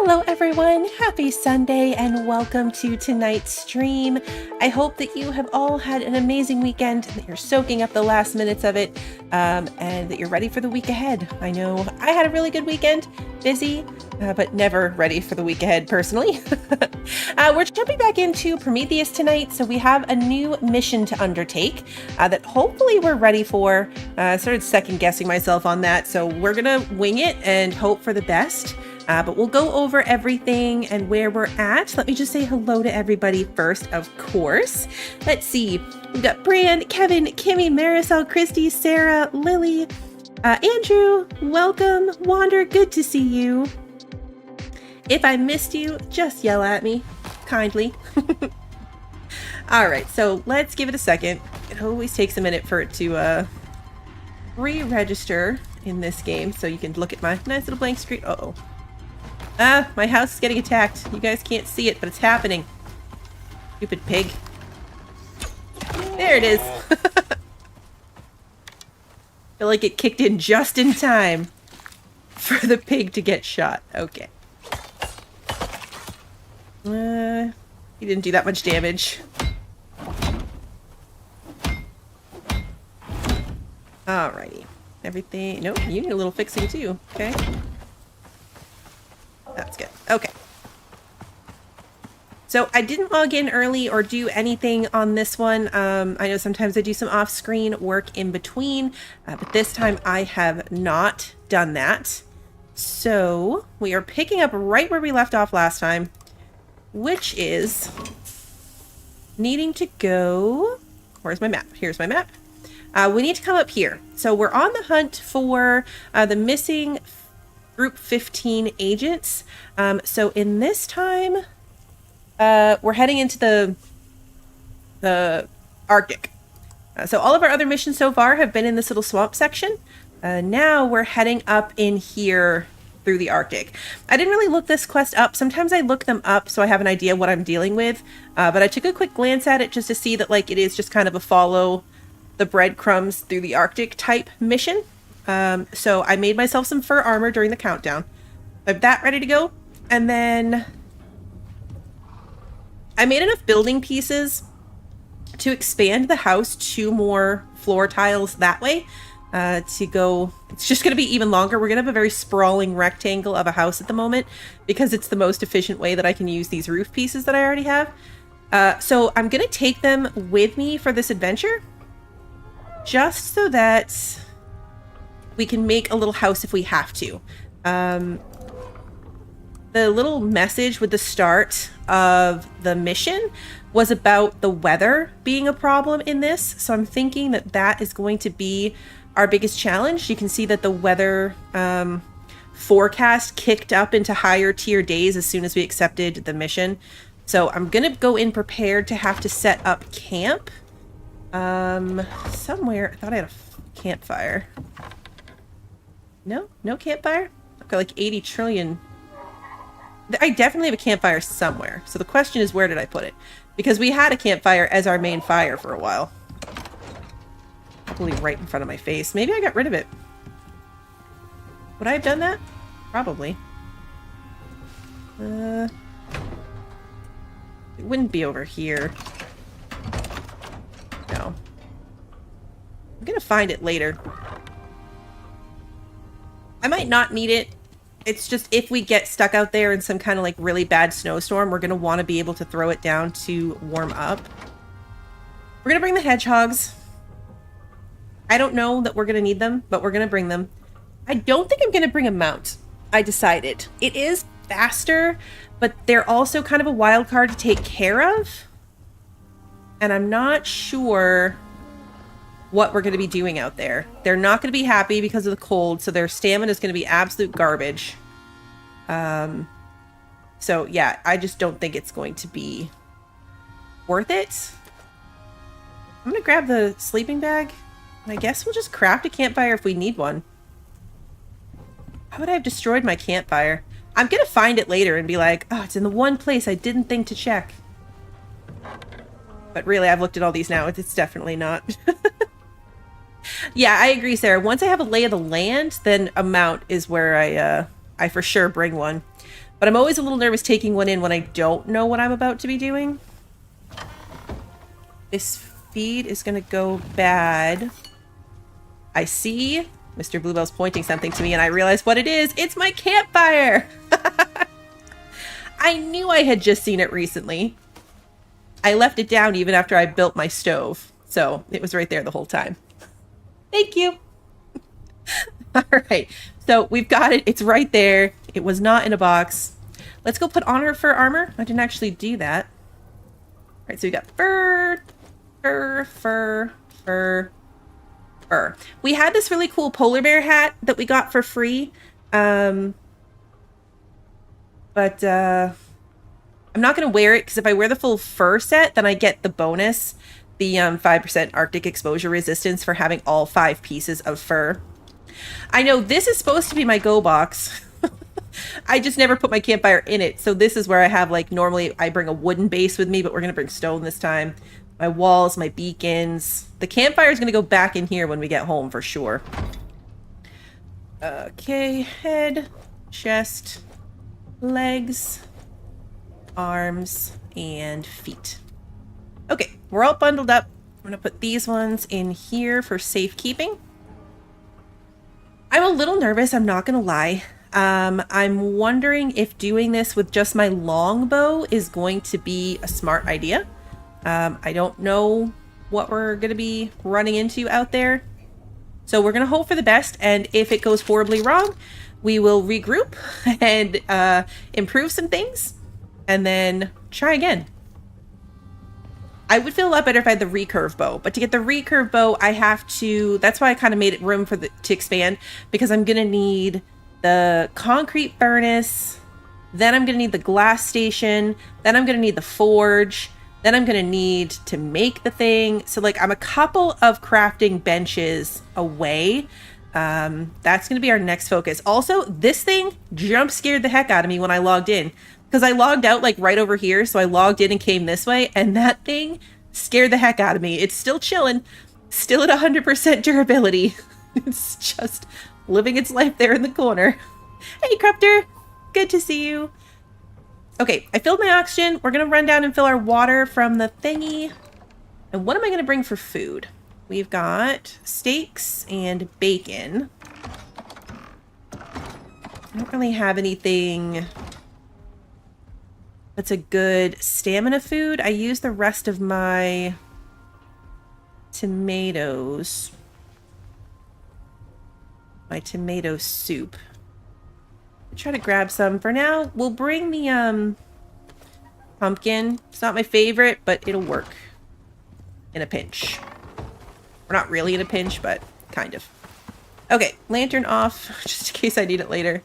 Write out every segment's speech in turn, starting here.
Hello everyone, happy Sunday and welcome to tonight's stream. I hope that you have all had an amazing weekend and that you're soaking up the last minutes of it and that you're ready for the week ahead. I know I had a really good weekend, busy, but never ready for the week ahead personally. We're jumping back into Prometheus tonight, so we have a new mission to undertake that hopefully we're ready for. I started second guessing myself on that, so we're gonna wing it and hope for the best. But we'll go over everything and where we're at. Let me just say hello to everybody first, of course. Let's see. We've got Bran, Kevin, Kimmy, Marisol, Christy, Sarah, Lily, Andrew, welcome. Wander, good to see you. If I missed you, just yell at me, kindly. All right, so let's give it a second. It always takes a minute for it to re-register in this game, so you can look at my nice little blank screen. Uh-oh. Ah, my house is getting attacked. You guys can't see it, but it's happening. Stupid pig. There it is. Feel like it kicked in just in time for the pig to get shot. Okay. He didn't do that much damage. Alrighty. Everything... Nope, you need a little fixing too. Okay. That's good. Okay. So I didn't log in early or do anything on this one. I know sometimes I do some off-screen work in between, but this time I have not done that. So we are picking up right where we left off last time, which is needing to go... Where's my map? Here's my map. We need to come up here. So we're on the hunt for the missing Group 15 agents. So in this time, we're heading into the Arctic. So all of our other missions so far have been in this little swamp section. Now we're heading up in here through the Arctic. I didn't really look this quest up. Sometimes I look them up so I have an idea what I'm dealing with. But I took a quick glance at it just to see that like it is just kind of a follow the breadcrumbs through the Arctic type mission. So I made myself some fur armor during the countdown. I have that ready to go. And then I made enough building pieces to expand the house 2 more floor tiles that way. To go, it's just going to be even longer. We're going to have a very sprawling rectangle of a house at the moment because it's the most efficient way that I can use these roof pieces that I already have. So I'm going to take them with me for this adventure just so that we can make a little house if we have to. The little message with the start of the mission was about the weather being a problem in this. So I'm thinking that that is going to be our biggest challenge. You can see that the weather forecast kicked up into higher tier days as soon as we accepted the mission. So I'm going to go in prepared to have to set up camp. Somewhere. I thought I had a campfire. No campfire? I've got like 80 trillion. I definitely have a campfire somewhere. So the question is, where did I put it? Because we had a campfire as our main fire for a while. Probably right in front of my face. Maybe I got rid of it. Would I have done that? Probably. It wouldn't be over here. No. I'm gonna find it later. I might not need it. It's just if we get stuck out there in some kind of like really bad snowstorm, we're going to want to be able to throw it down to warm up. We're going to bring the hedgehogs. I don't know that we're going to need them, but we're going to bring them. I don't think I'm going to bring a mount. I decided. It is faster, but they're also kind of a wild card to take care of. And I'm not sure what we're going to be doing out there. They're not going to be happy because of the cold, so their stamina is going to be absolute garbage. So yeah, I just don't think it's going to be worth it. I'm going to grab the sleeping bag, and I guess we'll just craft a campfire if we need one. How would I have destroyed my campfire? I'm going to find it later and be like, oh, it's in the one place I didn't think to check. But really, I've looked at all these now. It's definitely not. Yeah, I agree, Sarah. Once I have a lay of the land, then a mount is where I for sure bring one. But I'm always a little nervous taking one in when I don't know what I'm about to be doing. This feed is going to go bad. I see Mr. Bluebell's pointing something to me, and I realize what it is. It's my campfire! I knew I had just seen it recently. I left it down even after I built my stove, so it was right there the whole time. Thank you! Alright, so we've got it. It's right there. It was not in a box. Let's go put on her fur armor. I didn't actually do that. Alright, so we got fur, fur, fur, fur, fur. We had this really cool polar bear hat that we got for free. But I'm not going to wear it because if I wear the full fur set, then I get the bonus, the 5% Arctic exposure resistance for having all 5 pieces of fur. I know this is supposed to be my go box. I just never put my campfire in it. So this is where I have, like, normally I bring a wooden base with me, but we're going to bring stone this time. My walls, my beacons. The campfire is going to go back in here when we get home for sure. Okay, head, chest, legs, arms, and feet. Okay, we're all bundled up. I'm going to put these ones in here for safekeeping. I'm a little nervous, I'm not going to lie. I'm wondering if doing this with just my longbow is going to be a smart idea. I don't know what we're going to be running into out there. So we're going to hope for the best, and if it goes horribly wrong, we will regroup and improve some things, and then try again. I would feel a lot better if I had the recurve bow, but to get the recurve bow, I have to, that's why I kind of made it room for to expand, because I'm going to need the concrete furnace, then I'm going to need the glass station, then I'm going to need the forge, then I'm going to need to make the thing. So like I'm a couple of crafting benches away. That's going to be our next focus. Also, this thing jump scared the heck out of me when I logged in, because I logged out like right over here. So I logged in and came this way, and that thing scared the heck out of me. It's still chilling, still at 100% durability. It's just living its life there in the corner. Hey, Crupter, good to see you. Okay, I filled my oxygen. We're going to run down and fill our water from the thingy. And what am I going to bring for food? We've got steaks and bacon. I don't really have anything that's a good stamina food. I use the rest of my tomatoes. My tomato soup. Try to grab some. For now, we'll bring the pumpkin. It's not my favorite, but it'll work in a pinch. We're not really in a pinch, but kind of. Okay, lantern off, just in case I need it later.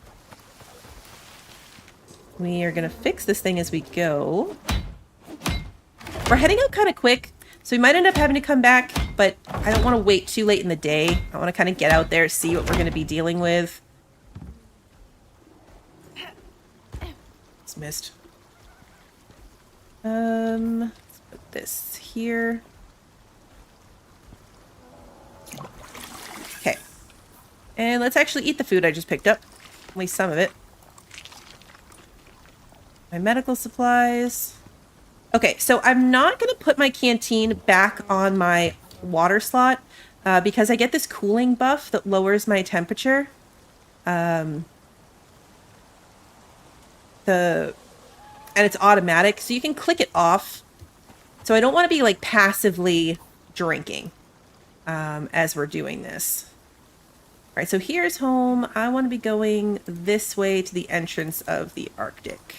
We are going to fix this thing as we go. We're heading out kind of quick, so we might end up having to come back, but I don't want to wait too late in the day. I want to kind of get out there, see what we're going to be dealing with. It's missed. Let's put this here. Okay. And let's actually eat the food I just picked up. At least some of it. My medical supplies. Okay, so I'm not going to put my canteen back on my water slot because I get this cooling buff that lowers my temperature. And it's automatic, so you can click it off. So I don't want to be like passively drinking as we're doing this. All right, so here's home. I want to be going this way to the entrance of the Arctic.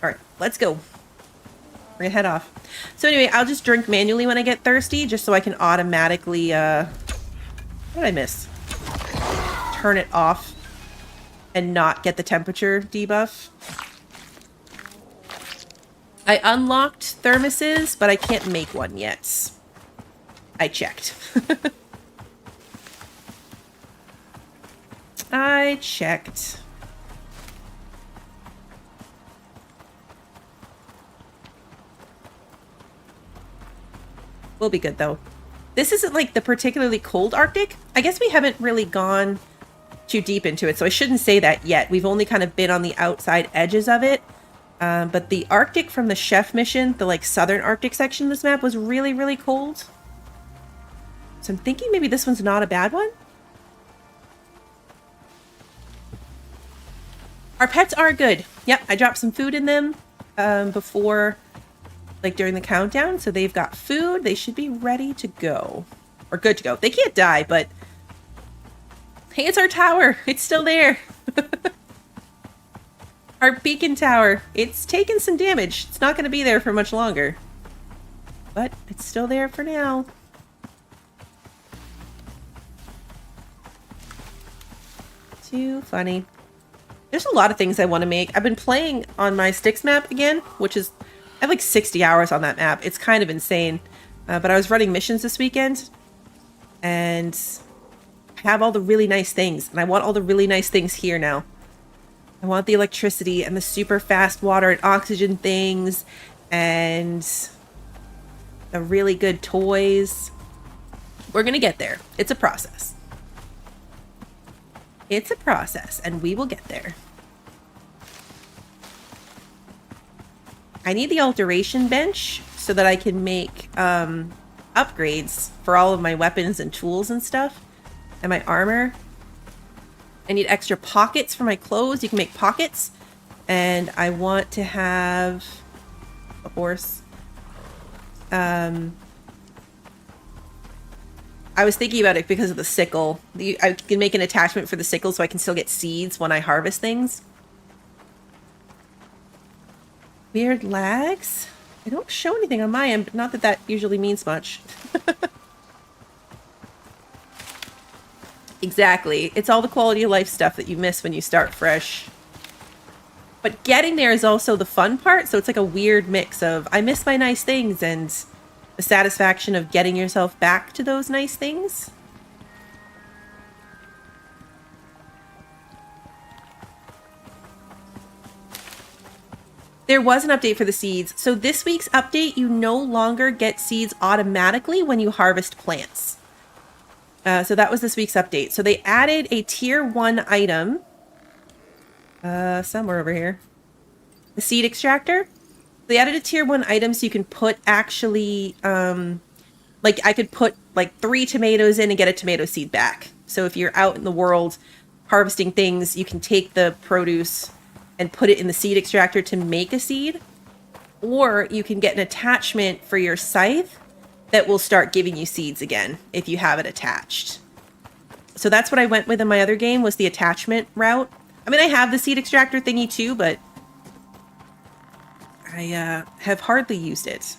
All right, let's go. We're gonna head off. So anyway, I'll just drink manually when I get thirsty, just so I can automatically, what did I miss? Turn it off and not get the temperature debuff. I unlocked thermoses, but I can't make one yet. I checked. I checked. We'll be good though. This isn't like the particularly cold Arctic. I guess we haven't really gone too deep into it, so I shouldn't say that yet. We've only kind of been on the outside edges of it. But the Arctic from the Chef mission, the like southern Arctic section of this map, was really, really cold. So I'm thinking maybe this one's not a bad one. Our pets are good. Yep, I dropped some food in them before, like during the countdown. So they've got food. They should be ready to go. Or good to go. They can't die, but hey, it's our tower. It's still there. Our beacon tower. It's taken some damage. It's not going to be there for much longer. But it's still there for now. Too funny. There's a lot of things I want to make. I've been playing on my Styx map again, which is... I have like 60 hours on that map. It's kind of insane. But I was running missions this weekend. And I have all the really nice things. And I want all the really nice things here now. I want the electricity and the super fast water and oxygen things. And the really good toys. We're going to get there. It's a process. It's a process, and we will get there. I need the alteration bench so that I can make upgrades for all of my weapons and tools and stuff. And my armor. I need extra pockets for my clothes. You can make pockets. And I want to have a horse. I was thinking about it because of the sickle. I can make an attachment for the sickle so I can still get seeds when I harvest things. Weird lags? I don't show anything on my end, but not that that usually means much. Exactly. It's all the quality of life stuff that you miss when you start fresh. But getting there is also the fun part, so it's like a weird mix of I miss my nice things and the satisfaction of getting yourself back to those nice things. There was an update for the seeds. So this week's update, you no longer get seeds automatically when you harvest plants. So that was this week's update. So they added a tier 1 item. Somewhere over here. The seed extractor. They added a tier 1 item so you can put actually, like I could put like 3 tomatoes in and get a tomato seed back. So if you're out in the world harvesting things, you can take the produce and put it in the seed extractor to make a seed. Or you can get an attachment for your scythe that will start giving you seeds again if you have it attached. So that's what I went with in my other game, was the attachment route. I mean, I have the seed extractor thingy too, but I have hardly used it.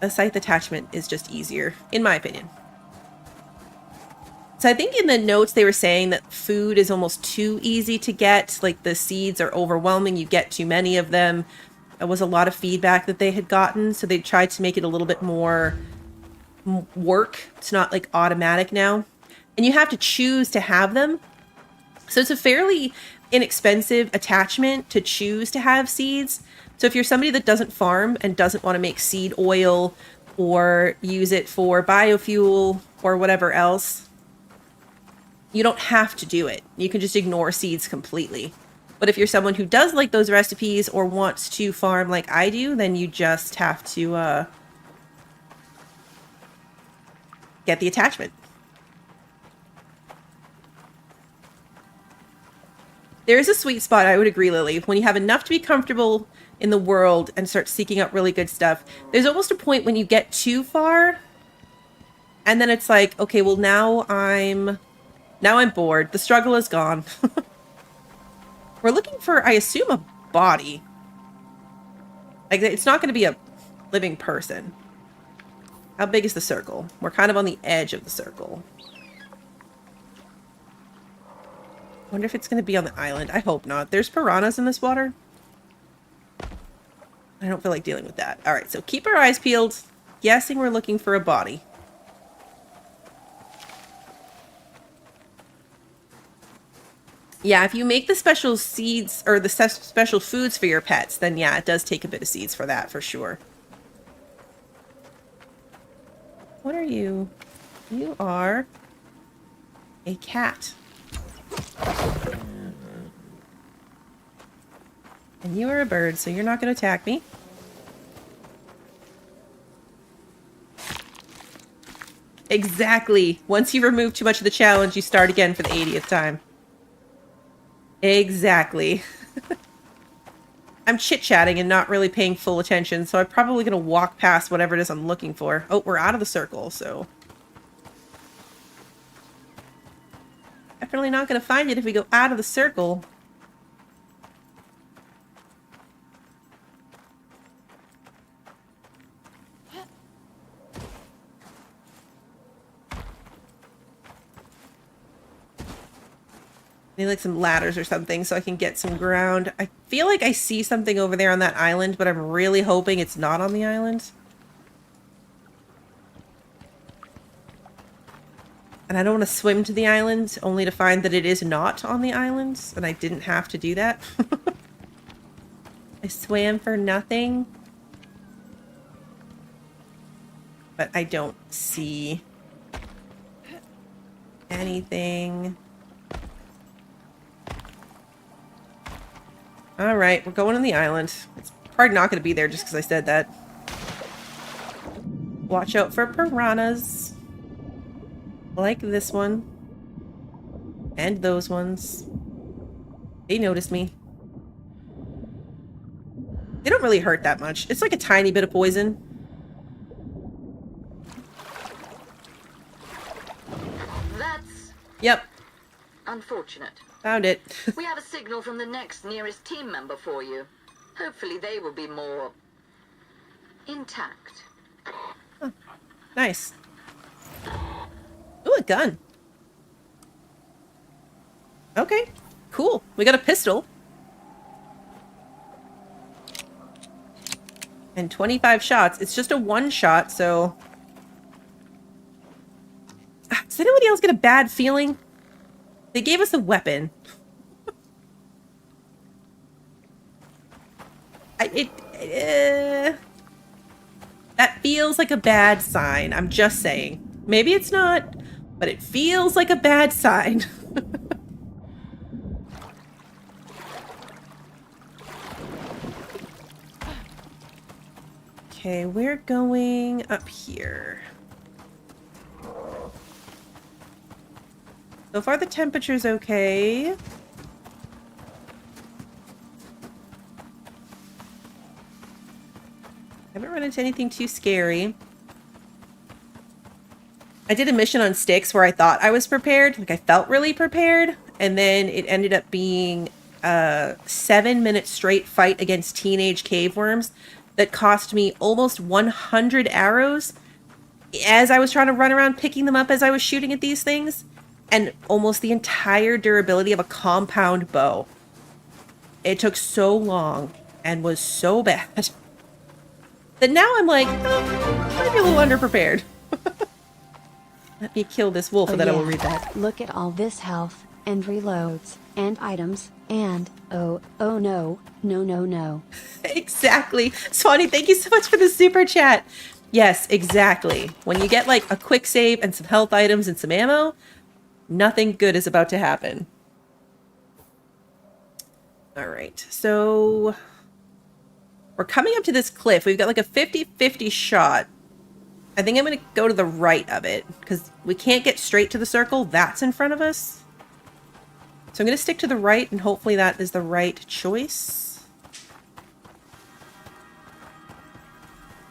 A scythe attachment is just easier, in my opinion. So I think in the notes they were saying that food is almost too easy to get. Like the seeds are overwhelming. You get too many of them. There was a lot of feedback that they had gotten. So they tried to make it a little bit more work. It's not like automatic now. And you have to choose to have them. So it's a fairly inexpensive attachment to choose to have seeds. So if you're somebody that doesn't farm and doesn't want to make seed oil or use it for biofuel or whatever else, you don't have to do it. You can just ignore seeds completely. But if you're someone who does like those recipes or wants to farm like I do, then you just have to get the attachment. There is a sweet spot, I would agree, Lily. When you have enough to be comfortable in the world and start seeking out really good stuff, there's almost a point when you get too far, and then it's like, okay, well now I'm bored. The struggle is gone. We're looking for, I assume, a body. Like, it's not going to be a living person. How big is the circle? We're kind of on the edge of the circle. Wonder if it's going to be on the island. I hope not. There's piranhas in this water. I don't feel like dealing with that. All right, so keep our eyes peeled. Guessing we're looking for a body. Yeah, if you make the special seeds or the special foods for your pets, then yeah, it does take a bit of seeds for that, for sure. What are you? You are a cat. And you are a bird, so you're not going to attack me. Exactly. Once you remove too much of the challenge, you start again for the 80th time. Exactly. I'm chit-chatting and not really paying full attention, so I'm probably going to walk past whatever it is I'm looking for. Oh, we're out of the circle, so... Definitely not going to find it if we go out of the circle. I need like some ladders or something so I can get some ground. I feel like I see something over there on that island, but I'm really hoping it's not on the island. And I don't want to swim to the island, only to find that it is not on the island, and I didn't have to do that. I swam for nothing. But I don't see anything. Alright, we're going on the island. It's probably not going to be there just because I said that. Watch out for piranhas. Like this one. And those ones. They noticed me. They don't really hurt that much. It's like a tiny bit of poison. That's... Yep. unfortunate. Found it. We have a signal from the next nearest team member for you. Hopefully they will be more... intact. Oh, nice. Ooh, a gun. Okay, cool. We got a pistol. And 25 shots. It's just a one shot, so... Does anybody else get a bad feeling? They gave us a weapon. That feels like a bad sign. I'm just saying. Maybe it's not, but it feels like a bad sign. Okay, we're going up here. So far the temperature's okay. Haven't run into anything too scary. I did a mission on Styx where I thought I was prepared. Like, I felt really prepared. And then it ended up being a 7-minute straight fight against teenage cave worms that cost me almost 100 arrows as I was trying to run around picking them up as I was shooting at these things. And almost the entire durability of a compound bow. It took so long and was so bad that now I'm like, oh, I feel a little underprepared. Let me kill this wolf and then I will read that. Look at all this health, and reloads, and items, and oh no, no. Exactly. Swanee, thank you so much for the super chat. Yes, exactly. When you get like a quick save and some health items and some ammo, nothing good is about to happen. All right, so we're coming up to this cliff. We've got like a 50-50 shot. I think I'm going to go to the right of it because we can't get straight to the circle. That's in front of us. So I'm going to stick to the right and hopefully that is the right choice.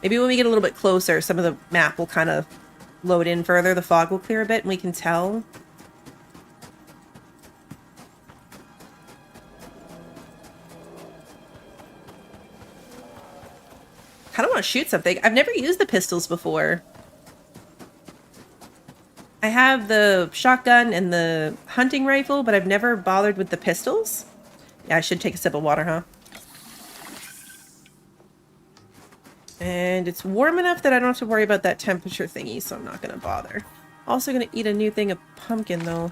Maybe when we get a little bit closer, some of the map will kind of load in further. The fog will clear a bit and we can tell. Kind of want to shoot something. I've never used the pistols before. I have the shotgun and the hunting rifle, but I've never bothered with the pistols. Yeah, I should take a sip of water, huh? And it's warm enough that I don't have to worry about that temperature thingy, so I'm not going to bother. Also going to eat a new thing of pumpkin, though.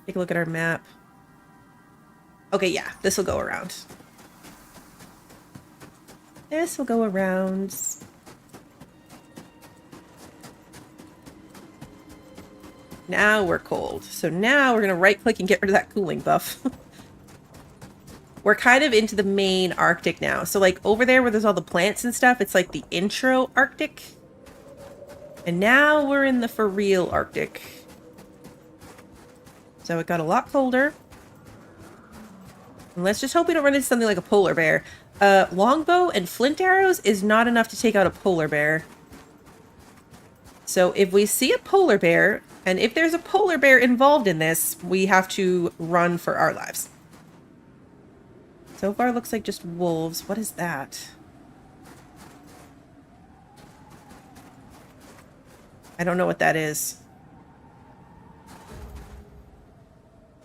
Take a look at our map. Okay, yeah, this will go around. This will go around. Now we're cold. So now we're going to right-click and get rid of that cooling buff. We're kind of into the main Arctic now. So like over there where there's all the plants and stuff, it's like the intro Arctic. And now we're in the for real Arctic. So it got a lot colder. And let's just hope we don't run into something like a polar bear. Longbow and flint arrows is not enough to take out a polar bear. So if we see a polar bear, and if there's a polar bear involved in this, we have to run for our lives. So far it looks like just wolves. What is that? I don't know what that is.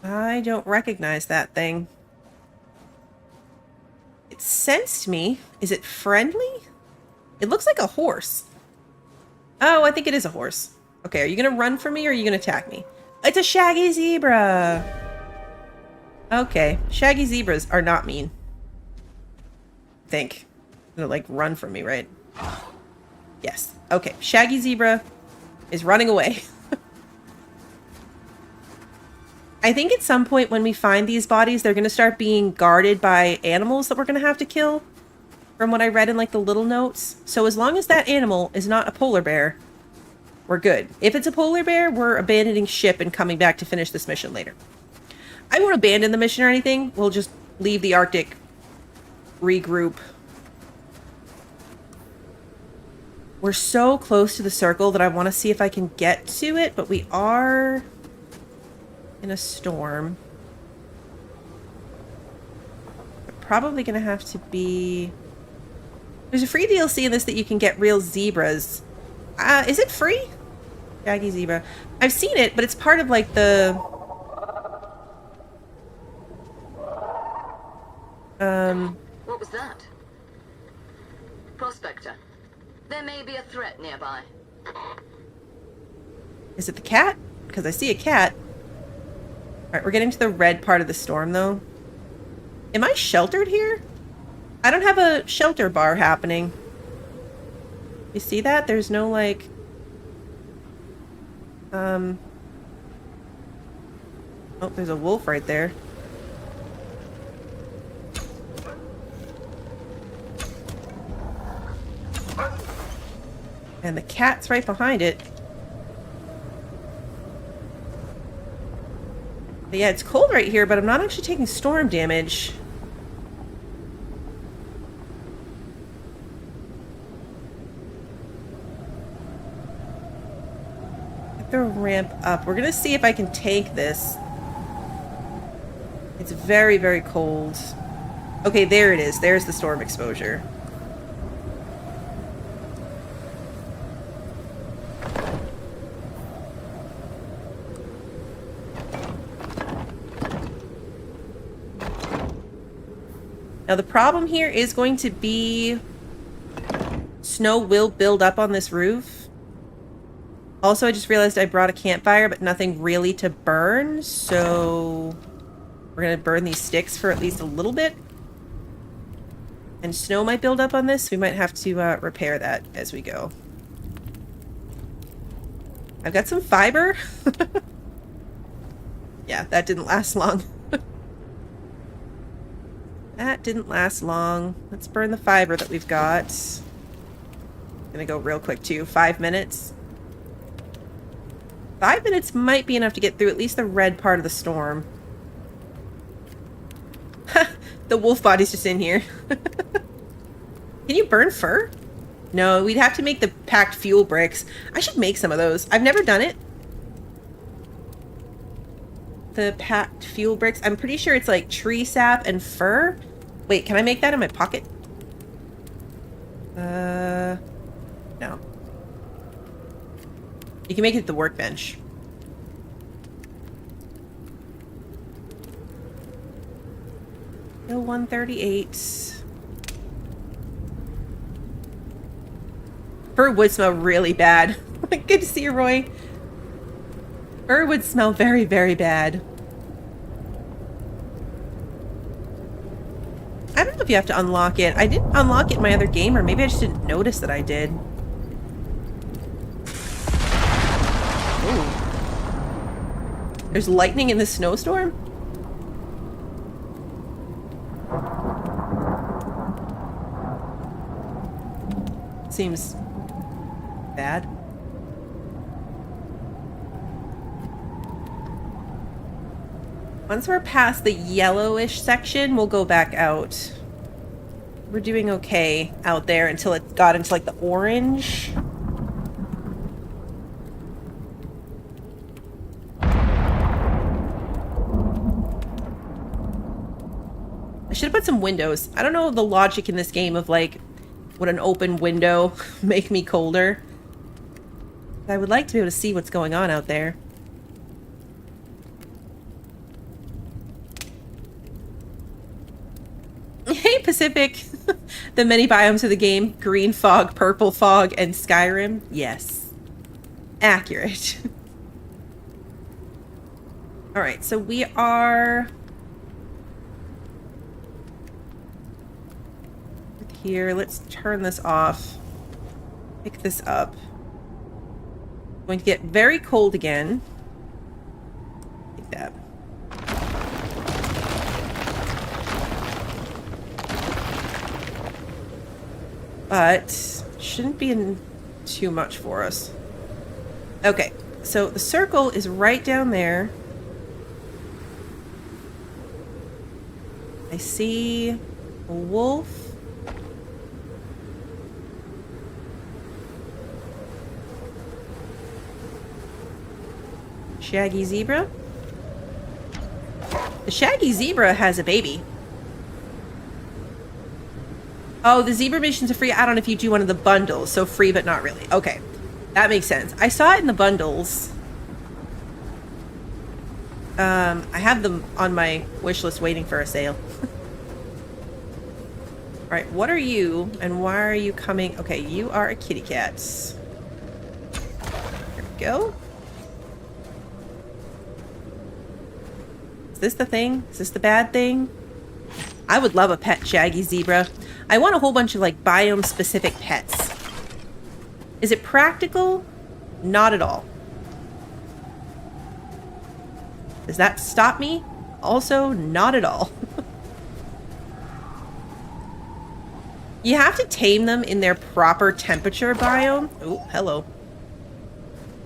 I don't recognize that thing. It sensed me. Is it friendly? It looks like a horse. Oh, I think it is a horse. Okay, are you going to run for me or are you going to attack me? It's a shaggy zebra. Okay, shaggy zebras are not mean. I think. They're like run from me, right? Yes. Okay, shaggy zebra is running away. I think at some point when we find these bodies, they're going to start being guarded by animals that we're going to have to kill. From what I read in like the little notes. So as long as that animal is not a polar bear, we're good. If it's a polar bear, we're abandoning ship and coming back to finish this mission later. I won't abandon the mission or anything. We'll just leave the Arctic, regroup. We're so close to the circle that I want to see if I can get to it, but we are in a storm. We're probably going to have to be... There's a free DLC in this that you can get real zebras. Is it free? Shaggy zebra. I've seen it, but it's part of like the... What was that? Prospector. There may be a threat nearby. Is it the cat? Because I see a cat. Alright, we're getting to the red part of the storm, though. Am I sheltered here? I don't have a shelter bar happening. You see that? There's no, like... Oh, there's a wolf right there. And the cat's right behind it. But yeah, it's cold right here, but I'm not actually taking storm damage. The ramp up. We're gonna see if I can take this. It's very, very cold. Okay, there it is. There's the storm exposure. Now the problem here is going to be snow will build up on this roof. Also, I just realized I brought a campfire, but nothing really to burn, so we're going to burn these sticks for at least a little bit. And snow might build up on this. We might have to repair that as we go. I've got some fiber. Yeah, that didn't last long. That didn't last long. Let's burn the fiber that we've got. Gonna go real quick too. 5 minutes. 5 minutes might be enough to get through at least the red part of the storm. The wolf body's just in here. Can you burn fur? No, we'd have to make the packed fuel bricks. I should make some of those. I've never done it. The packed fuel bricks. I'm pretty sure it's like tree sap and fur. Wait, can I make that in my pocket? No. You can make it at the workbench. Still 138. Fur would smell really bad. Good to see you, Roy. Fur would smell very, very bad. I don't know if you have to unlock it. I didn't unlock it in my other game, or maybe I just didn't notice that I did. Ooh. There's lightning in the snowstorm? Seems bad. Once we're past the yellowish section, we'll go back out. We're doing okay out there until it got into like the orange. I should have put some windows. I don't know the logic in this game of like, would an open window make me colder? I would like to be able to see what's going on out there. Hey, Pacific! The many biomes of the game. Green fog, purple fog, and Skyrim. Yes. Accurate. Alright, so we are... here. Let's turn this off. Pick this up. Going to get very cold again. Take that. But shouldn't be in too much for us. Okay, so the circle is right down there. I see a wolf. Shaggy zebra? The shaggy zebra has a baby. Oh, the zebra missions are free. I don't know if you do one of the bundles, so free but not really. Okay, that makes sense. I saw it in the bundles. I have them on my wish list waiting for a sale. Alright, what are you and why are you coming? Okay, you are a kitty cat. There we go. Is this the thing? Is this the bad thing? I would love a pet shaggy zebra. I want a whole bunch of like biome specific pets. Is it practical? Not at all. Does that stop me? Also, not at all. You have to tame them in their proper temperature biome. Oh, hello.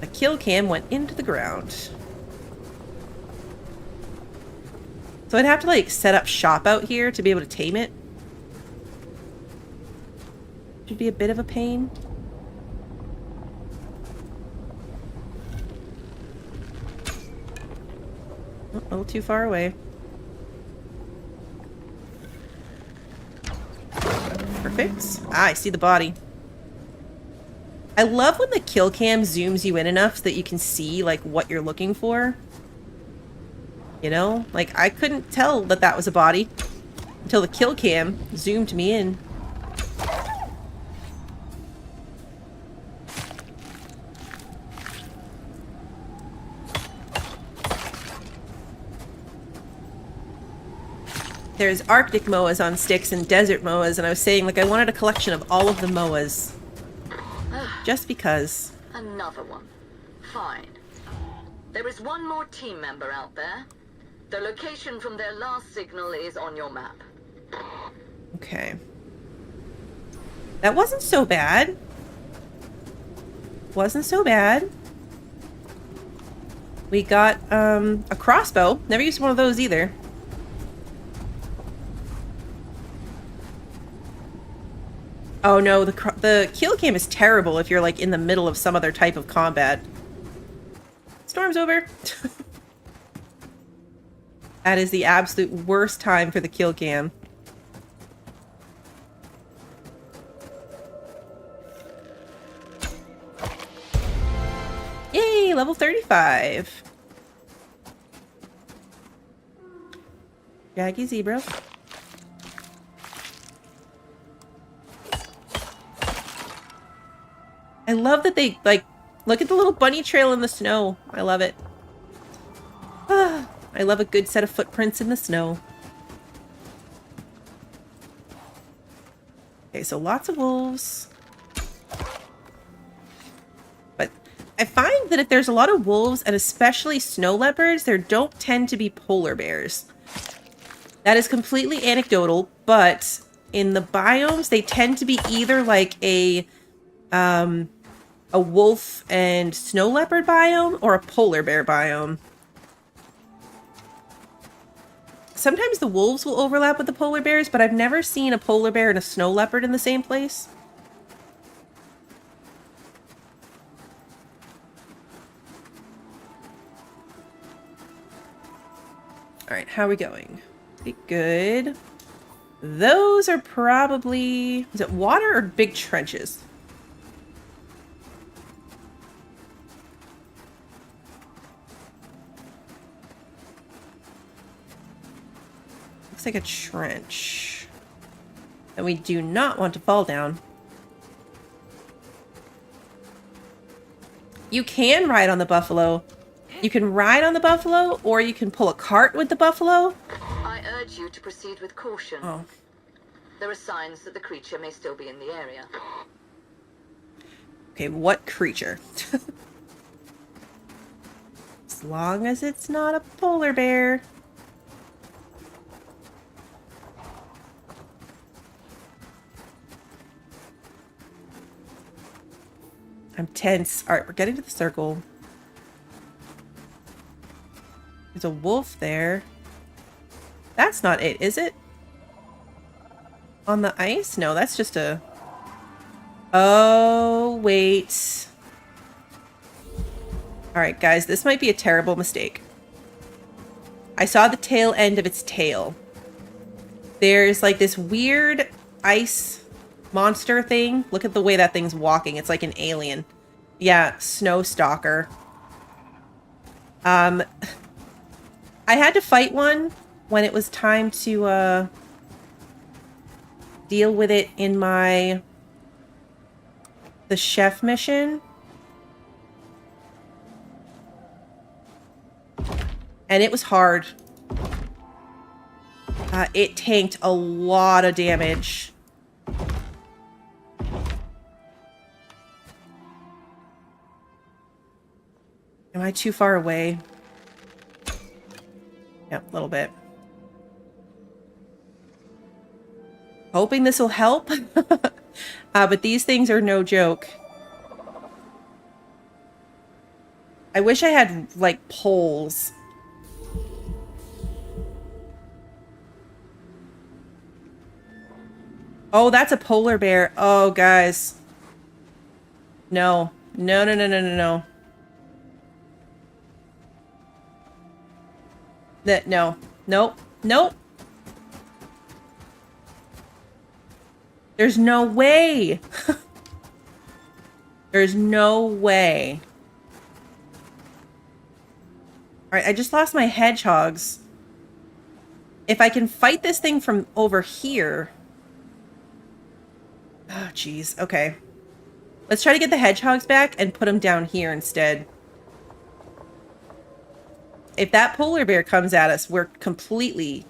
A kill cam went into the ground. So I'd have to like set up shop out here to be able to tame it. Should be a bit of a pain. Oh, a little too far away. Perfect. Ah, I see the body. I love when the kill cam zooms you in enough so that you can see like what you're looking for. You know? Like, I couldn't tell that that was a body until the kill cam zoomed me in. There's Arctic moas on sticks and desert moas, and I was saying, like, I wanted a collection of all of the moas. Just because. Another one. Fine. There is one more team member out there. The location from their last signal is on your map. Okay. That wasn't so bad. Wasn't so bad. We got, a crossbow. Never used one of those either. Oh no, the kill cam is terrible if you're like in the middle of some other type of combat. Storm's over. That is the absolute worst time for the kill cam. Yay, level 35. Shaggy zebra. I love that they, like, look at the little bunny trail in the snow. I love it. Ah, I love a good set of footprints in the snow. Okay, so lots of wolves. But I find that if there's a lot of wolves, and especially snow leopards, there don't tend to be polar bears. That is completely anecdotal, but in the biomes, they tend to be either like a wolf and snow leopard biome or a polar bear biome. Sometimes the wolves will overlap with the polar bears, but I've never seen a polar bear and a snow leopard in the same place. All right, how are we going? Pretty good. Those are probably... Is it water or big trenches? Looks like a trench. And we do not want to fall down. You can ride on the buffalo. You can ride on the buffalo, or you can pull a cart with the buffalo. I urge you to proceed with caution. Oh. There are signs that the creature may still be in the area. Okay, what creature? As long as it's not a polar bear. I'm tense. All right, we're getting to the circle. There's a wolf there. That's not it, is it? On the ice? No, that's just a... Oh, wait. Alright, guys, this might be a terrible mistake. I saw the tail end of its tail. There's like this weird ice monster thing. Look at the way that thing's walking. It's like an alien. Yeah, snow stalker. I had to fight one when it was time to deal with it in the chef mission. And it was hard. It tanked a lot of damage. Am I too far away? Yep, a little bit. Hoping this will help. But these things are no joke. I wish I had, like, poles. Oh, that's a polar bear. Oh, guys. No. No, no, no, no, no, no. No. Nope. Nope. There's no way. There's no way. Alright, I just lost my hedgehogs. If I can fight this thing from over here... Oh, jeez. Okay. Let's try to get the hedgehogs back and put them down here instead. If that polar bear comes at us, we're completely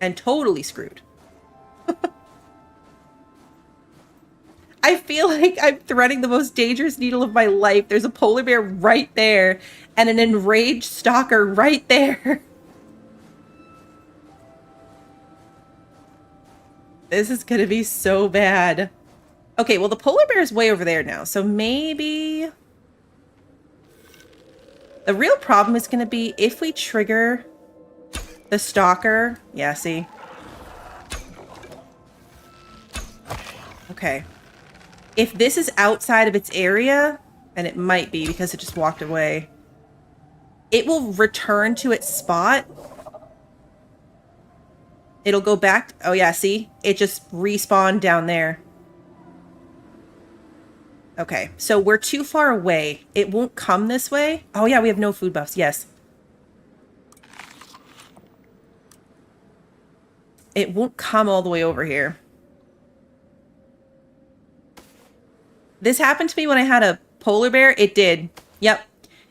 and totally screwed. I feel like I'm threading the most dangerous needle of my life. There's a polar bear right there and an enraged stalker right there. This is gonna be so bad. Okay, well, the polar bear is way over there now, so maybe... The real problem is gonna be if we trigger the stalker. Yeah, see? Okay. If this is outside of its area, and it might be because it just walked away, it will return to its spot. It'll go back. Oh, yeah, see? It just respawned down there. Okay, so we're too far away. It won't come this way. Oh, yeah, we have no food buffs. Yes. It won't come all the way over here. This happened to me when I had a polar bear. It did. Yep.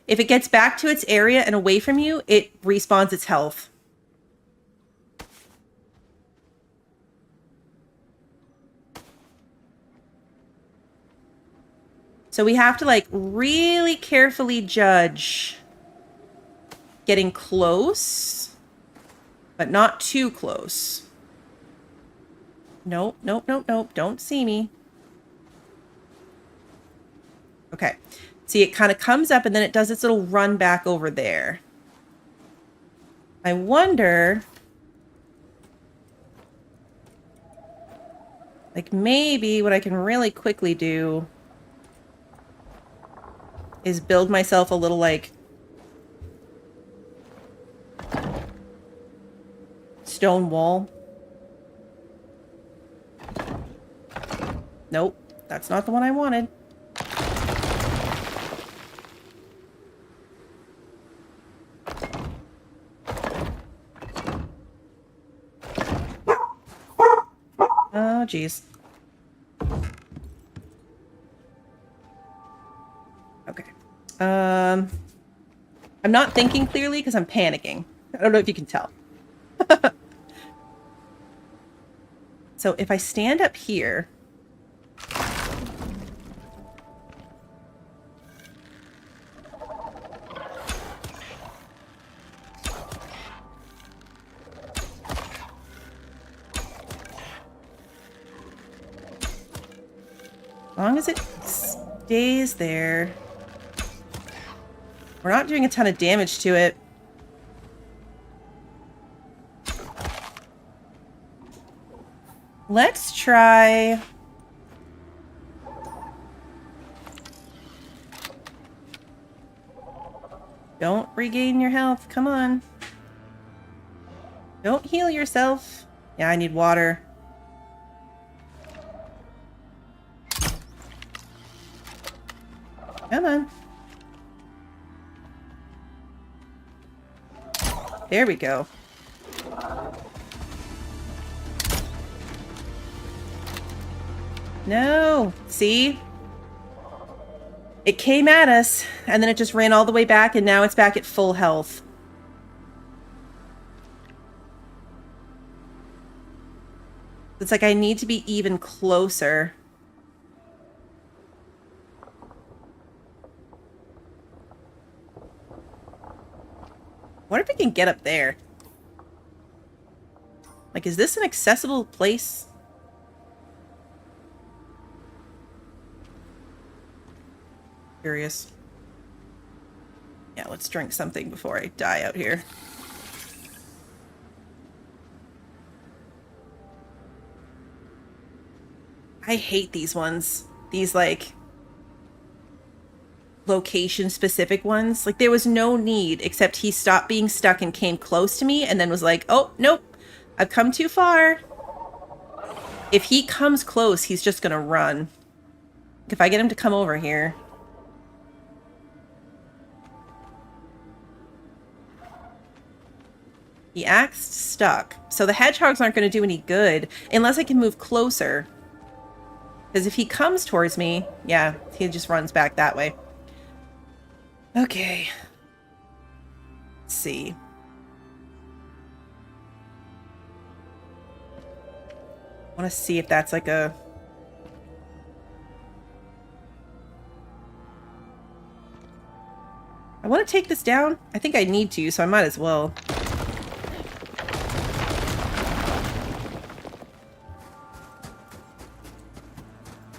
If it gets back to its area and away from you, it respawns its health. So we have to like really carefully judge getting close, but not too close. Nope, nope, nope, nope. Don't see me. Okay. See, it kind of comes up and then it does its little run back over there. I wonder... like, maybe what I can really quickly do is build myself a little, like, stone wall. Nope, that's not the one I wanted. Oh, geez. Okay. I'm not thinking clearly because I'm panicking. I don't know if you can tell. So if I stand up here... as long as it stays there, we're not doing a ton of damage to it. Let's try... don't regain your health. Come on. Don't heal yourself. Yeah, I need water. Come on. There we go. No! See? It came at us, and then it just ran all the way back, and now it's back at full health. It's like I need to be even closer. What if we can get up there? Like, is this an accessible place? Curious. Yeah, let's drink something before I die out here. I hate these ones. These, like, location-specific ones. Like, there was no need, except he stopped being stuck and came close to me and then was like, oh, nope, I've come too far. If he comes close, he's just gonna run. If I get him to come over here... he acts stuck. So the hedgehogs aren't going to do any good unless I can move closer. Because if he comes towards me, yeah, he just runs back that way. Okay. Let's see. I want to see if that's like a... I want to take this down. I think I need to, so I might as well.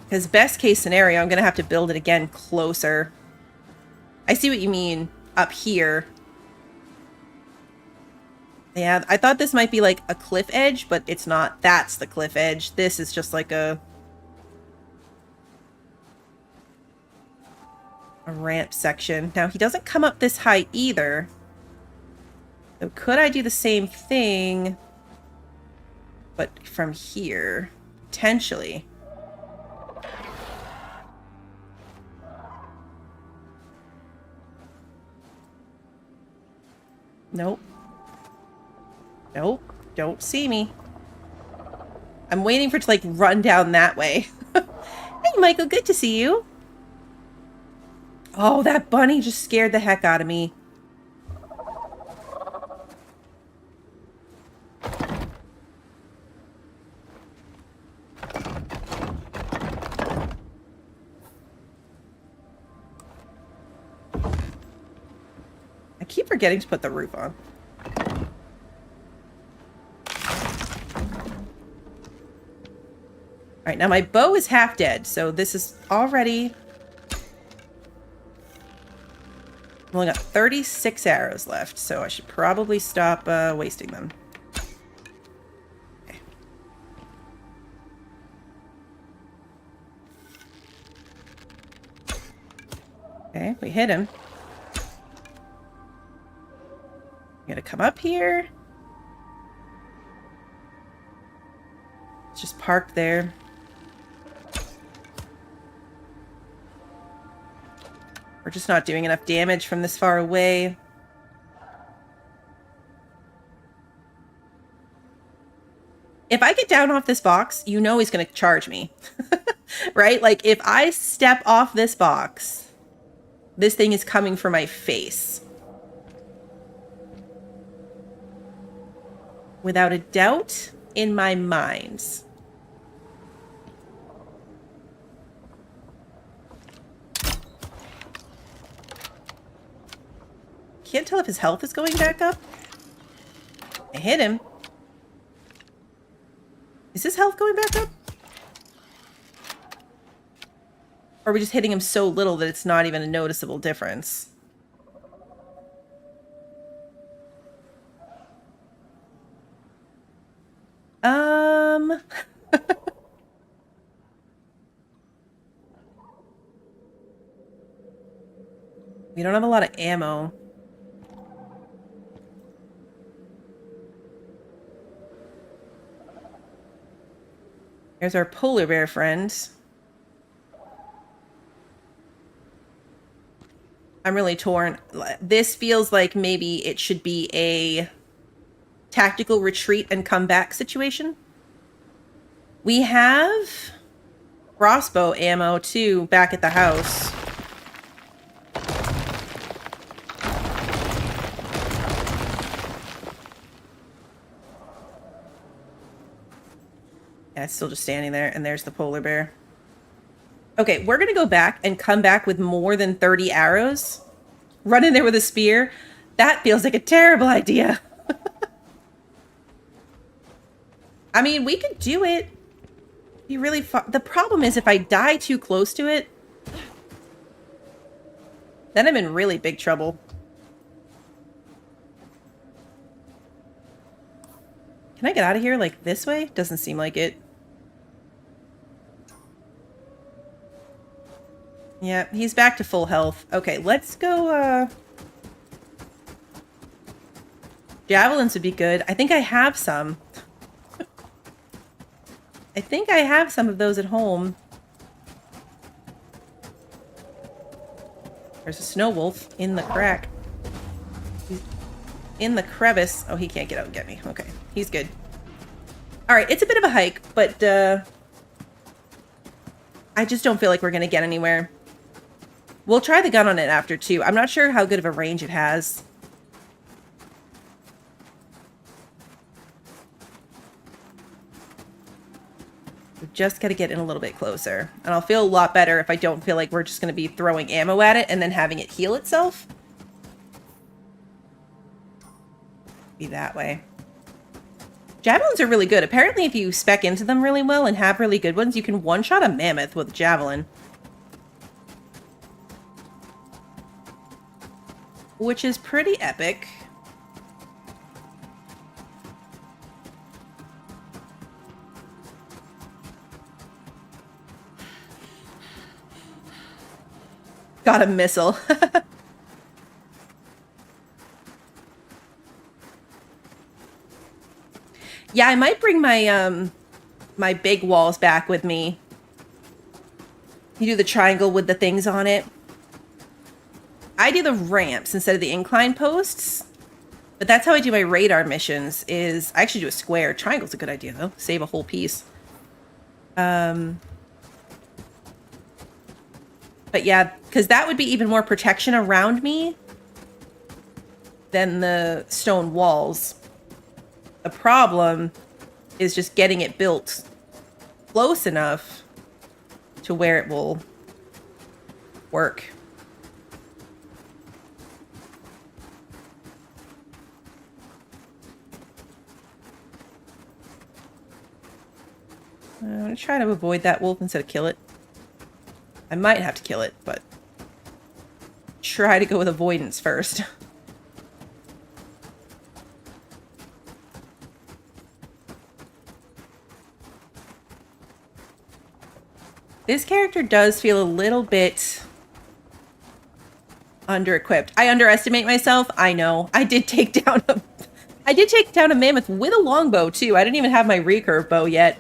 Because best case scenario, I'm going to have to build it again closer. I see what you mean up here. Yeah, I thought this might be like a cliff edge, but it's not. That's the cliff edge. This is just like a ramp section. Now, he doesn't come up this high either. So could I do the same thing, but from here? Potentially. Nope. Nope. Don't see me. I'm waiting for it to, like, run down that way. Hey, Michael, good to see you. Oh, that bunny just scared the heck out of me. keep forgetting to put the roof on. All right, now my bow is half dead, so this is already... I've only got 36 arrows left, so I should probably stop wasting them. Okay. Okay, we hit him. I'm gonna come up here. It's just parked there. We're just not doing enough damage from this far away. If I get down off this box, you know he's going to charge me. Right? Like, if I step off this box, this thing is coming for my face. Without a doubt in my mind. Can't tell if his health is going back up. I hit him. Is his health going back up? Or are we just hitting him so little that it's not even a noticeable difference? We don't have a lot of ammo. Here's our polar bear friend. I'm really torn. This feels like maybe it should be a tactical retreat and comeback situation. We have crossbow ammo too back at the house. Yeah, it's still just standing there, and there's the polar bear. Okay, we're gonna go back and come back with more than 30 arrows. Run in there with a spear. That feels like a terrible idea. I mean, we could do it. Be really far. The problem is if I die too close to it, then I'm in really big trouble. Can I get out of here like this way? Doesn't seem like it. Yeah, he's back to full health. Okay, let's go, javelins would be good. I think I have some. I think I have some of those at home. There's a snow wolf in the crack. He's in the crevice. Oh, he can't get out and get me. Okay, he's good. Alright, it's a bit of a hike, but, I just don't feel like we're gonna get anywhere. We'll try the gun on it after, too. I'm not sure how good of a range it has. We've just got to get in a little bit closer. And I'll feel a lot better if I don't feel like we're just going to be throwing ammo at it and then having it heal itself. Be that way. Javelins are really good. Apparently, if you spec into them really well and have really good ones, you can one-shot a mammoth with a javelin. Which is pretty epic. Got a missile. Yeah, I might bring my my big walls back with me. You do the triangle with the things on it. I do the ramps instead of the incline posts. But that's how I do my radar missions, is I actually do a square. Triangle's a good idea, though. Save a whole piece. But yeah, because that would be even more protection around me than the stone walls. The problem is just getting it built close enough to where it will work. I'm gonna try to avoid that wolf instead of kill it. I might have to kill it, but try to go with avoidance first. This character does feel a little bit under-equipped. I underestimate myself. I know. I did take down a mammoth with a longbow too. I didn't even have my recurve bow yet.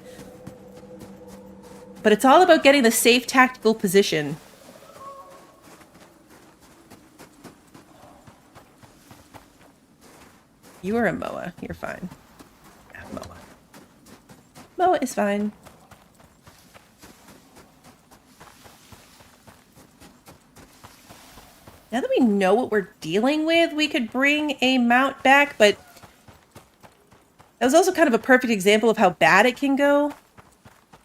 But it's all about getting the safe tactical position. You are a Moa. You're fine. Yeah, Moa. Moa is fine. Now that we know what we're dealing with, we could bring a mount back, but that was also kind of a perfect example of how bad it can go.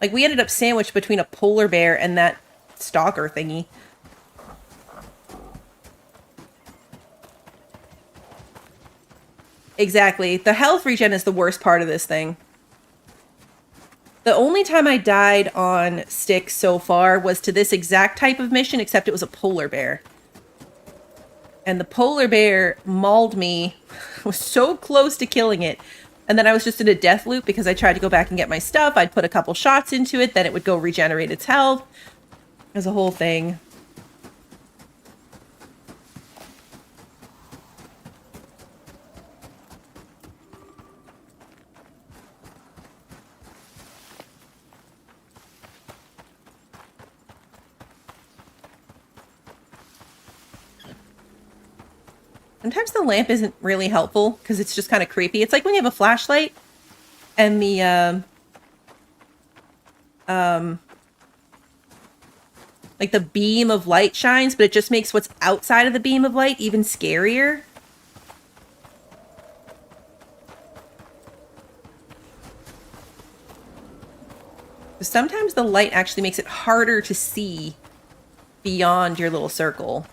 Like, we ended up sandwiched between a polar bear and that stalker thingy. Exactly. The health regen is the worst part of this thing. The only time I died on Styx so far was to this exact type of mission, except it was a polar bear. And the polar bear mauled me. I was so close to killing it. And then I was just in a death loop because I tried to go back and get my stuff. I'd put a couple shots into it, then it would go regenerate its health. It was a whole thing. Sometimes the lamp isn't really helpful because it's just kind of creepy. It's like when you have a flashlight and the like the beam of light shines, but it just makes what's outside of the beam of light even scarier. Sometimes the light actually makes it harder to see beyond your little circle.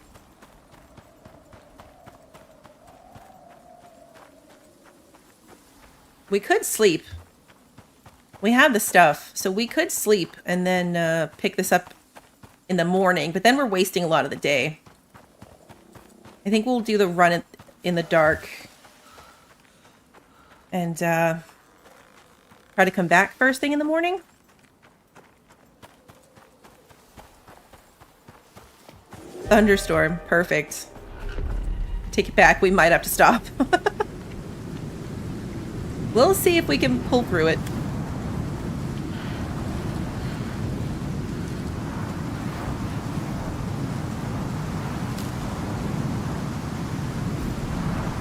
We could sleep. We have the stuff, so we could sleep and then pick this up in the morning, but then we're wasting a lot of the day. I think we'll do the run in the dark and try to come back first thing in the morning. Thunderstorm, perfect. Take it back, we might have to stop. We'll see if we can pull through it.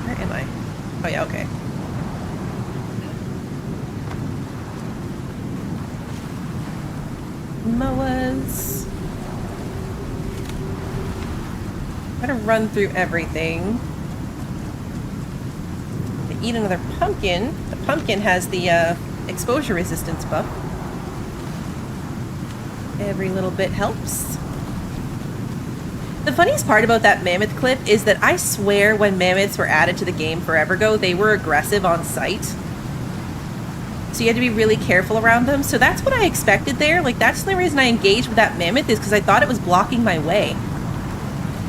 Where am I? Oh yeah, okay. Moas. Gotta run through everything. Eat another pumpkin. The pumpkin has the exposure resistance buff. Every little bit helps. The funniest part about that mammoth clip is that I swear when mammoths were added to the game forever ago, they were aggressive on sight. So you had to be really careful around them. So that's what I expected there. Like, that's the only reason I engaged with that mammoth, is because I thought it was blocking my way.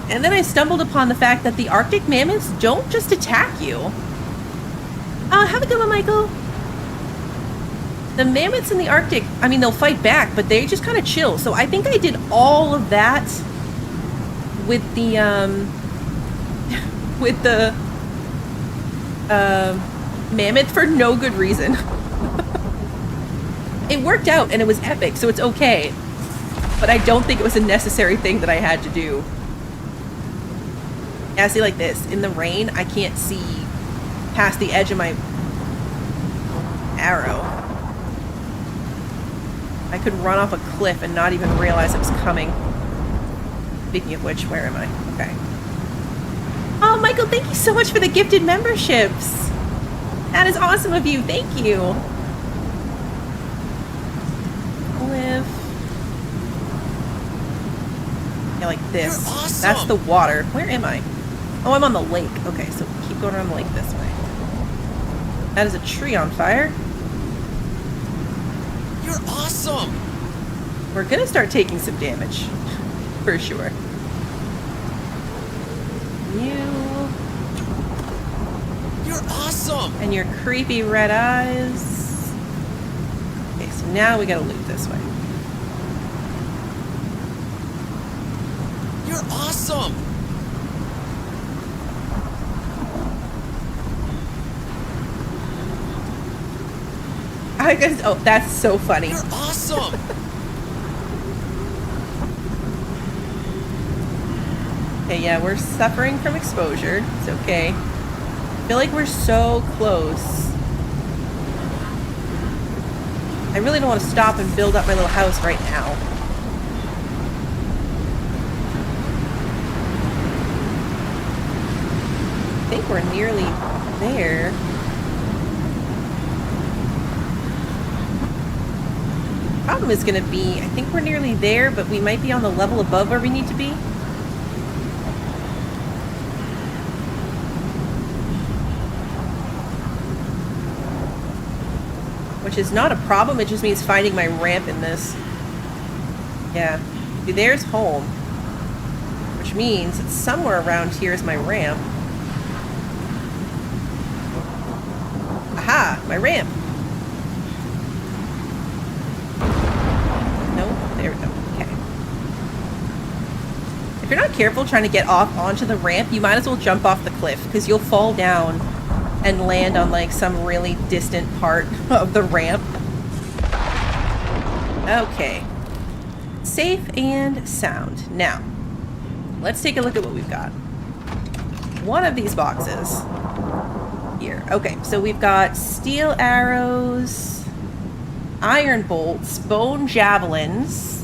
And then I stumbled upon the fact that the Arctic mammoths don't just attack you. Have a good one, Michael. The mammoths in the Arctic, I mean, they'll fight back, but they just kind of chill. So I think I did all of that with the, mammoth for no good reason. It worked out and it was epic, so it's okay. But I don't think it was a necessary thing that I had to do. Yeah, see, like this. In the rain, I can't see past the edge of my arrow. I could run off a cliff and not even realize it was coming. Speaking of which, where am I? Okay. Oh, Michael, thank you so much for the gifted memberships. That is awesome of you. Thank you. Live. Yeah, like this. Awesome. That's the water. Where am I? Oh, I'm on the lake. Okay, so keep going around the lake this way. That is a tree on fire. You're awesome! We're gonna start taking some damage. For sure. You... You're awesome! and your creepy red eyes. Okay, so now we gotta loot this way. You're awesome! I guess, oh, that's so funny. You're awesome! Okay, yeah, we're suffering from exposure. It's okay. I feel like we're so close. I really don't want to stop and build up my little house right now. I think we're nearly there. Problem is going to be, I think we're nearly there, but we might be on the level above where we need to be. Which is not a problem, it just means finding my ramp in this. Yeah. See, there's home. Which means that somewhere around here is my ramp. Aha! My ramp! No? There we go. Okay. If you're not careful trying to get off onto the ramp, you might as well jump off the cliff, because you'll fall down and land on like some really distant part of the ramp. Okay. Safe and sound. Now, let's take a look at what we've got. One of these boxes here. Okay, so we've got steel arrows, iron bolts, bone javelins.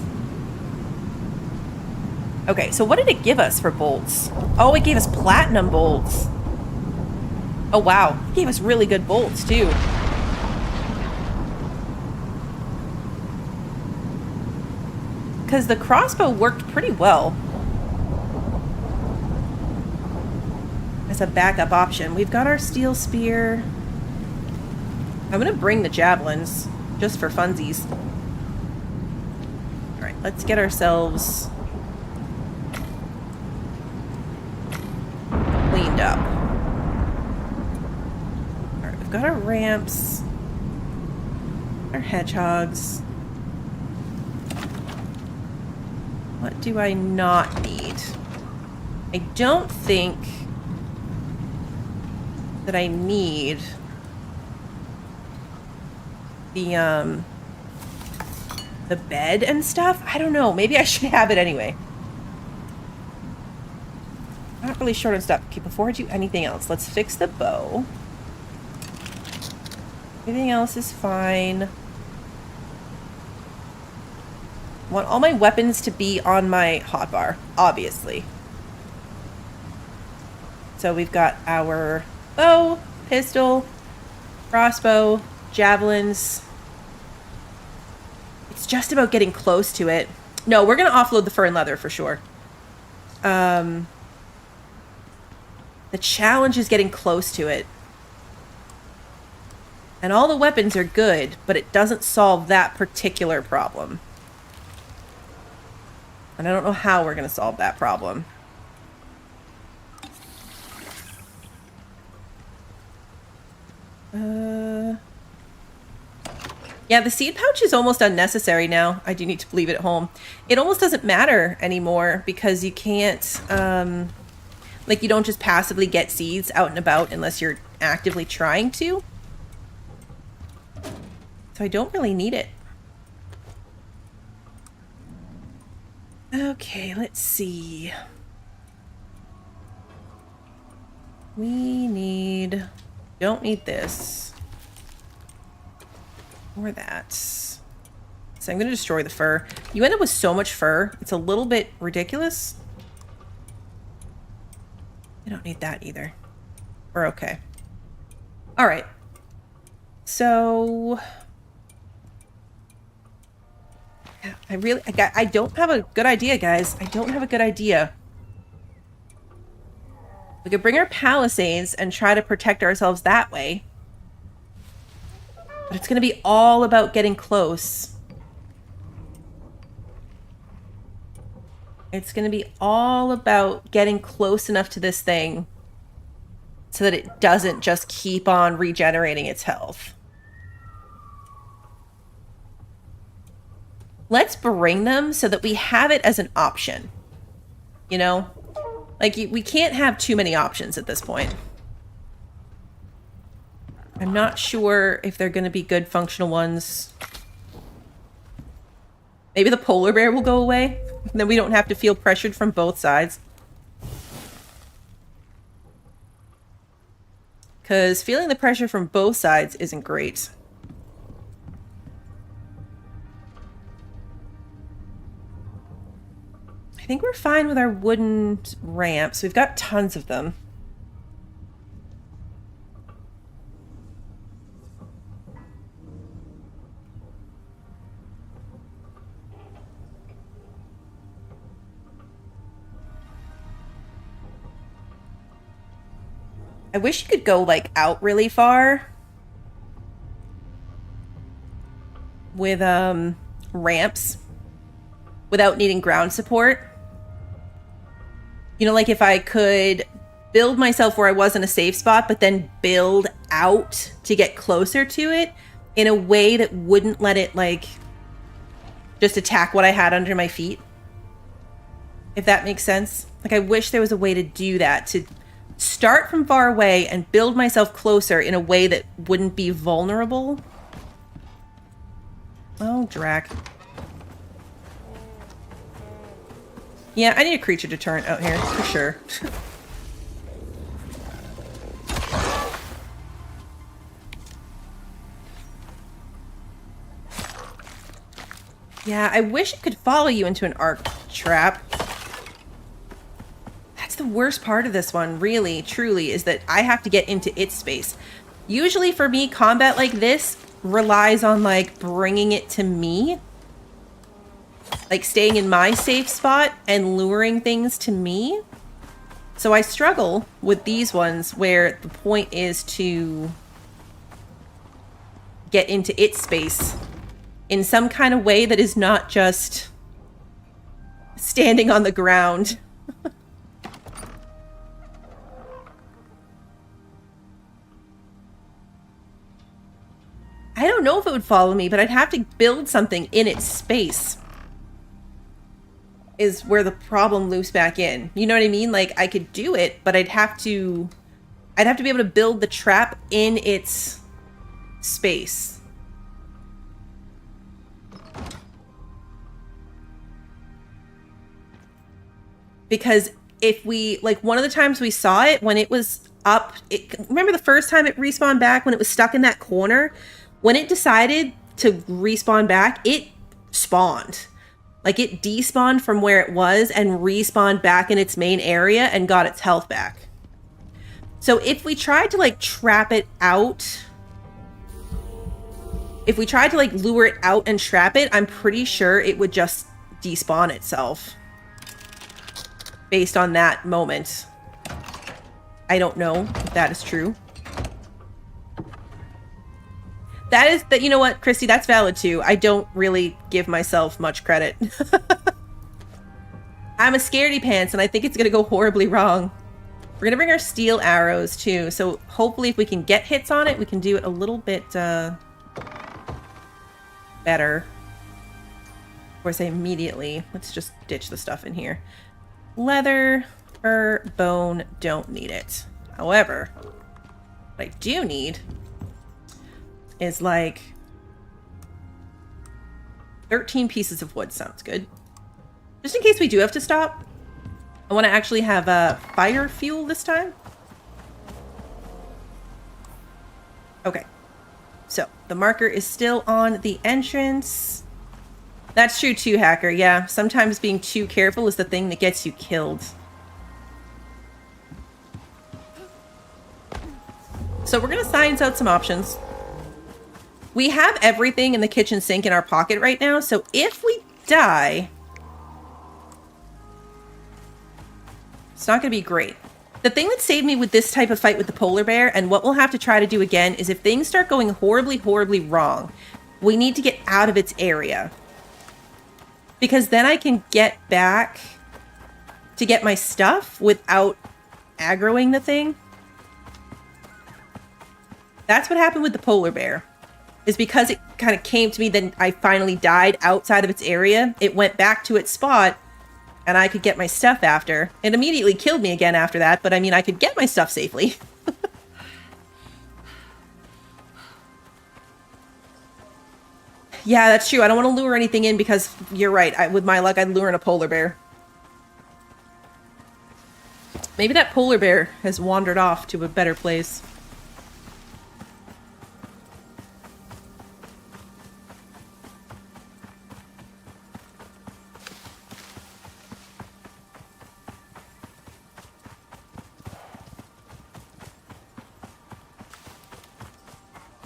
Okay, so what did it give us for bolts? Oh, it gave us platinum bolts. Oh, wow. It gave us really good bolts, too. Because the crossbow worked pretty well as a backup option. We've got our steel spear. I'm going to bring the javelins just for funsies. All right, let's get ourselves cleaned up. Got our ramps, our hedgehogs. What do I not need? I don't think that I need the bed and stuff. I don't know. Maybe I should have it anyway. I'm not really short on stuff. Okay, before I do anything else, let's fix the bow. Everything else is fine. I want all my weapons to be on my hotbar, obviously. So we've got our bow, pistol, crossbow, javelins. It's just about getting close to it. No, we're going to offload the fur and leather for sure. The challenge is getting close to it. And all the weapons are good, but it doesn't solve that particular problem. And I don't know how we're going to solve that problem. Yeah, the seed pouch is almost unnecessary now. I do need to leave it at home. It almost doesn't matter anymore because you can't, like you don't just passively get seeds out and about unless you're actively trying to. So I don't really need it. Okay, let's see. Don't need this. Or that. So I'm going to destroy the fur. You end up with so much fur. It's a little bit ridiculous. I don't need that either. We're okay. All right. So... I don't have a good idea, guys. I don't have a good idea. We could bring our palisades and try to protect ourselves that way. But it's going to be all about getting close. It's going to be all about getting close enough to this thing so that it doesn't just keep on regenerating its health. Let's bring them so that we have it as an option. You know? Like, we can't have too many options at this point. I'm not sure if they're going to be good functional ones. Maybe the polar bear will go away. Then we don't have to feel pressured from both sides. Because feeling the pressure from both sides isn't great. I think we're fine with our wooden ramps. We've got tons of them. I wish you could go, like, out really far with, ramps without needing ground support. You know, like if I could build myself where I was in a safe spot, but then build out to get closer to it in a way that wouldn't let it, like, just attack what I had under my feet. If that makes sense. Like, I wish there was a way to do that, to start from far away and build myself closer in a way that wouldn't be vulnerable. Oh, Drac. Yeah, I need a creature deterrent out here, for sure. Yeah, I wish I could follow you into an arc trap. That's the worst part of this one, really, truly, is that I have to get into its space. Usually for me, combat like this relies on, like, bringing it to me. Like, staying in my safe spot and luring things to me. So I struggle with these ones where the point is to get into its space in some kind of way that is not just standing on the ground. I don't know if it would follow me, but I'd have to build something in its space. Is where the problem loops back in. You know what I mean? Like, I could do it, but I'd have to be able to build the trap in its space. Because if we, like, one of the times we saw it when it was up, remember the first time it respawned back when it was stuck in that corner? When it decided to respawn back, it spawned. Like, it despawned from where it was and respawned back in its main area and got its health back. So if we tried to, like, trap it out, if we tried to, like, lure it out and trap it, I'm pretty sure it would just despawn itself. Based on that moment. I don't know if that is true. That, you know what, Christy, that's valid too. I don't really give myself much credit. I'm a scaredy pants and I think it's gonna go horribly wrong. We're gonna bring our steel arrows too, so hopefully if we can get hits on it, we can do it a little bit better. Or say immediately. Let's just ditch the stuff in here. Leather, fur, bone, don't need it. However, what I do need is like 13 pieces of wood. Sounds good. Just in case we do have to stop. I want to actually have fire fuel this time. Okay. So the marker is still on the entrance. That's true too, Hacker. Yeah, sometimes being too careful is the thing that gets you killed. So we're going to science out some options. We have everything in the kitchen sink in our pocket right now, so if we die, it's not going to be great. The thing that saved me with this type of fight with the polar bear, and what we'll have to try to do again, is if things start going horribly, horribly wrong, we need to get out of its area. Because then I can get back to get my stuff without aggroing the thing. That's what happened with the polar bear. Is because it kind of came to me, then I finally died outside of its area. It went back to its spot, and I could get my stuff after. It immediately killed me again after that, but I mean, I could get my stuff safely. Yeah, that's true. I don't want to lure anything in because you're right. With my luck, I'd lure in a polar bear. Maybe that polar bear has wandered off to a better place.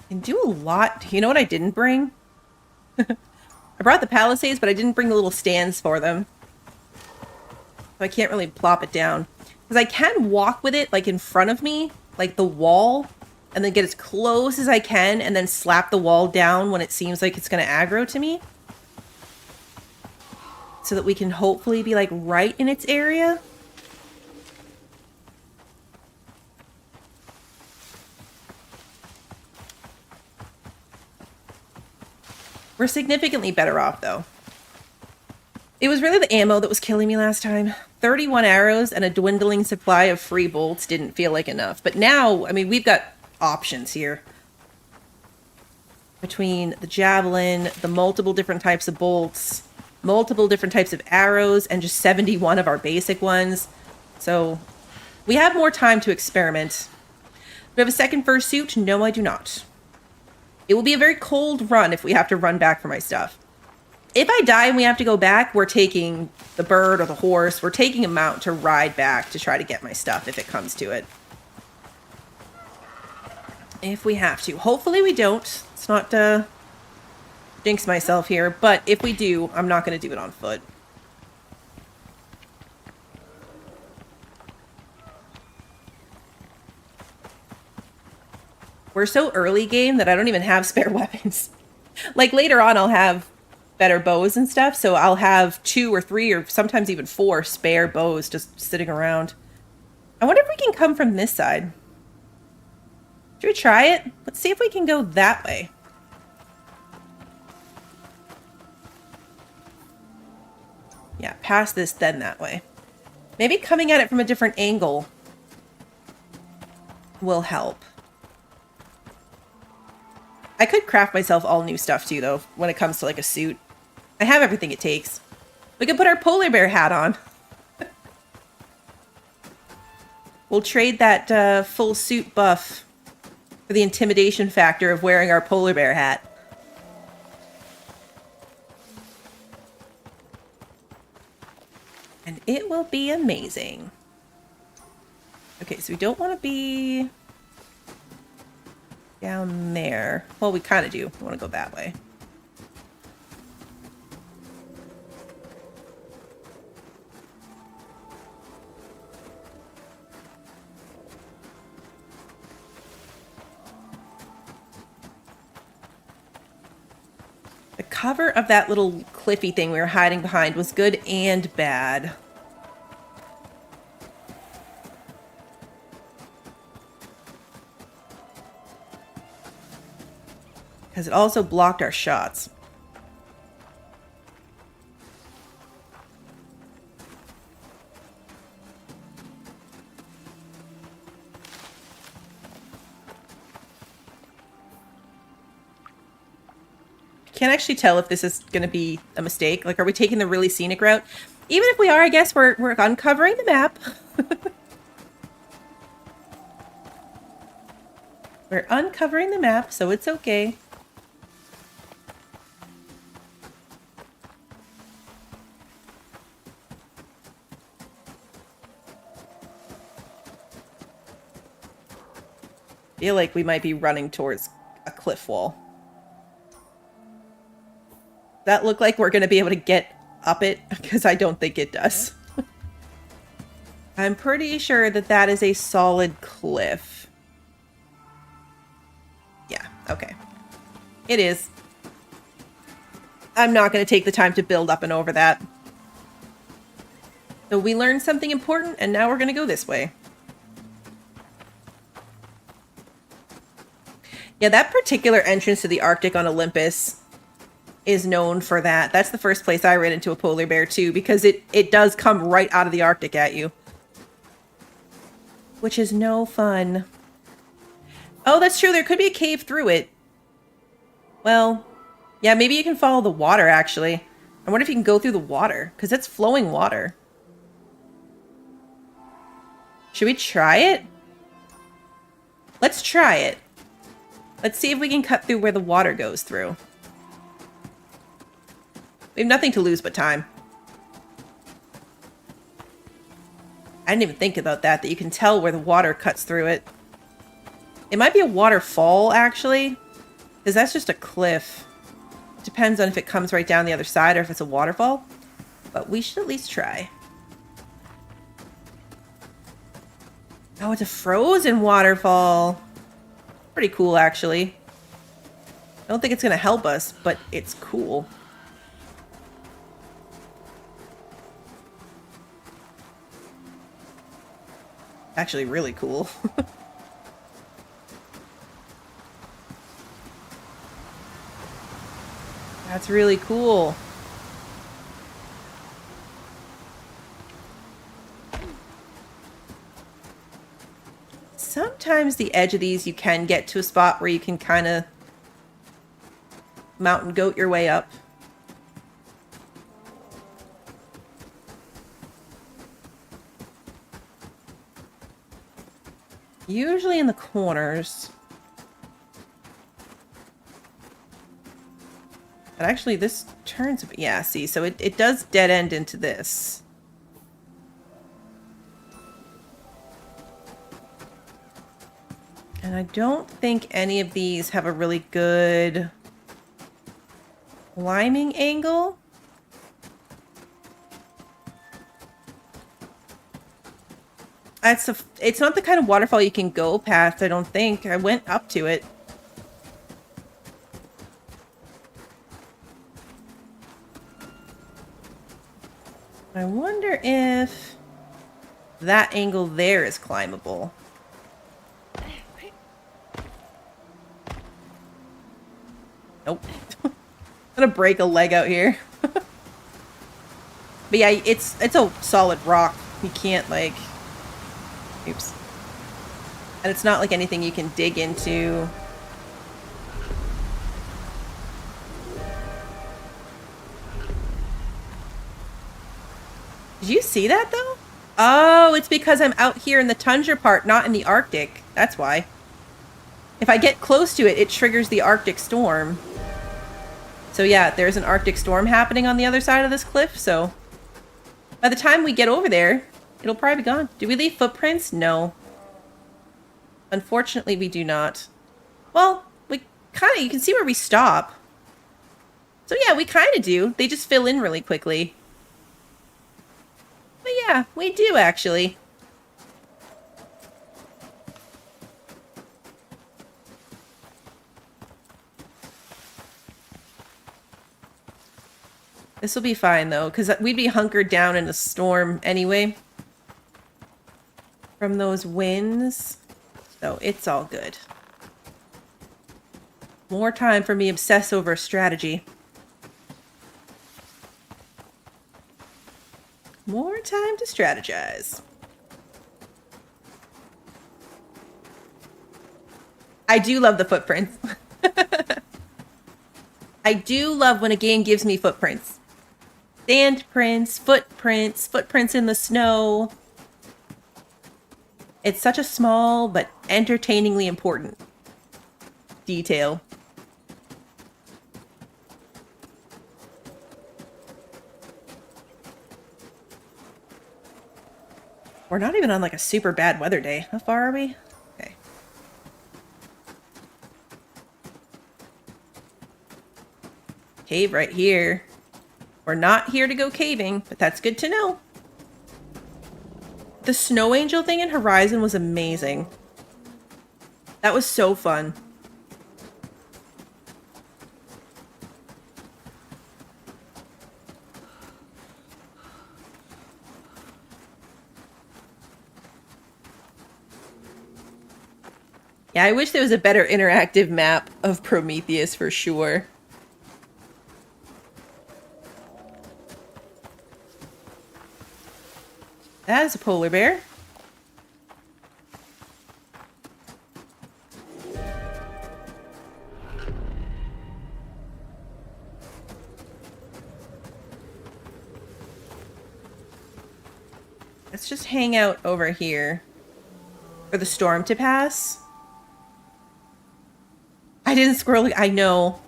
Can do a lot. You know what I didn't bring? I brought the palisades, but I didn't bring the little stands for them. So I can't really plop it down. Because I can walk with it, like, in front of me, like the wall, and then get as close as I can, and then slap the wall down when it seems like it's going to aggro to me. So that we can hopefully be, like, right in its area. We're significantly better off, though. It was really the ammo that was killing me last time. 31 arrows and a dwindling supply of free bolts didn't feel like enough. But now, I mean, we've got options here. Between the javelin, the multiple different types of bolts, multiple different types of arrows, and just 71 of our basic ones. So, we have more time to experiment. Do we have a second fursuit? No, I do not. It will be a very cold run if we have to run back for my stuff. If I die and we have to go back, we're taking the bird or the horse. We're taking a mount to ride back to try to get my stuff if it comes to it. If we have to. Hopefully we don't. It's not to jinx myself here. But if we do, I'm not going to do it on foot. We're so early game that I don't even have spare weapons. Like later on I'll have better bows and stuff, so I'll have 2 or 3 or sometimes even 4 spare bows just sitting around. I wonder if we can come from this side. Should we try it? Let's see if we can go that way. Yeah, past this, then that way. Maybe coming at it from a different angle will help. I could craft myself all new stuff too, though, when it comes to like a suit. I have everything it takes. We could put our polar bear hat on. We'll trade that full suit buff for the intimidation factor of wearing our polar bear hat. And it will be amazing. Okay, so we don't want to be down there. Well, we kind of do. We want to go that way. The cover of that little cliffy thing we were hiding behind was good and bad. Because it also blocked our shots. Can't actually tell if this is going to be a mistake. Like, are we taking the really scenic route? Even if we are, I guess we're uncovering the map. We're uncovering the map, so it's okay. I feel like we might be running towards a cliff wall. That look like we're going to be able to get up it? Because I don't think it does. I'm pretty sure that that is a solid cliff. Yeah, okay. It is. I'm not going to take the time to build up and over that. So we learned something important, and now we're going to go this way. Yeah, that particular entrance to the Arctic on Olympus is known for that. That's the first place I ran into a polar bear, too, because it does come right out of the Arctic at you. Which is no fun. Oh, that's true. There could be a cave through it. Well, yeah, maybe you can follow the water, actually. I wonder if you can go through the water, because it's flowing water. Should we try it? Let's try it. Let's see if we can cut through where the water goes through. We have nothing to lose but time. I didn't even think about that you can tell where the water cuts through it. It might be a waterfall, actually, because that's just a cliff. Depends on if it comes right down the other side or if it's a waterfall. But we should at least try. Oh, it's a frozen waterfall. Pretty cool, actually. I don't think it's going to help us, but it's cool. Actually, really cool. That's really cool. Sometimes the edge of these you can get to a spot where you can kind of mountain goat your way up. Usually in the corners. But actually this turns, yeah, see, so it does dead end into this. And I don't think any of these have a really good climbing angle. It's not the kind of waterfall you can go past, I don't think. I went up to it. I wonder if that angle there is climbable. Nope. I'm gonna break a leg out here. But yeah, it's a solid rock. You can't, like... Oops. And it's not like anything you can dig into. Did you see that, though? Oh, it's because I'm out here in the tundra part, not in the Arctic. That's why. If I get close to it, it triggers the Arctic storm. So yeah, there's an Arctic storm happening on the other side of this cliff, so... By the time we get over there, it'll probably be gone. Do we leave footprints? No. Unfortunately, we do not. Well, we kind of... You can see where we stop. So yeah, we kind of do. They just fill in really quickly. But yeah, we do, actually. This will be fine, though, because we'd be hunkered down in a storm anyway. From those winds. So it's all good. More time for me obsess over a strategy. More time to strategize. I do love the footprints. I do love when a game gives me footprints. Sandprints, footprints in the snow. It's such a small but entertainingly important detail. We're not even on like a super bad weather day. How far are we? Okay. Cave right here. We're not here to go caving, but that's good to know. The snow angel thing in Horizon was amazing. That was so fun. Yeah, I wish there was a better interactive map of Prometheus for sure. That is a polar bear. Let's just hang out over here for the storm to pass. I didn't squirrel. I know.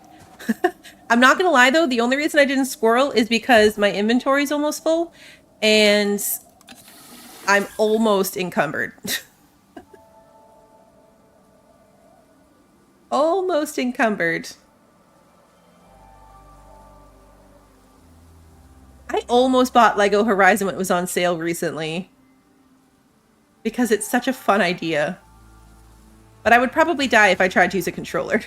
I'm not gonna lie though, the only reason I didn't squirrel is because my inventory is almost full and I'm almost encumbered. Almost encumbered. I almost bought Lego Horizon when it was on sale recently. Because it's such a fun idea. But I would probably die if I tried to use a controller.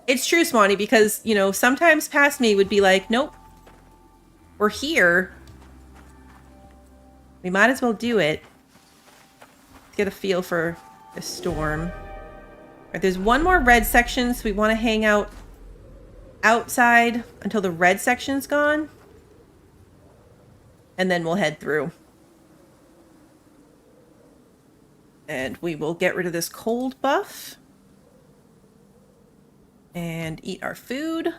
It's true, Swanee, because, you know, sometimes past me would be like, nope. We're here. We might as well do it. Get a feel for the storm. Right, there's one more red section, so we want to hang out outside until the red section's gone. And then we'll head through. And we will get rid of this cold buff. And eat our food.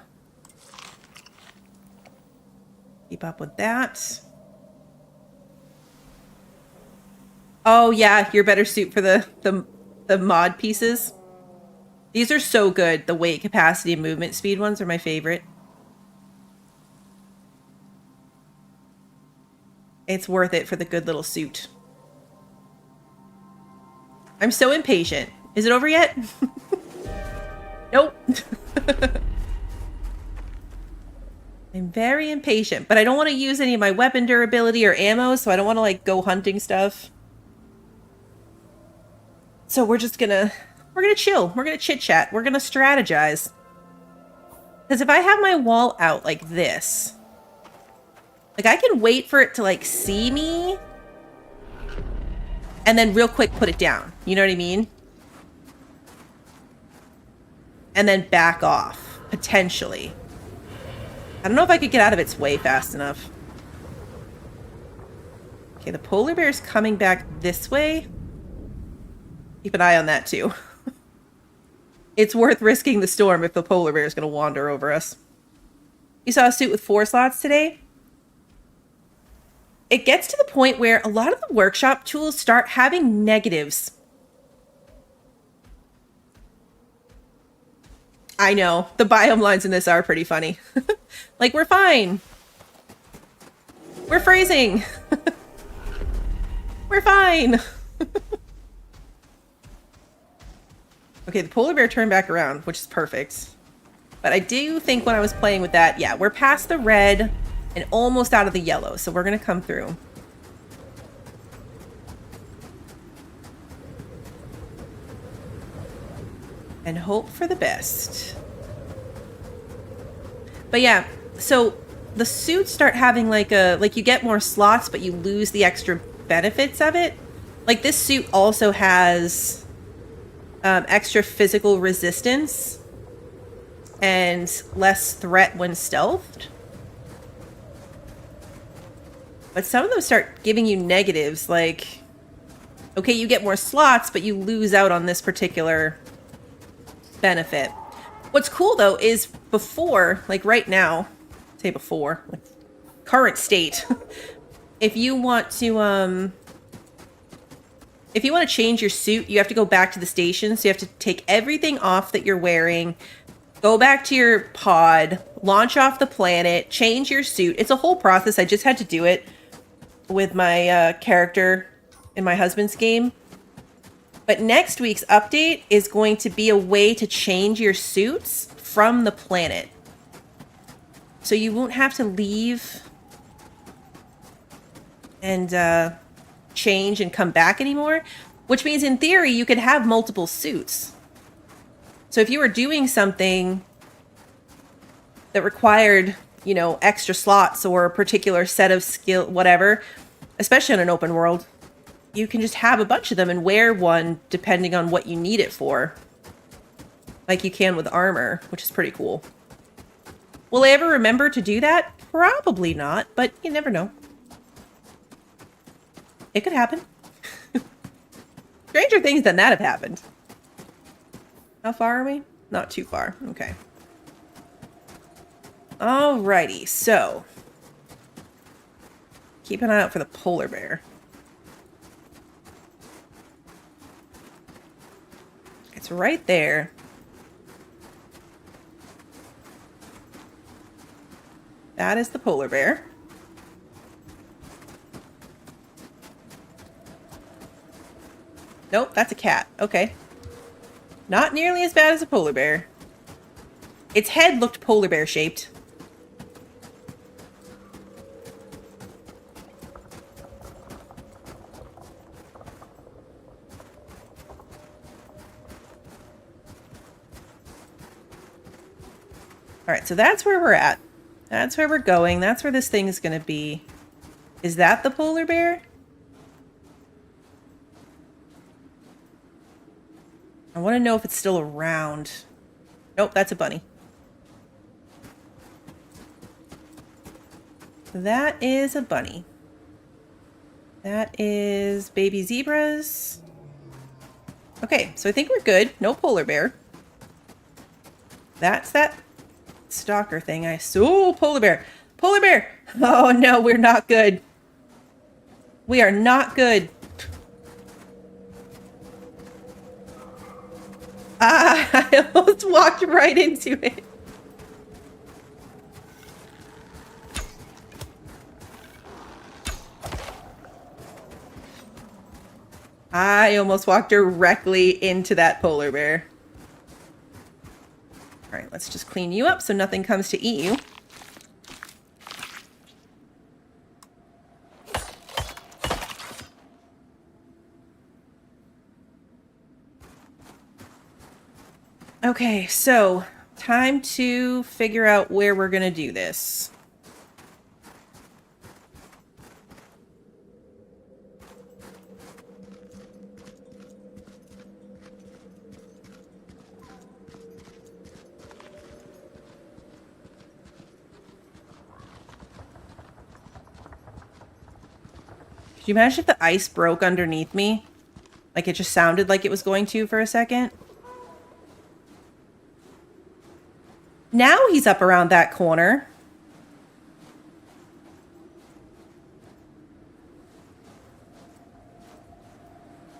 Keep up with that. Oh yeah, your better suit for the mod pieces. These are so good. The weight, capacity, and movement speed ones are my favorite. It's worth it for the good little suit. I'm so impatient. Is it over yet? Nope. I'm very impatient, but I don't want to use any of my weapon durability or ammo, so I don't want to like go hunting stuff. So we're gonna chill. We're gonna chit chat. We're gonna strategize. Because if I have my wall out like this, like I can wait for it to like see me and then real quick put it down. You know what I mean? And then back off, potentially. I don't know if I could get out of its way fast enough. Okay, the polar bear is coming back this way. Keep an eye on that too. It's worth risking the storm if the polar bear is going to wander over us. You saw a suit with 4 slots today? It gets to the point where a lot of the workshop tools start having negatives. I know. The biome lines in this are pretty funny. Like, we're fine. We're freezing. We're fine. Okay, the polar bear turned back around, which is perfect. But I do think when I was playing with that, yeah, we're past the red and almost out of the yellow, so we're going to come through. And hope for the best. But yeah, so the suits start having like you get more slots, but you lose the extra benefits of it. Like this suit also has extra physical resistance and less threat when stealthed. But some of them start giving you negatives, like, okay, you get more slots, but you lose out on this particular benefit. What's cool though is before, like right now, say before, like current state, if you want to change your suit, you have to go back to the station. So you have to take everything off that you're wearing, go back to your pod, launch off the planet, change your suit. It's a whole process. I just had to do it with my character in my husband's game. But next week's update is going to be a way to change your suits from the planet. So you won't have to leave and change and come back anymore. Which means in theory, you could have multiple suits. So if you were doing something that required, you know, extra slots or a particular set of skill, whatever, especially in an open world. You can just have a bunch of them and wear one depending on what you need it for. Like you can with armor, which is pretty cool. Will I ever remember to do that? Probably not, but you never know. It could happen. Stranger things than that have happened. How far are we? Not too far. Okay. Alrighty, so keep an eye out for the polar bear. It's right there. That is the polar bear. Nope, that's a cat. Okay. Not nearly as bad as a polar bear. Its head looked polar bear shaped. Alright, so that's where we're at. That's where we're going. That's where this thing is going to be. Is that the polar bear? I want to know if it's still around. Nope, that's a bunny. That is a bunny. That is baby zebras. Okay, so I think we're good. No polar bear. That's that stalker thing. Oh, polar bear. Polar bear! Oh no, we're not good. We are not good. I almost walked right into it. I almost walked directly into that polar bear. All right, let's just clean you up so nothing comes to eat you. Okay, so time to figure out where we're going to do this. Could you imagine if the ice broke underneath me? Like it just sounded like it was going to for a second? Now he's up around that corner.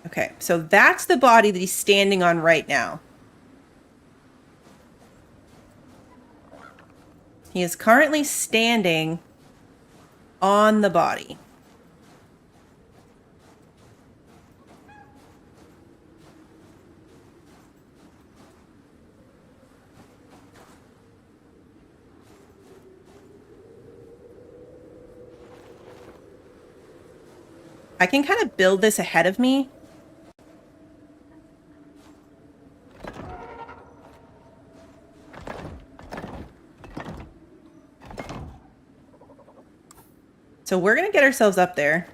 Okay, so that's the body that he's standing on right now. He is currently standing on the body. I can kind of build this ahead of me. So we're going to get ourselves up there.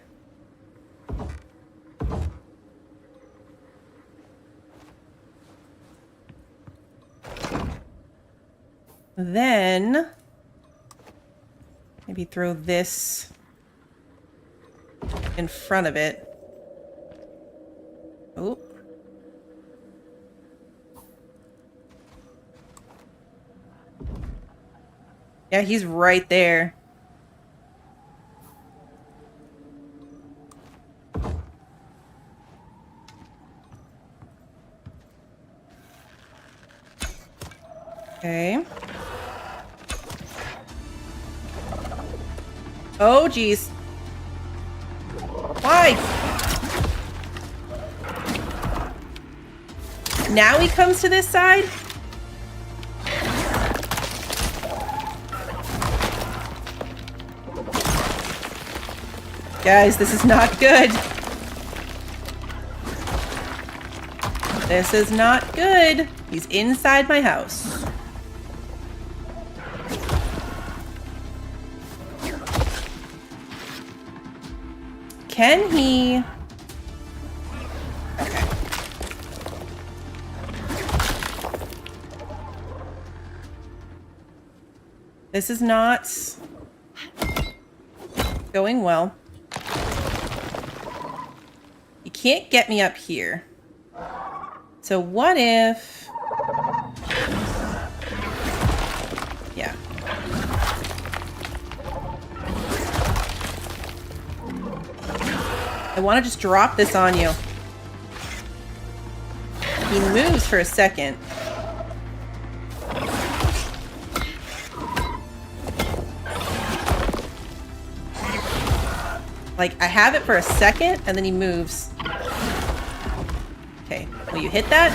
Then maybe throw this in front of it. Oh. Yeah, he's right there. Okay. Oh, geez. Why? Now he comes to this side? Guys, this is not good. This is not good. He's inside my house. Can he... Okay. This is not going well. You can't get me up here. So what if... Yeah. I want to just drop this on you. He moves for a second. Like, I have it for a second, and then he moves. Okay, will you hit that?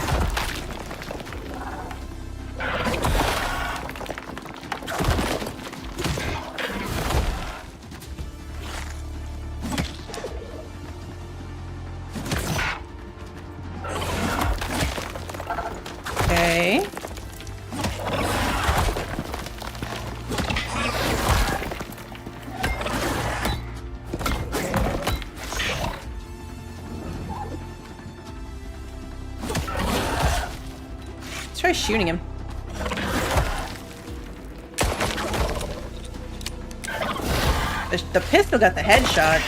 Okay. Let's try shooting him. The pistol got the headshot.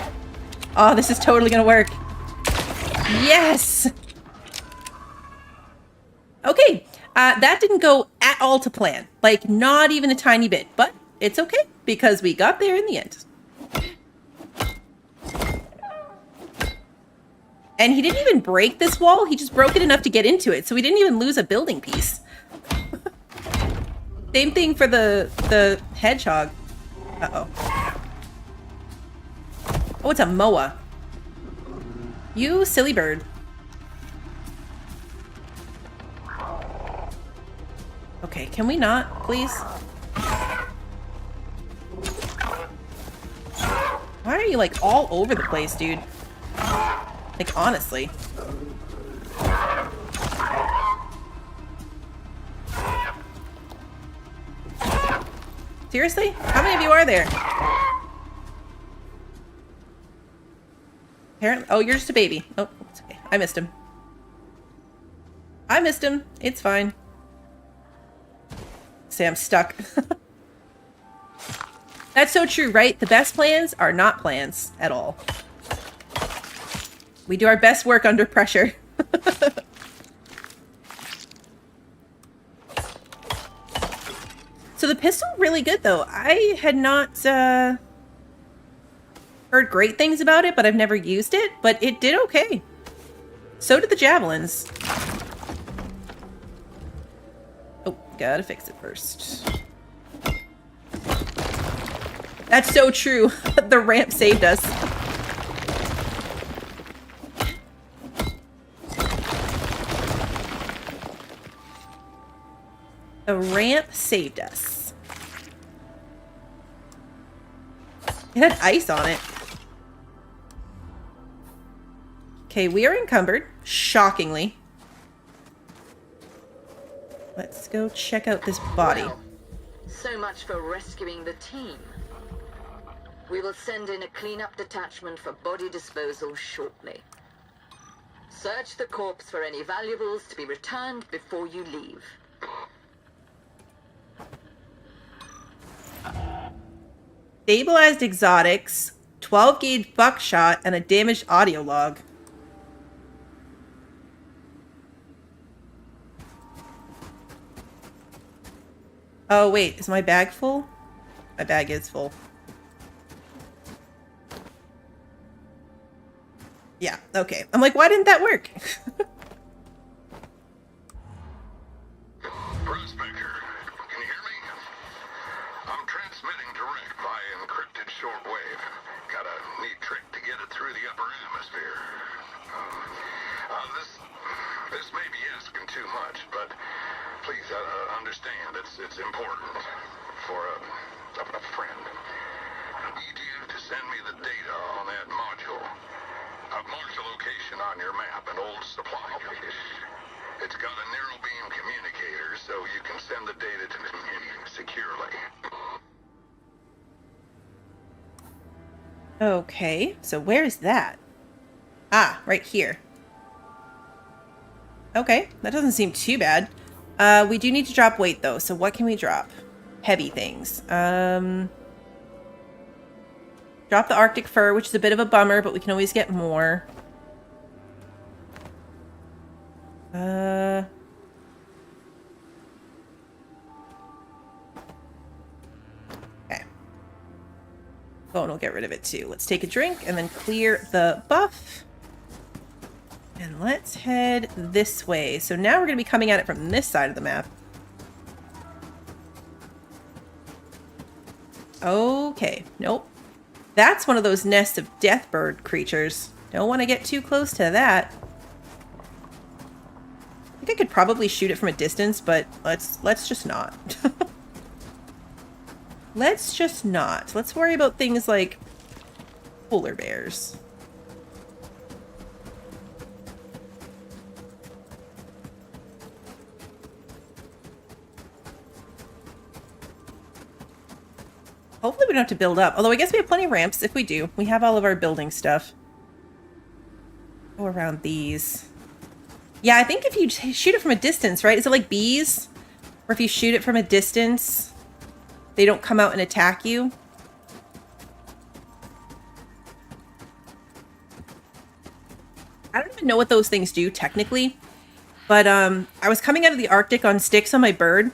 Oh, this is totally gonna work. Yes! Okay, that didn't go at all to plan. Like, not even a tiny bit. But it's okay, because we got there in the end. And he didn't even break this wall. He just broke it enough to get into it. So we didn't even lose a building piece. Same thing for the hedgehog. Uh-oh. Oh, it's a moa. You silly bird. Okay, can we not, please? Why are you, like, all over the place, dude? Like, honestly. Seriously? How many of you are there? Apparently, oh, you're just a baby. Oh, it's okay. I missed him. I missed him. It's fine. Say I'm stuck. That's so true, right? The best plans are not plans at all. We do our best work under pressure. So the pistol, really good though. I had not heard great things about it, but I've never used it. But it did okay. So did the javelins. Oh, gotta fix it first. That's so true. The ramp saved us. The ramp saved us. It had ice on it. Okay, we are encumbered. Shockingly. Let's go check out this body. Well, so much for rescuing the team. We will send in a cleanup detachment for body disposal shortly. Search the corpse for any valuables to be returned before you leave. Stabilized exotics, 12 gauge buckshot, and a damaged audio log. Oh wait, is my bag full? My bag is full. Yeah, okay. I'm like, why didn't that work? Prospector, can you hear me? I'm transmitting direct via encrypted shortwave. Got a neat trick to get it through the upper atmosphere. This may be asking too much, but please understand it's important for a friend. I need you to send me the data on that module. I've marked a location on your map, an old supply base. It's got a narrow beam communicator, so you can send the data to me securely. Okay, so where's that? Ah, right here. Okay, that doesn't seem too bad. We do need to drop weight though, so what can we drop? Heavy things. Drop the Arctic fur, which is a bit of a bummer, but we can always get more. Okay. Bone will get rid of it too. Let's take a drink and then clear the buff. And let's head this way. So now we're going to be coming at it from this side of the map. Okay. Nope. That's one of those nests of death bird creatures. Don't want to get too close to that. I think I could probably shoot it from a distance, but let's just not. Let's just not. Let's worry about things like polar bears. Hopefully we don't have to build up. Although I guess we have plenty of ramps if we do. We have all of our building stuff. Go around these. Yeah, I think if you shoot it from a distance, right? Is it like bees? Or if you shoot it from a distance, they don't come out and attack you? I don't even know what those things do technically. But I was coming out of the Arctic on sticks on my bird.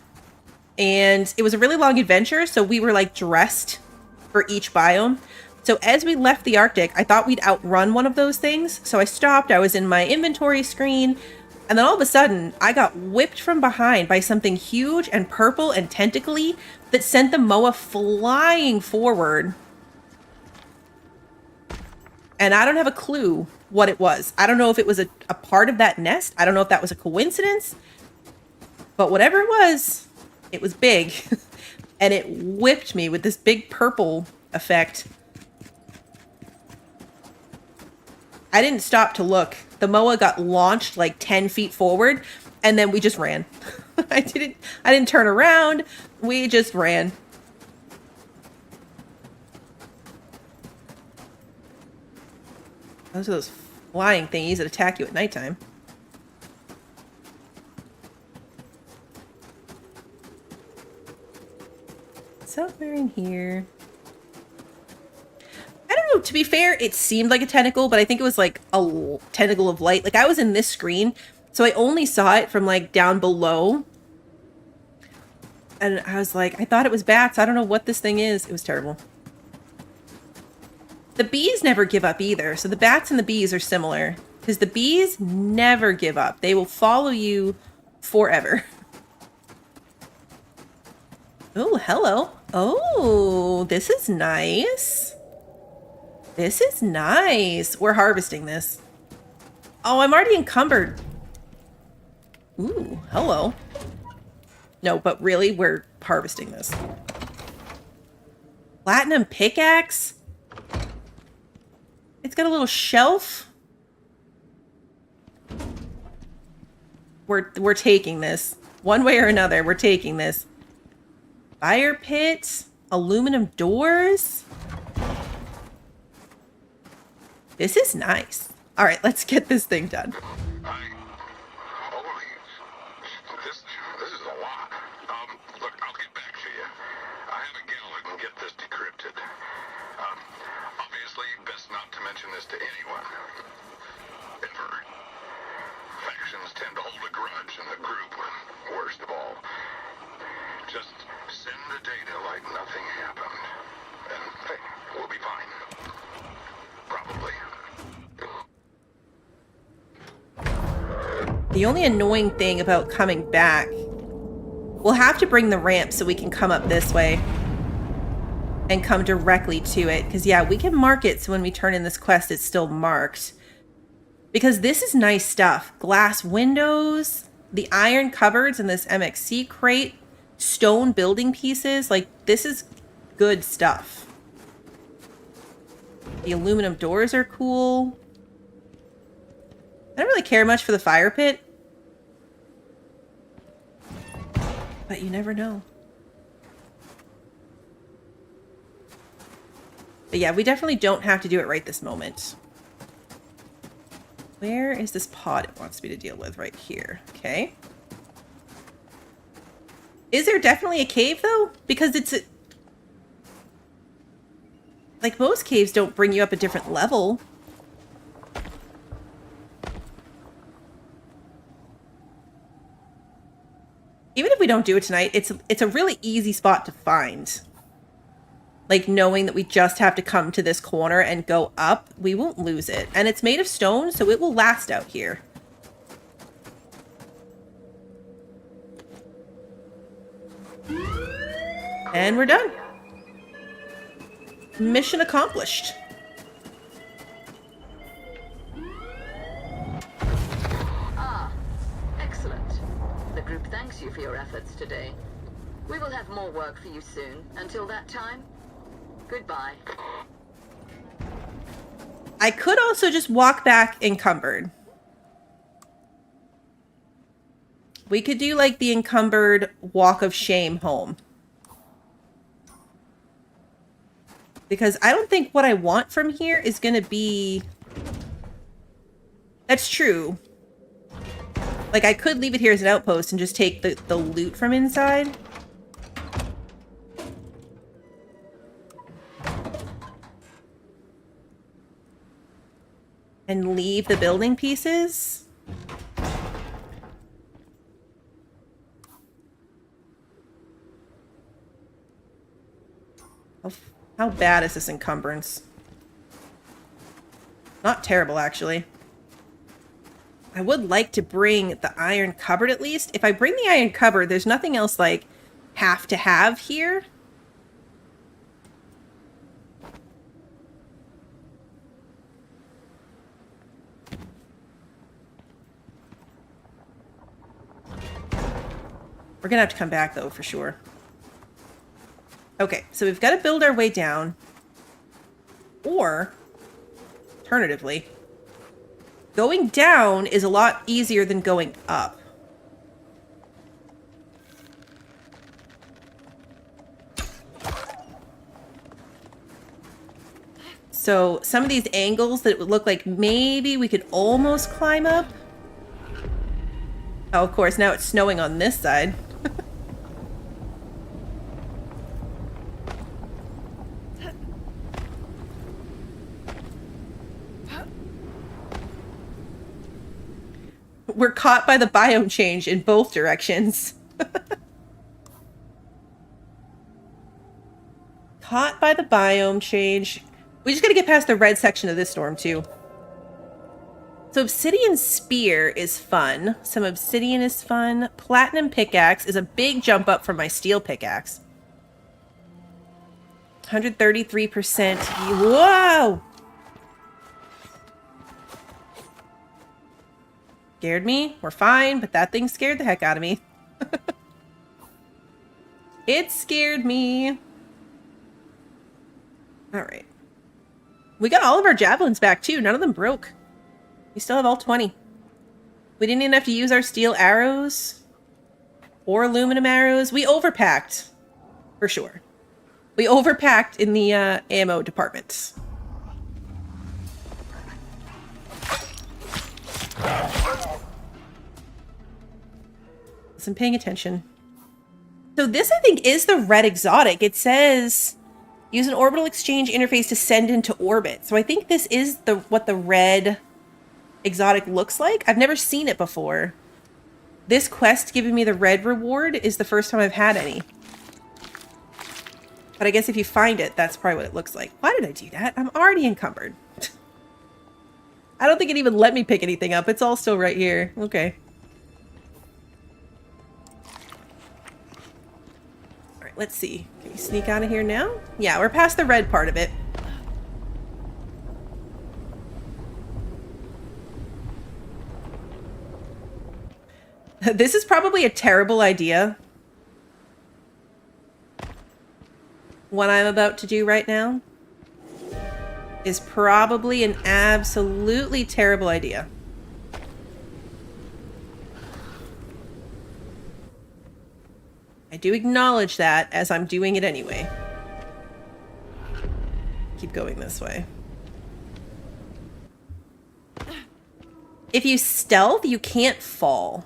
And it was a really long adventure, so we were like dressed for each biome. So as we left the Arctic, I thought we'd outrun one of those things. So I stopped, I was in my inventory screen, and then all of a sudden, I got whipped from behind by something huge and purple and tentacly that sent the Moa flying forward. And I don't have a clue what it was. I don't know if it was a part of that nest. I don't know if that was a coincidence. But whatever it was big. And it whipped me with this big purple effect. I didn't stop to look. The Moa got launched like 10 feet forward, and then we just ran. I didn't turn around. We just ran. Those are those flying thingies that attack you at nighttime. Somewhere in here. I don't know, to be fair, it seemed like a tentacle, but I think it was like a tentacle of light. Like I was in this screen, so I only saw it from like down below. And I was like, I thought it was bats. I don't know what this thing is. It was terrible. The bees never give up either. So the bats and the bees are similar because the bees never give up. They will follow you forever. Oh, hello. Oh, this is nice. This is nice. We're harvesting this. Oh, I'm already encumbered. Ooh, hello. No, but really, we're harvesting this. Platinum pickaxe? It's got a little shelf. We're taking this. One way or another, we're taking this. Fire pit, aluminum doors. This is nice. All right, let's get this thing done. This is a lot. Look, I'll get back to you. I have a gal who can get this decrypted. Obviously, best not to mention this to anyone. Ever. Factions tend to hold a grudge in the group, worst of all. Just send the data like nothing happened. And, hey, we'll be fine. Probably. The only annoying thing about coming back, we'll have to bring the ramp so we can come up this way and come directly to it. Because, yeah, we can mark it so when we turn in this quest, it's still marked. Because this is nice stuff. Glass windows, the iron cupboards in this MXC crate, stone building pieces. Like, this is good stuff. The aluminum doors are cool. I don't really care much for the fire pit. But you never know. But yeah, we definitely don't have to do it right this moment. Where is this pod it wants me to deal with? Right here. Okay. Is there definitely a cave, though? Because it's... like, most caves don't bring you up a different level. Even if we don't do it tonight, it's a really easy spot to find. Like, knowing that we just have to come to this corner and go up, we won't lose it. And it's made of stone, so it will last out here. And we're done. Mission accomplished. Excellent. The group thanks you for your efforts today. We will have more work for you soon. Until that time, goodbye. I could also just walk back encumbered. We could do like the encumbered walk of shame home. Because I don't think what I want from here is going to be... That's true. Like, I could leave it here as an outpost and just take the loot from inside. And leave the building pieces. How bad is this encumbrance? Not terrible, actually. I would like to bring the iron cupboard at least. If I bring the iron cupboard, there's nothing else like have to have here. We're gonna have to come back though, for sure. Okay, so we've got to build our way down. Or, alternatively, going down is a lot easier than going up. So some of these angles that it would look like maybe we could almost climb up. Oh, of course, now it's snowing on this side. We're caught by the biome change in both directions. Caught by the biome change. We just gotta get past the red section of this storm, too. So Obsidian Spear is fun. Some Obsidian is fun. Platinum Pickaxe is a big jump up from my Steel Pickaxe. 133%. Whoa! Scared me. We're fine, but that thing scared the heck out of me. It scared me. Alright. We got all of our javelins back, too. None of them broke. We still have all 20. We didn't even have to use our steel arrows. Or aluminum arrows. We overpacked. For sure. We overpacked in the ammo department. I'm paying attention. So this, I think, is the red exotic. It says, use an orbital exchange interface to send into orbit. So I think this is what the red exotic looks like. I've never seen it before. This quest giving me the red reward is the first time I've had any. But I guess if you find it, that's probably what it looks like. Why did I do that? I'm already encumbered. I don't think it even let me pick anything up. It's all still right here. Okay. Alright, let's see. Can we sneak out of here now? Yeah, we're past the red part of it. This is probably a terrible idea. What I'm about to do right now is probably an absolutely terrible idea. I do acknowledge that as I'm doing it anyway. Keep keep going this way. If you stealth, you can't fall.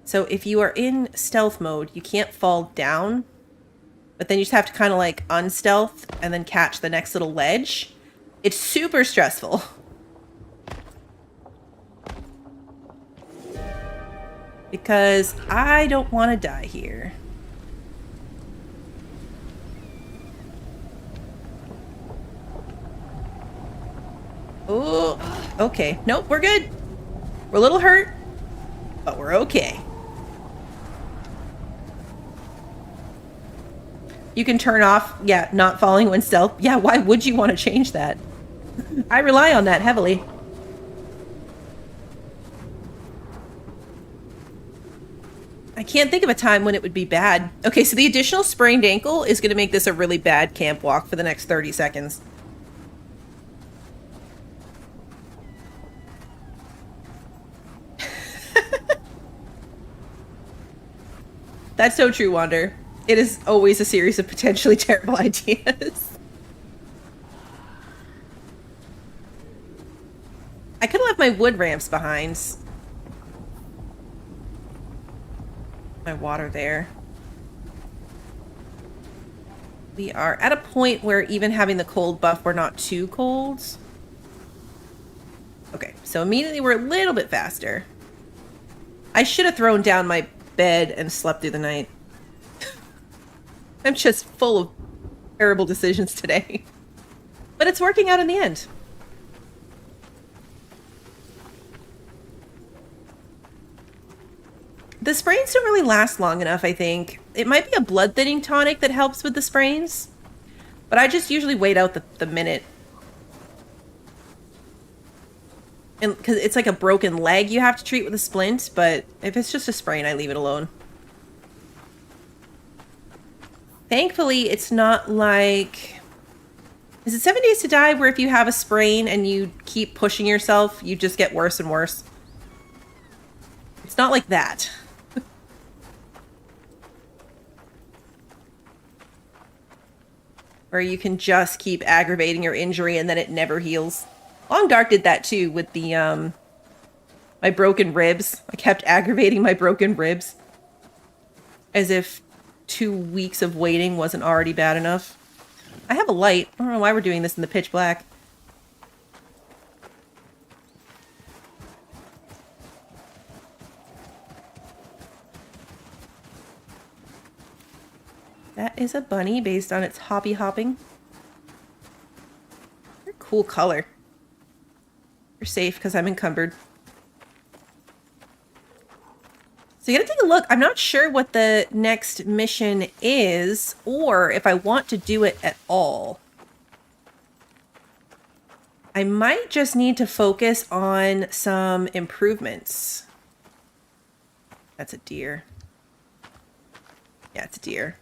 So if you are in stealth mode, you can't fall down. But then you just have to kind of like unstealth and then catch the next little ledge. It's super stressful. Because I don't want to die here. Oh, okay. Nope, we're good. We're a little hurt, but we're okay. You can turn off, yeah, not falling when stealth. Yeah, why would you want to change that? I rely on that heavily. I can't think of a time when it would be bad. Okay, so the additional sprained ankle is going to make this a really bad camp walk for the next 30 seconds. That's so true, Wander. It is always a series of potentially terrible ideas. I could have left my wood ramps behind. My water there. We are at a point where even having the cold buff, we're not too cold. Okay, so immediately we're a little bit faster. I should have thrown down my bed and slept through the night. I'm just full of terrible decisions today. But it's working out in the end. The sprains don't really last long enough, I think. It might be a blood thinning tonic that helps with the sprains. But I just usually wait out the minute. And because it's like a broken leg you have to treat with a splint, but if it's just a sprain, I leave it alone. Thankfully, it's not like... Is it 7 Days to Die where if you have a sprain and you keep pushing yourself, you just get worse and worse? It's not like that. Where you can just keep aggravating your injury and then it never heals. Long Dark did that too with the, my broken ribs. I kept aggravating my broken ribs. As if 2 weeks of waiting wasn't already bad enough. I have a light. I don't know why we're doing this in the pitch black. That is a bunny based on its hoppy hopping. Very cool color. You're safe because I'm encumbered. So you gotta take a look. I'm not sure what the next mission is or if I want to do it at all. I might just need to focus on some improvements. That's a deer. Yeah, it's a deer.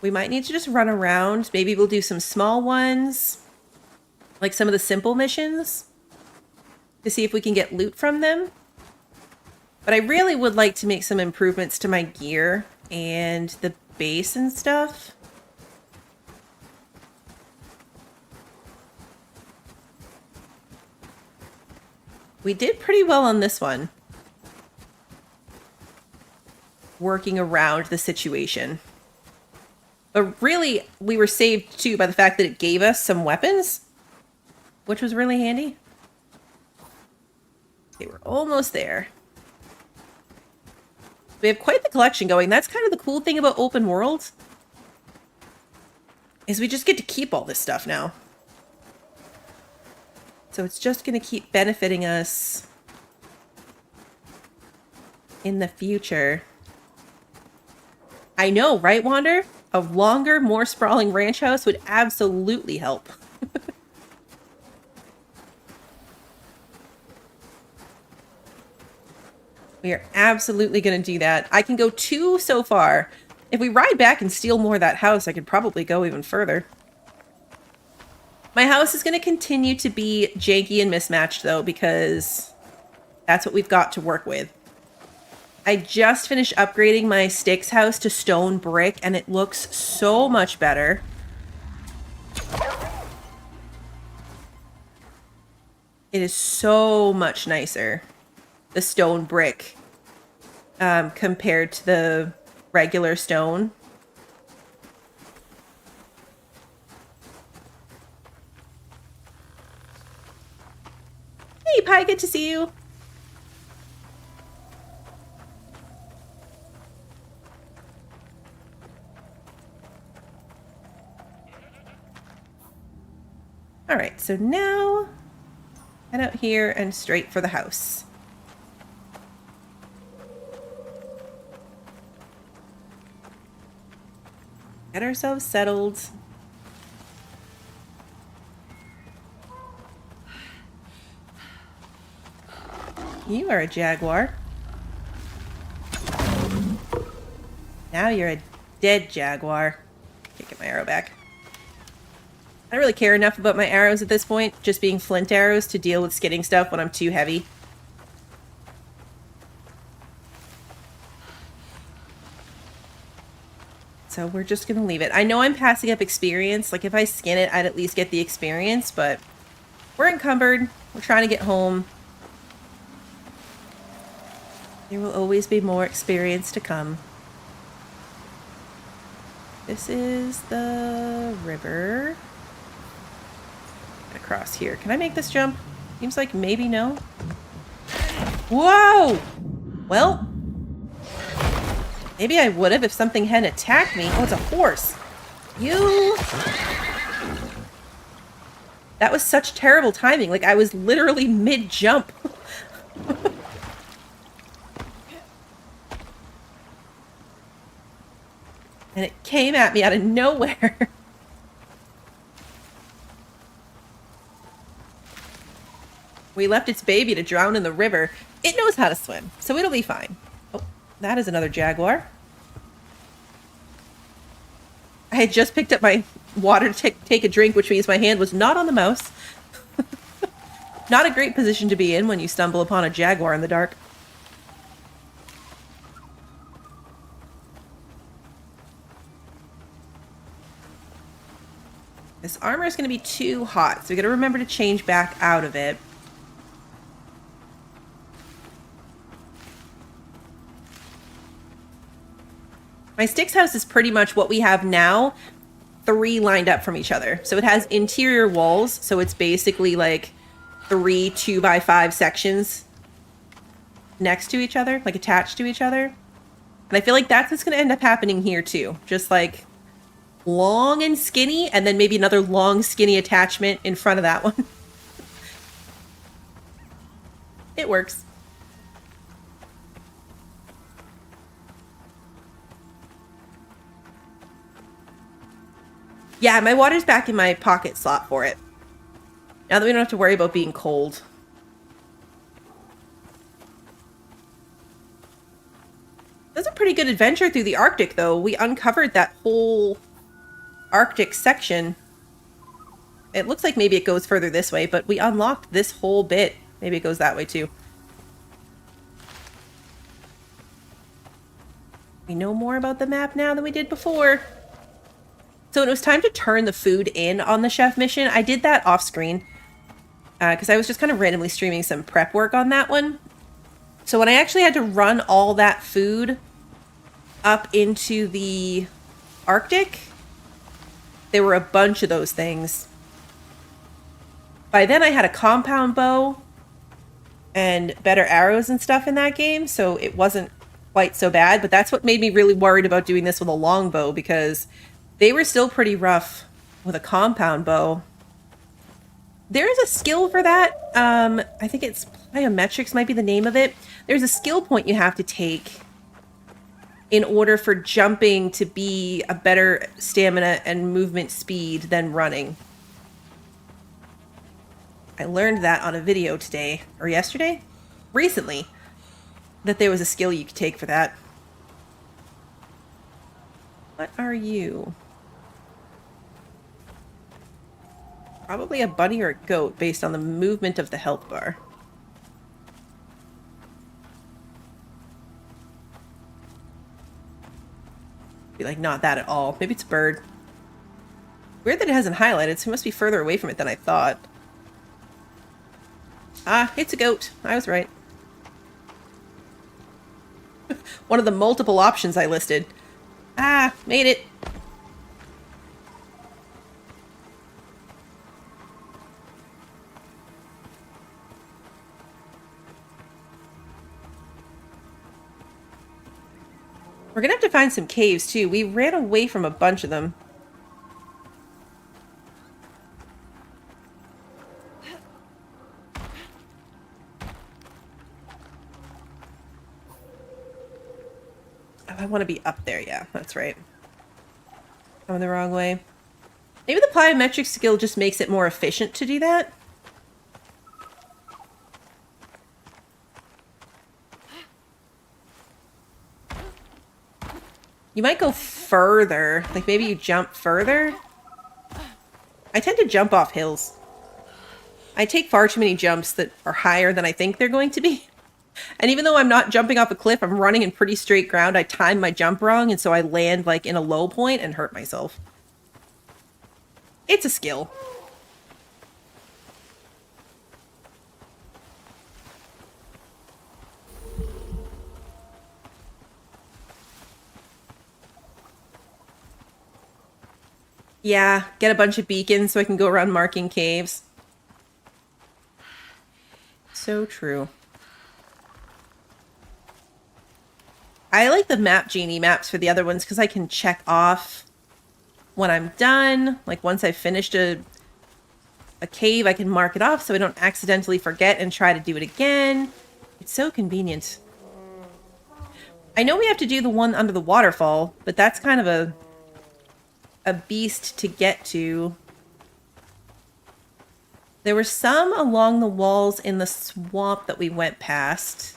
We might need to just run around. Maybe we'll do some small ones. Like some of the simple missions. To see if we can get loot from them. But I really would like to make some improvements to my gear and the base and stuff. We did pretty well on this one. Working around the situation. But really, we were saved too by the fact that it gave us some weapons. Which was really handy. Okay, we're almost there. We have quite the collection going. That's kind of the cool thing about open world. Is we just get to keep all this stuff now. So it's just going to keep benefiting us in the future. I know, right, Wander? A longer, more sprawling ranch house would absolutely help. We are absolutely going to do that. I can go 2 so far. If we ride back and steal more of that house, I could probably go even further. My house is going to continue to be janky and mismatched, though, because that's what we've got to work with. I just finished upgrading my Sticks house to stone brick, and it looks so much better. It is so much nicer, the stone brick, compared to the regular stone. Hey, Pie, good to see you. All right, so now head out here and straight for the house. Get ourselves settled. You are a jaguar. Now you're a dead jaguar. Can't get my arrow back. I don't really care enough about my arrows at this point, just being flint arrows to deal with skidding stuff when I'm too heavy. So we're just going to leave it. I know I'm passing up experience. Like, if I skin it, I'd at least get the experience, but we're encumbered. We're trying to get home. There will always be more experience to come. This is the river. Across here. Can I make this jump? Seems like maybe no. Whoa! Well, maybe I would have if something hadn't attacked me. Oh, it's a horse. You... That was such terrible timing. Like, I was literally mid-jump. And it came at me out of nowhere. We left its baby to drown in the river. It knows how to swim, so it'll be fine. Oh, that is another jaguar. I had just picked up my water to take a drink, which means my hand was not on the mouse. Not a great position to be in when you stumble upon a jaguar in the dark. This armor is going to be too hot, so we got to remember to change back out of it. My Sticks house is pretty much what we have now, 3 lined up from each other. So it has interior walls, so it's basically like 3 2x5 sections next to each other, like attached to each other. And I feel like that's what's going to end up happening here too. Just like long and skinny, and then maybe another long skinny attachment in front of that one. It works. Yeah, my water's back in my pocket slot for it. Now that we don't have to worry about being cold. That was a pretty good adventure through the Arctic, though. We uncovered that whole Arctic section. It looks like maybe it goes further this way, but we unlocked this whole bit. Maybe it goes that way, too. We know more about the map now than we did before. So when it was time to turn the food in on the chef mission, I did that off screen because I was just kind of randomly streaming some prep work on that one. So when I actually had to run all that food up into the Arctic, there were a bunch of those things. By then I had a compound bow and better arrows and stuff in that game, so it wasn't quite so bad. But that's what made me really worried about doing this with a longbow, because they were still pretty rough with a compound bow. There is a skill for that. I think it's plyometrics might be the name of it. There's a skill point you have to take in order for jumping to be a better stamina and movement speed than running. I learned that on a video today, or yesterday? Recently, that there was a skill you could take for that. What are you? Probably a bunny or a goat based on the movement of the health bar. Be like, not that at all. Maybe it's a bird. Weird that it hasn't highlighted, so it must be further away from it than I thought. Ah, it's a goat. I was right. One of the multiple options I listed. Ah, made it. We're gonna have to find some caves too. We ran away from a bunch of them. Oh, I want to be up there. Yeah, that's right. Going the wrong way. Maybe the plyometric skill just makes it more efficient to do that. You might go further. Like maybe you jump further. I tend to jump off hills. I take far too many jumps that are higher than I think they're going to be. And even though I'm not jumping off a cliff, I'm running in pretty straight ground. I time my jump wrong, and so I land like in a low point and hurt myself. It's a skill. Yeah, get a bunch of beacons so I can go around marking caves. So true. I like the Map Genie maps for the other ones because I can check off when I'm done. Like once I've finished a cave, I can mark it off so I don't accidentally forget and try to do it again. It's so convenient. I know we have to do the one under the waterfall, but that's kind of a beast to get to. There were some along the walls in the swamp that we went past.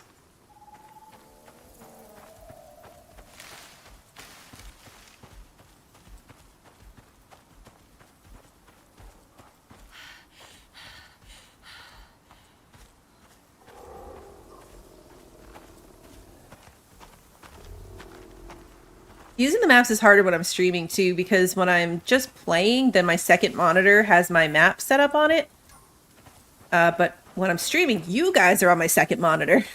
Using the maps is harder when I'm streaming too, because when I'm just playing, then my second monitor has my map set up on it. But when I'm streaming, you guys are on my second monitor.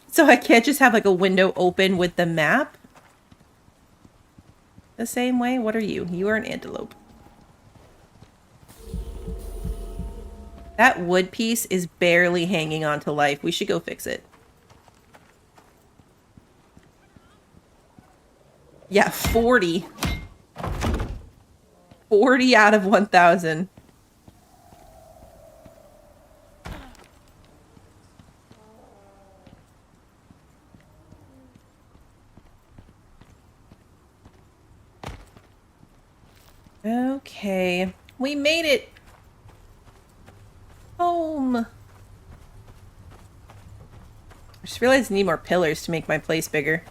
So I can't just have like a window open with the map the same way. What are you? You are an antelope. That wood piece is barely hanging on to life. We should go fix it. Yeah, 40. 40 out of 1,000. Okay, we made it home. I just realized I need more pillars to make my place bigger.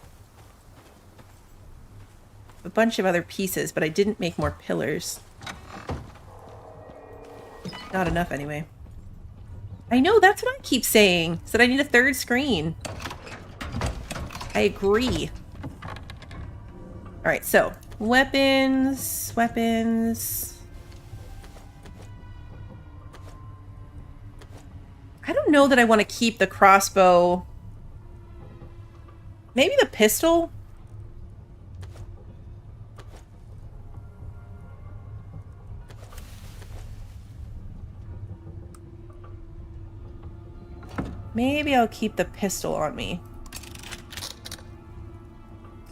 A bunch of other pieces, but I didn't make more pillars. Not enough anyway. I know, that's what I keep saying. Is that I need a third screen. I agree. Alright, so weapons. I don't know that I want to keep the crossbow. Maybe the pistol? Maybe I'll keep the pistol on me.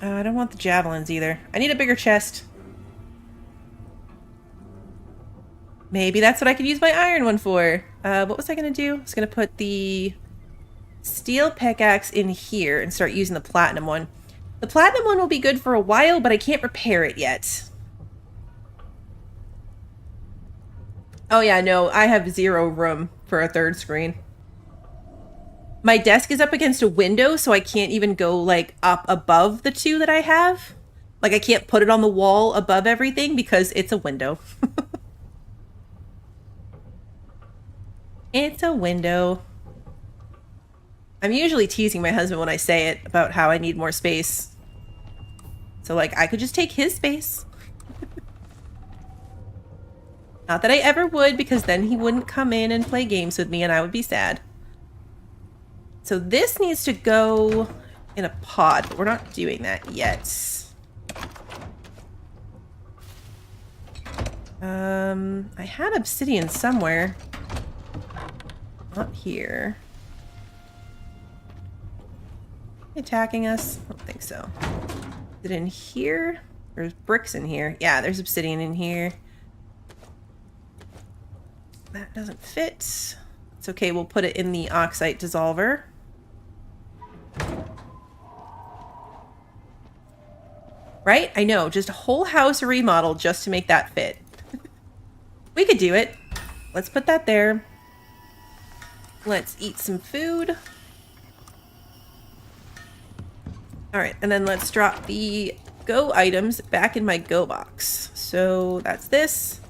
I don't want the javelins either. I need a bigger chest. Maybe that's what I could use my iron one for. What was I going to do? I was going to put the steel pickaxe in here and start using the platinum one. The platinum one will be good for a while, but I can't repair it yet. Oh yeah, no, I have 0 room for a third screen. My desk is up against a window, so I can't even go, like, up above the 2 that I have. Like, I can't put it on the wall above everything because it's a window. It's a window. I'm usually teasing my husband when I say it about how I need more space. So, like, I could just take his space. Not that I ever would, because then he wouldn't come in and play games with me, and I would be sad. So this needs to go in a pod, but we're not doing that yet. I had obsidian somewhere. Not here. Attacking us? I don't think so. Is it in here? There's bricks in here. Yeah, there's obsidian in here. That doesn't fit. It's okay, we'll put it in the oxide dissolver. Right? I know, just a whole house remodel just to make that fit. We could do it. Let's put that there. Let's eat some food. Alright, and then let's drop the go items back in my go box. So that's this.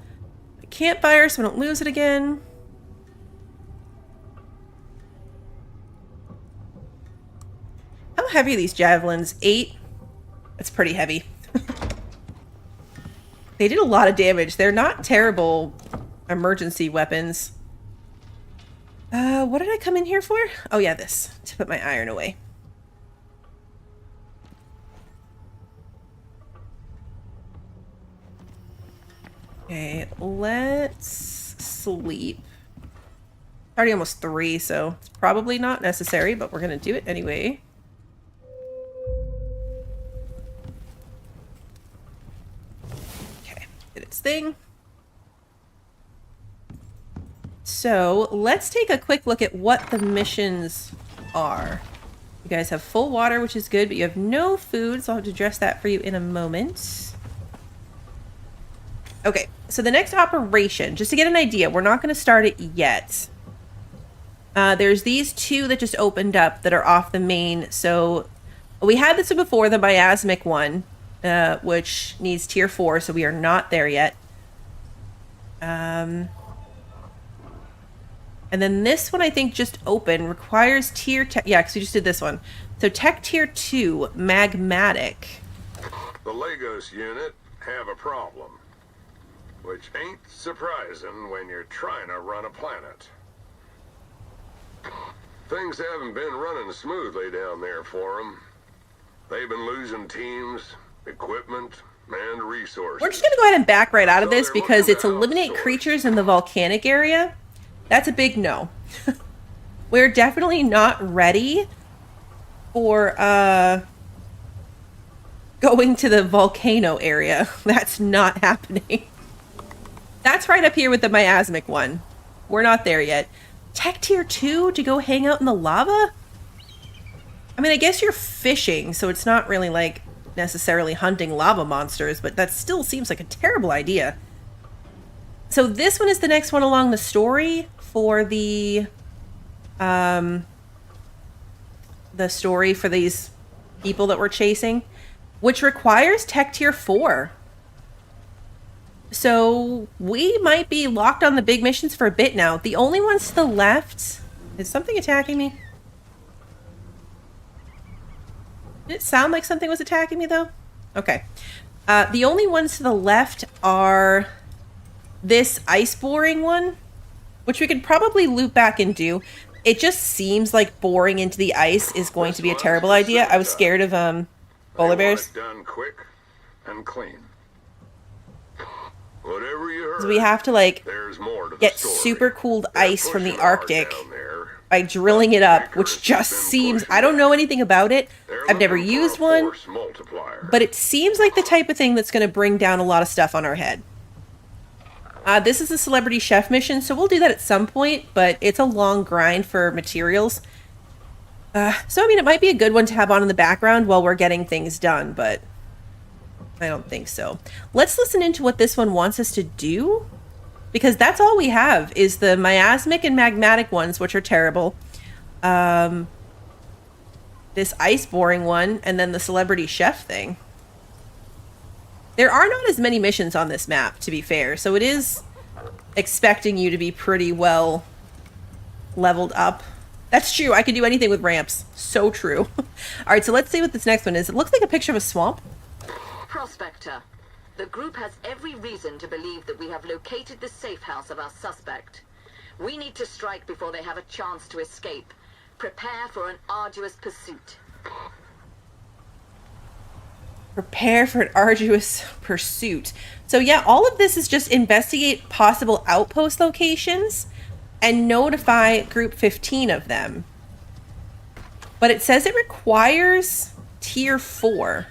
A campfire so I don't lose it again. How heavy are these javelins? 8? That's pretty heavy. They did a lot of damage. They're not terrible emergency weapons. What did I come in here for? Oh yeah, this. To put my iron away. Okay, let's sleep. Already almost 3, so it's probably not necessary, but we're gonna do it anyway. Okay, did its thing. So let's take a quick look at what the missions are. You guys have full water, which is good, but you have no food, so I'll have to address that for you in a moment. Okay, so the next operation, just to get an idea, we're not going to start it yet. There's these 2 that just opened up that are off the main. So we had this one before, the miasmic one, which needs tier 4, so we are not there yet. And then this one I think just opened, requires tier tech. Yeah, because we just did this one. So tech tier 2, magmatic. The Lagos unit have a problem. Which ain't surprising when you're trying to run a planet. Things haven't been running smoothly down there for them. They've been losing teams, equipment, and resources. We're just going to go ahead and back right out of this because it's eliminate creatures in the volcanic area. That's a big no. We're definitely not ready for going to the volcano area. That's not happening. That's right up here with the miasmic one. We're not there yet. Tech tier 2 to go hang out in the lava? I mean, I guess you're fishing, so it's not really like necessarily hunting lava monsters, but that still seems like a terrible idea. So this one is the next one along the story for the story for these people that we're chasing, which requires tech tier 4. So we might be locked on the big missions for a bit now. The only ones to the left... Is something attacking me? Did it sound like something was attacking me, though? Okay. The only ones to the left are this ice boring one, which we could probably loop back and do. It just seems like boring into the ice is going to be a terrible idea. I was scared of polar bears. Done quick and clean. Whatever you heard, So we have to like more to get story. super cooled They're ice from the pushing hard Arctic down there. by drilling it up, Icarus which just has been seems... pushing I don't it. know anything about it. They're I've never looking for used a one, force multiplier. but it seems like the type of thing that's going to bring down a lot of stuff on our head. This is a celebrity chef mission, so we'll do that at some point, but it's a long grind for materials. So, I mean, it might be a good one to have on in the background while we're getting things done, but I don't think so. Let's listen into what this one wants us to do, because that's all we have is the miasmic and magmatic ones, which are terrible. This ice boring one, and then the celebrity chef thing. There are not as many missions on this map, to be fair, so it is expecting you to be pretty well leveled up. That's true, I can do anything with ramps. So true. Alright, so let's see what this next one is. It looks like a picture of a swamp. Prospector, the group has every reason to believe that we have located the safe house of our suspect. We need to strike before they have a chance to escape. Prepare for an arduous pursuit. Prepare for an arduous pursuit. So yeah, all of this is just investigate possible outpost locations and notify group 15 of them. But it says it requires tier 4.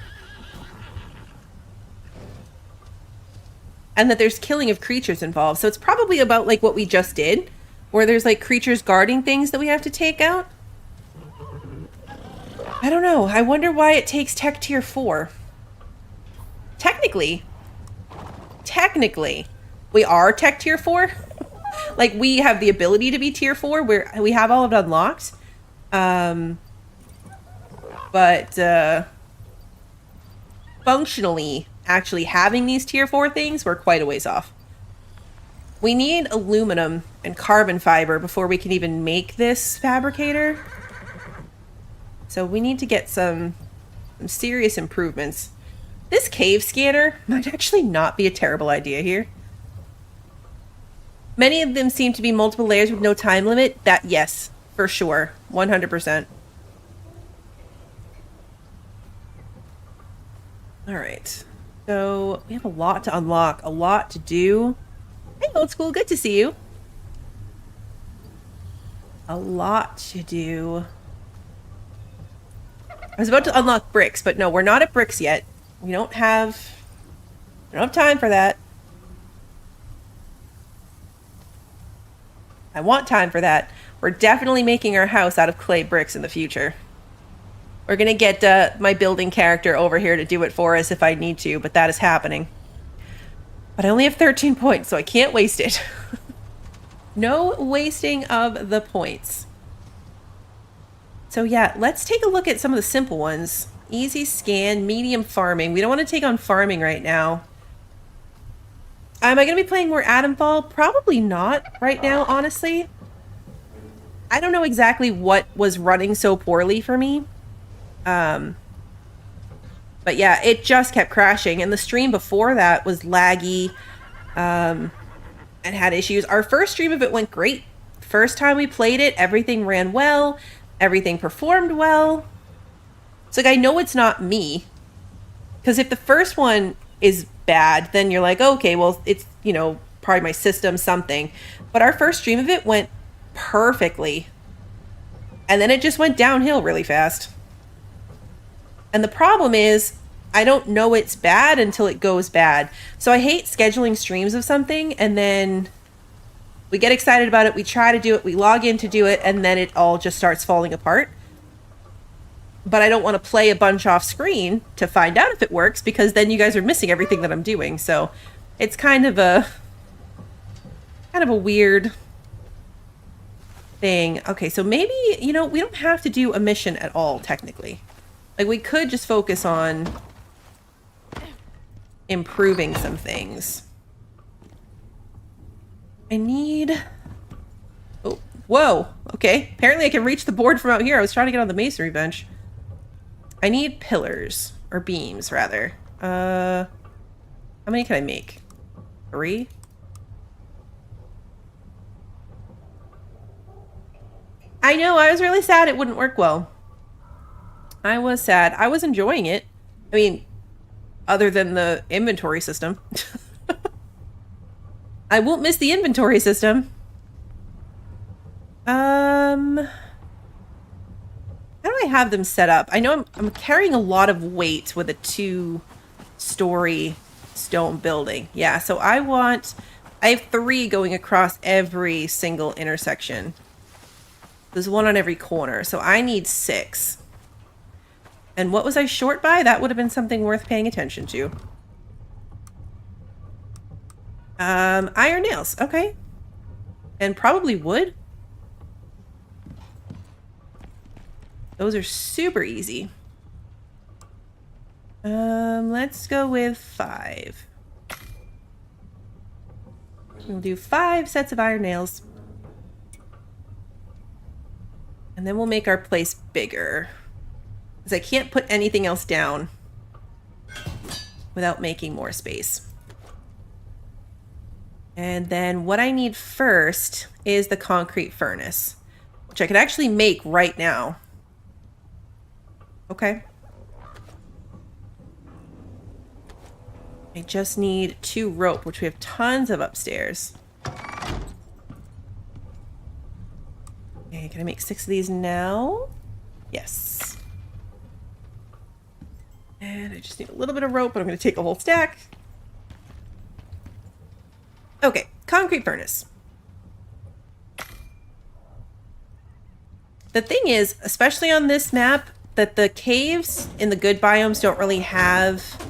And that there's killing of creatures involved. So it's probably about like what we just did, where there's like creatures guarding things that we have to take out. I don't know. I wonder why it takes tech tier 4. Technically, we are tech tier 4. Like, we have the ability to be tier 4, where we have all of it unlocked. But functionally, actually having these tier 4 things, we're quite a ways off. We need aluminum and carbon fiber before we can even make this fabricator. So we need to get some serious improvements. This cave scanner might actually not be a terrible idea here. Many of them seem to be multiple layers with no time limit. That, yes, for sure. 100%. Alright. So, we have a lot to unlock. A lot to do. Hey, old school. Good to see you. A lot to do. I was about to unlock bricks, but no, we're not at bricks yet. We don't have time for that. I want time for that. We're definitely making our house out of clay bricks in the future. We're going to get my building character over here to do it for us if I need to, but that is happening. But I only have 13 points, so I can't waste it. No wasting of the points. So yeah, let's take a look at some of the simple ones. Easy scan, medium farming. We don't want to take on farming right now. Am I going to be playing more Atomfall? Probably not right now, honestly. I don't know exactly what was running so poorly for me. But yeah, it just kept crashing. And the stream before that was laggy and had issues. Our first stream of it went great. First time we played it, everything ran well. Everything performed well. It's like, I know it's not me. Because if the first one is bad, then you're like, okay, well, it's, you know, probably my system, something. But our first stream of it went perfectly. And then it just went downhill really fast. And the problem is, I don't know it's bad until it goes bad. So I hate scheduling streams of something, and then we get excited about it, we try to do it, we log in to do it, and then it all just starts falling apart. But I don't want to play a bunch off screen to find out if it works, because then you guys are missing everything that I'm doing. So it's kind of a weird thing. Okay, so maybe, you know, we don't have to do a mission at all, technically. Like, we could just focus on improving some things. I need... Oh, whoa. Okay. Apparently I can reach the board from out here. I was trying to get on the masonry bench. I need pillars. Or beams, rather. How many can I make? 3? I know. I was really sad it wouldn't work well. I was sad. I was enjoying it. I mean, other than the inventory system. I won't miss the inventory system. How do I have them set up? I know I'm carrying a lot of weight with a 2-story stone building. Yeah, so I have 3 going across every single intersection. There's 1 on every corner, so I need 6. And what was I short by? That would have been something worth paying attention to. Iron nails. Okay. And probably wood. Those are super easy. Let's go with 5. We'll do 5 sets of iron nails. And then we'll make our place bigger. Because I can't put anything else down. without making more space. And then what I need first is the concrete furnace, which I can actually make right now. Okay. I just need 2 rope, which we have tons of upstairs. Okay, can I make 6 of these now? Yes. And I just need a little bit of rope, but I'm going to take a whole stack. Okay, concrete furnace. The thing is, especially on this map, that the caves in the good biomes don't really have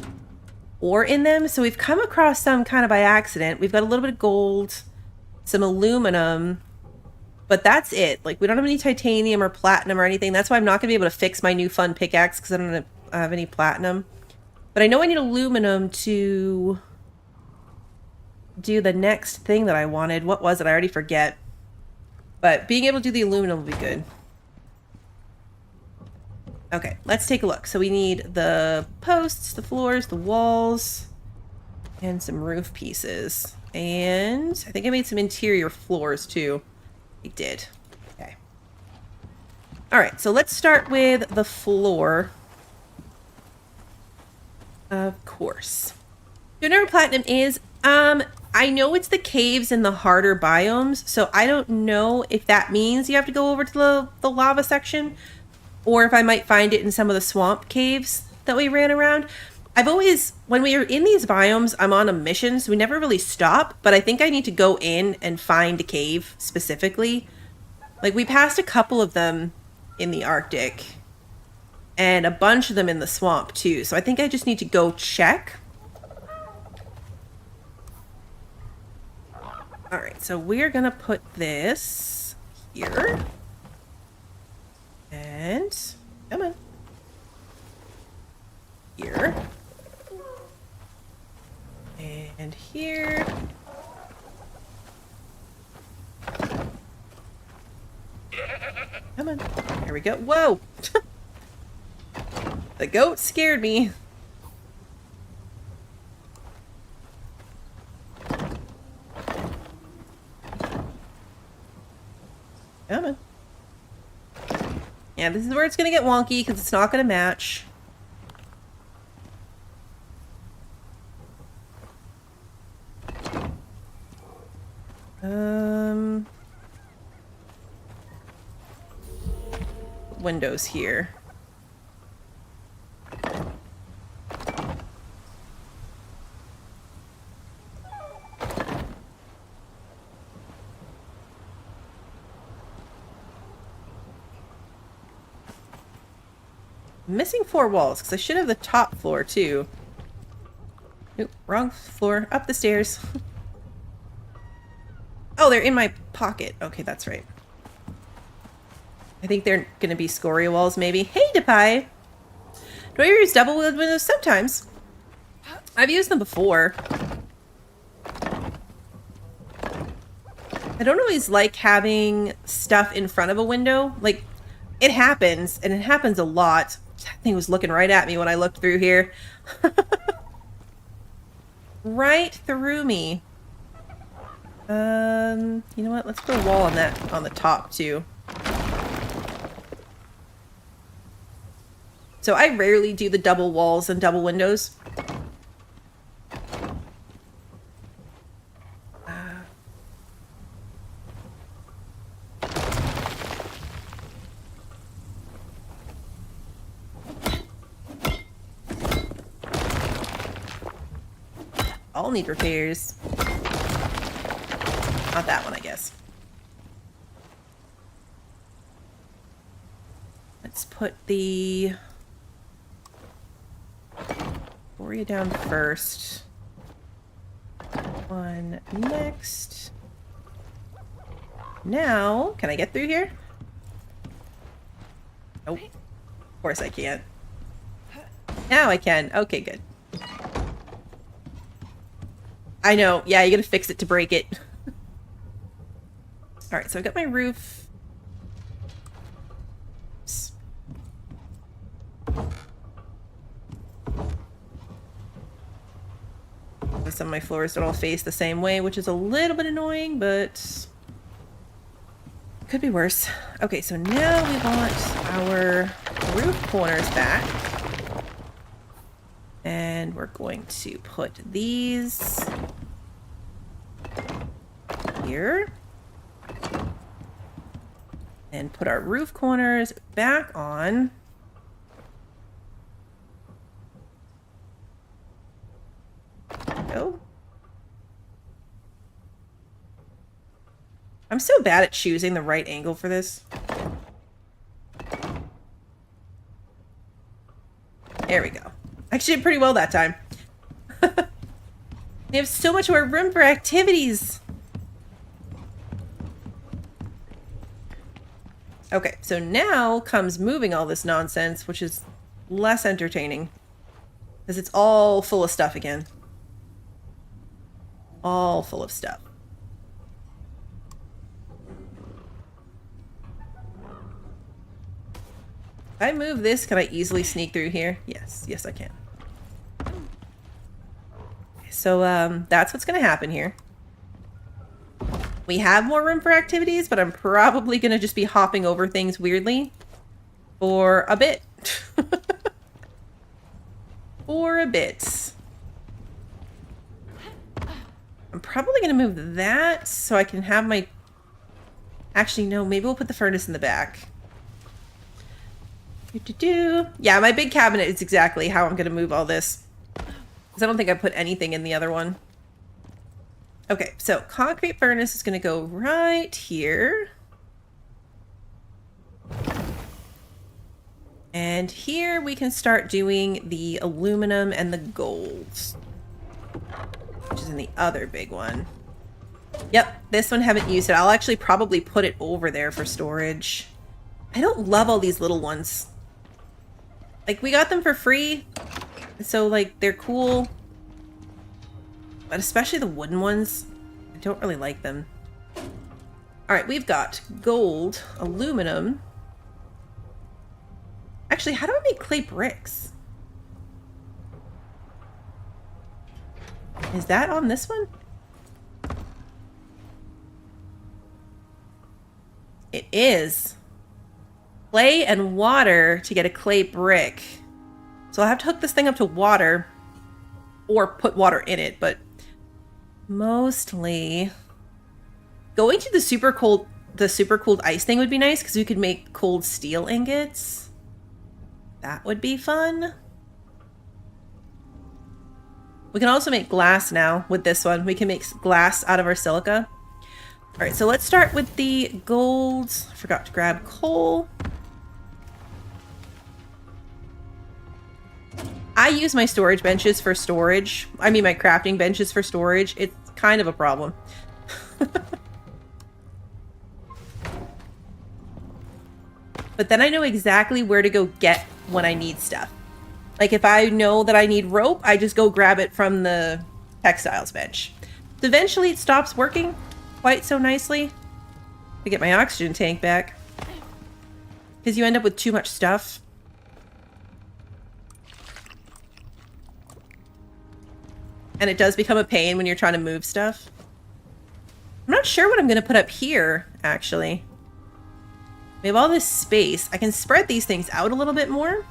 ore in them. So we've come across some kind of by accident. We've got a little bit of gold, some aluminum, but that's it. Like, we don't have any titanium or platinum or anything. That's why I'm not going to be able to fix my new fun pickaxe, because I don't have any platinum. But I know I need aluminum to do the next thing that I wanted. What was it? I already forget. But being able to do the aluminum will be good. Okay, let's take a look. So we need the posts, the floors, the walls, and some roof pieces. And I think I made some interior floors too. I did. Okay. All right, so let's start with the floor. Of course. Do you know where platinum is? I know it's the caves in the harder biomes, so I don't know if that means you have to go over to the lava section, or if I might find it in some of the swamp caves that we ran around. I've always, when we are in these biomes, I'm on a mission, so we never really stop, but I think I need to go in and find a cave specifically. Like, we passed a couple of them in the Arctic, and a bunch of them in the swamp too, so I think I just need to go check. Alright, so we're gonna put this here. And, come on. Here. And here. Come on. There we go. Whoa! The goat scared me. Come on. Yeah, this is where it's going to get wonky because it's not going to match. Windows here. I'm missing 4 walls because I should have the top floor too. Nope, wrong floor. Up the stairs. Oh, they're in my pocket. Okay, that's right. I think they're going to be scoria walls, maybe. Hey, Depai! Do I use double windows? Sometimes. I've used them before. I don't always like having stuff in front of a window. Like, it happens, and it happens a lot. That thing was looking right at me when I looked through here. Right through me. You know what? Let's put a wall on that, on the top too. So I rarely do the double walls and double windows. All need repairs. Not that one, I guess. Let's put the Boria down first. One next. Now, can I get through here? Nope. Of course I can't. Now I can. Okay, good. I know. Yeah, you gotta fix it to break it. Alright, so I've got my roof. Oops. some of my floors don't all face the same way, which is a little bit annoying, but could be worse. Okay, so now we want our roof corners back. And we're going to put these here. And put our roof corners back on. There we go. I'm so bad at choosing the right angle for this. There we go. Actually did pretty well that time. We have so much more room for activities. Okay, so now comes moving all this nonsense, which is less entertaining. Because it's all full of stuff again. All full of stuff. If I move this, can I easily sneak through here? Yes. Yes, I can. So, that's what's going to happen here. We have more room for activities, but I'm probably going to just be hopping over things weirdly for a bit. For a bit. I'm probably going to move that so I can have my... Actually, no, maybe we'll put the furnace in the back. Yeah, my big cabinet is exactly how I'm going to move all this. Because I don't think I put anything in the other one. Okay, so concrete furnace is going to go right here. And here we can start doing the aluminum and the gold. Which is in the other big one. Yep, this one haven't used it. I'll actually probably put it over there for storage. I don't love all these little ones. Like, we got them for free. So, like, they're cool. But especially the wooden ones. I don't really like them. Alright, we've got gold, aluminum. Actually, how do I make clay bricks? Is that on this one? It is. Clay and water to get a clay brick. So I'll have to hook this thing up to water or put water in it, but mostly going to the super cooled ice thing would be nice because we could make cold steel ingots. That would be fun. We can also make glass now with this one. We can make glass out of our silica. All right, so let's start with the gold. I forgot to grab coal. I use my storage benches for storage. I mean, my crafting benches for storage. It's kind of a problem. But then I know exactly where to go get when I need stuff. Like if I know that I need rope, I just go grab it from the textiles bench. So eventually it stops working quite so nicely. To get my oxygen tank back. Because you end up with too much stuff. And it does become a pain when you're trying to move stuff. I'm not sure what I'm going to put up here, actually. We have all this space. I can spread these things out a little bit more.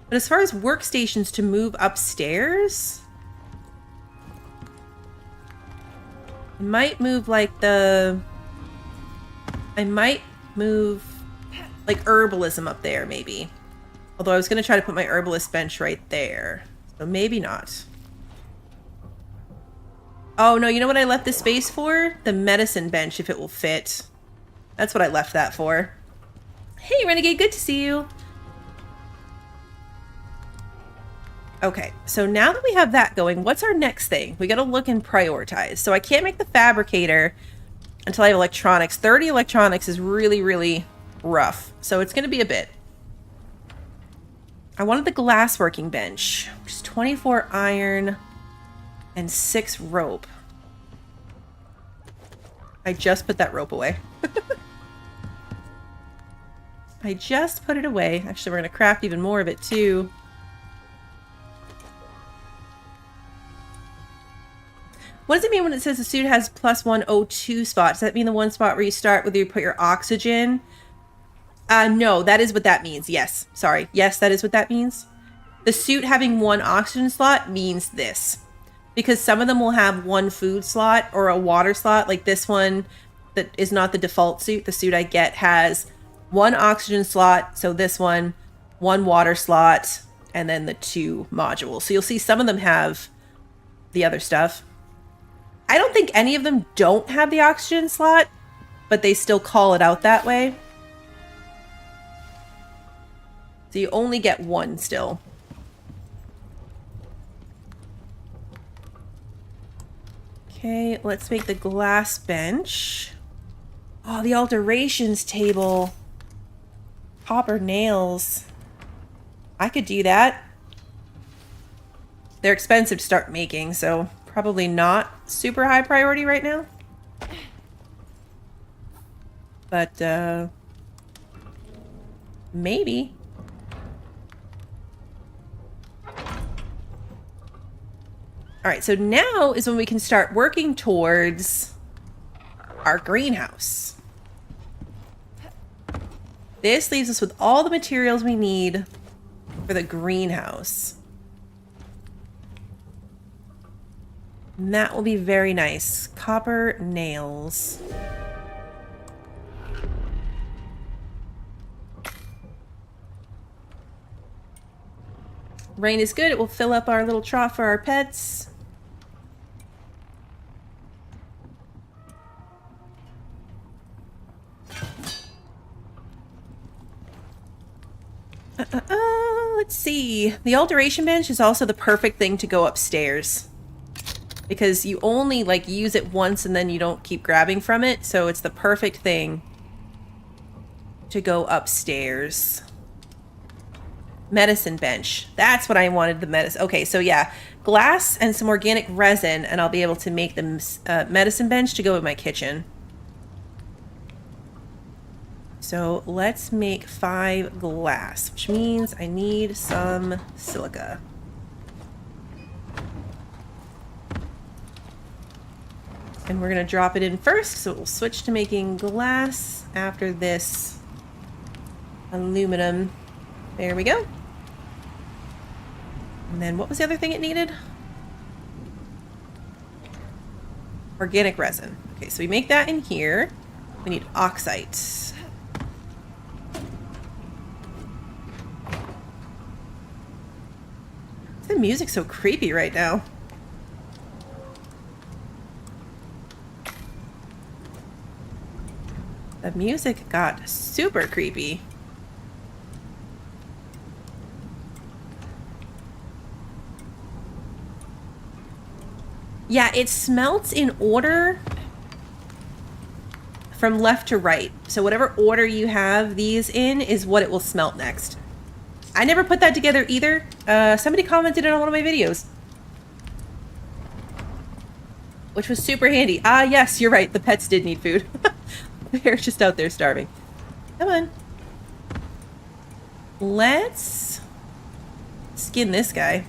But as far as workstations to move upstairs, I might move like I might move like herbalism up there, maybe. Although I was going to try to put my herbalist bench right there. So maybe not. Oh, no, you know what I left this space for? The medicine bench, if it will fit. That's what I left that for. Hey, Renegade, good to see you. Okay, so now that we have that going, what's our next thing? We gotta look and prioritize. So I can't make the fabricator until I have electronics. 30 electronics is really, really rough. So it's gonna be a bit. I wanted the glassworking bench, which is 24 iron and 6 rope. I just put that rope away. I just put it away. Actually, we're going to craft even more of it too. What does it mean when it says the suit has +1 O2 spot? Does that mean the one spot where you start where you put your oxygen? No, that is what that means. Yes. Sorry. Yes, that is what that means. The suit having one oxygen slot means this. Because some of them will have one food slot or a water slot. Like this one that is not the default suit. The suit I get has one oxygen slot. So this one water slot, and then the 2 modules. So you'll see some of them have the other stuff. I don't think any of them don't have the oxygen slot, but they still call it out that way. So you only get one still. Okay, let's make the glass bench. Oh, the alterations table. Copper nails. I could do that. They're expensive to start making, so probably not super high priority right now. But, maybe. Alright, so now is when we can start working towards our greenhouse. This leaves us with all the materials we need for the greenhouse. And that will be very nice. Copper nails. Rain is good. It will fill up our little trough for our pets. Let's see. The alteration bench is also the perfect thing to go upstairs. Because you only like use it once and then you don't keep grabbing from it. So it's the perfect thing to go upstairs. Medicine bench. That's what I wanted, the medicine. Okay, so yeah. Glass and some organic resin and I'll be able to make the medicine bench to go in my kitchen. So let's make 5 glass, which means I need some silica. And we're going to drop it in first, so we'll switch to making glass after this aluminum. There we go. And then what was the other thing it needed? Organic resin. Okay, so we make that in here. We need oxite. The music's so creepy right now. The music got super creepy. Yeah, it smelts in order from left to right. So whatever order you have these in is what it will smelt next. I never put that together either. Somebody commented it on one of my videos. Which was super handy. Ah, yes, you're right. The pets did need food. They're just out there starving. Come on. Let's skin this guy.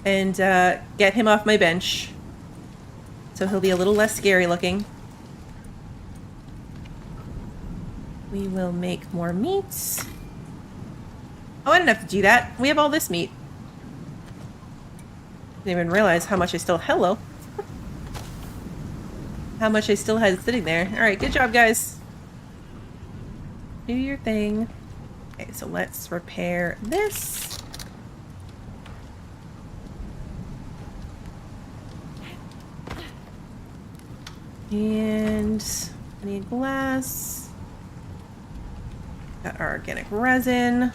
And get him off my bench. So he'll be a little less scary looking. We will make more meats. Oh, I didn't have to do that. We have all this meat. Didn't even realize how much I still... Hello. How much I still had sitting there. Alright, good job, guys. Do your thing. Okay, so let's repair this. And I need glass. Got our organic resin.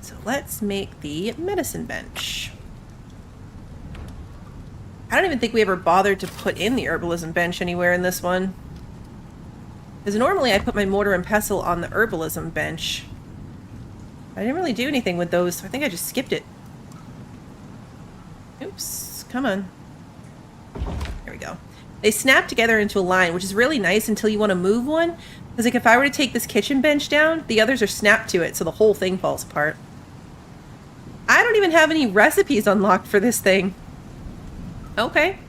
So let's make the medicine bench. I don't even think we ever bothered to put in the herbalism bench anywhere in this one. Because normally I put my mortar and pestle on the herbalism bench. I didn't really do anything with those, so I think I just skipped it. Oops, come on. There we go. They snap together into a line, which is really nice until you want to move one. Because like if I were to take this kitchen bench down, the others are snapped to it, so the whole thing falls apart. I don't don't even have any recipes unlocked for this thing. Okay.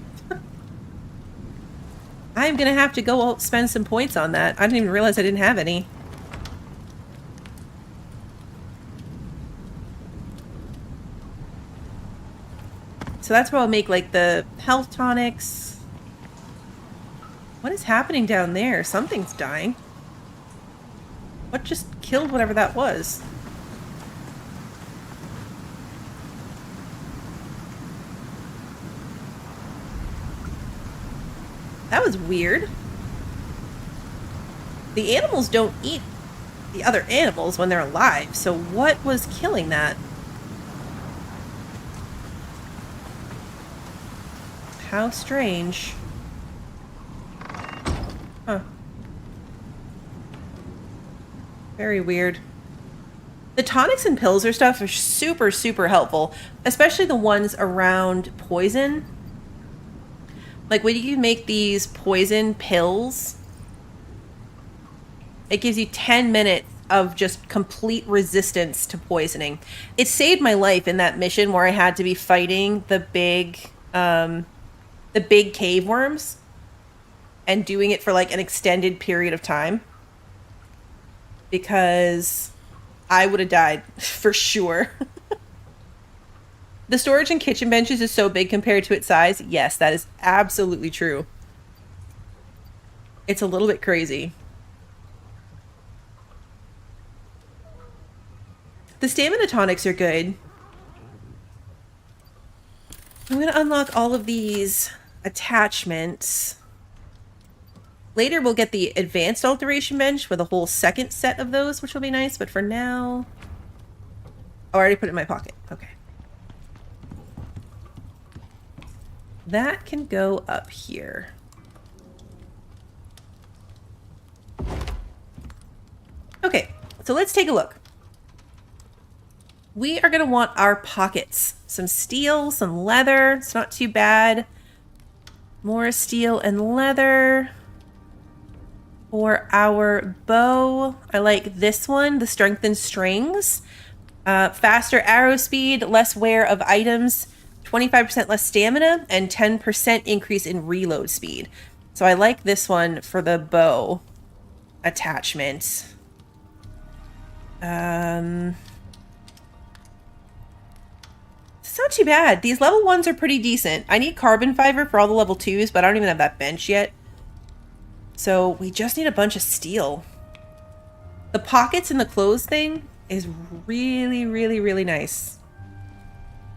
I'm gonna have to go spend some points on that. I didn't even realize I didn't have any. So that's where I'll make, like, the health tonics. What is happening down there? Something's dying. What just killed whatever that was? That was weird. The animals don't eat the other animals when they're alive, so what was killing that? How strange. Huh. Very weird. The tonics and pills or stuff are super, super helpful, especially the ones around poison. Like when you make these poison pills, it gives you 10 minutes of just complete resistance to poisoning. It saved my life in that mission where I had to be fighting the big cave worms and doing it for like an extended period of time, because I would have died for sure. The storage and kitchen benches is so big compared to its size. Yes, that is absolutely true. It's a little bit crazy. The stamina tonics are good. I'm going to unlock all of these attachments. Later we'll get the advanced alteration bench with a whole second set of those, which will be nice. But for now... Oh, I already put it in my pocket. Okay. That can go up here. Okay, so let's take a look. We are going to want our pockets. Some steel, some leather. It's not too bad. More steel and leather. For our bow, I like this one, the strengthened strings. Faster arrow speed, less wear of items, 25% less stamina, and 10% increase in reload speed. So I like this one for the bow attachment. It's not too bad. These level 1s are pretty decent. I need carbon fiber for all the level 2s, but I don't even have that bench yet. So we just need a bunch of steel. The pockets and the clothes thing is really, really, really nice.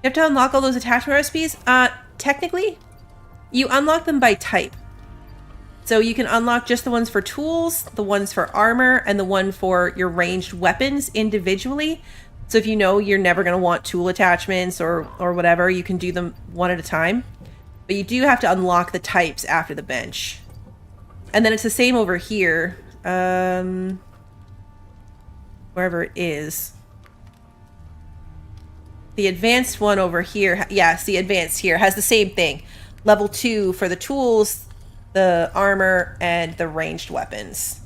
You have to unlock all those attachment recipes. Technically, you unlock them by type. So you can unlock just the ones for tools, the ones for armor, and the one for your ranged weapons individually. So if you know you're never going to want tool attachments or whatever, you can do them one at a time. But you do have to unlock the types after the bench. And then it's the same over here. Wherever it is. The advanced one over here, yes, the advanced here has the same thing. Level 2 for the tools, the armor, and the ranged weapons.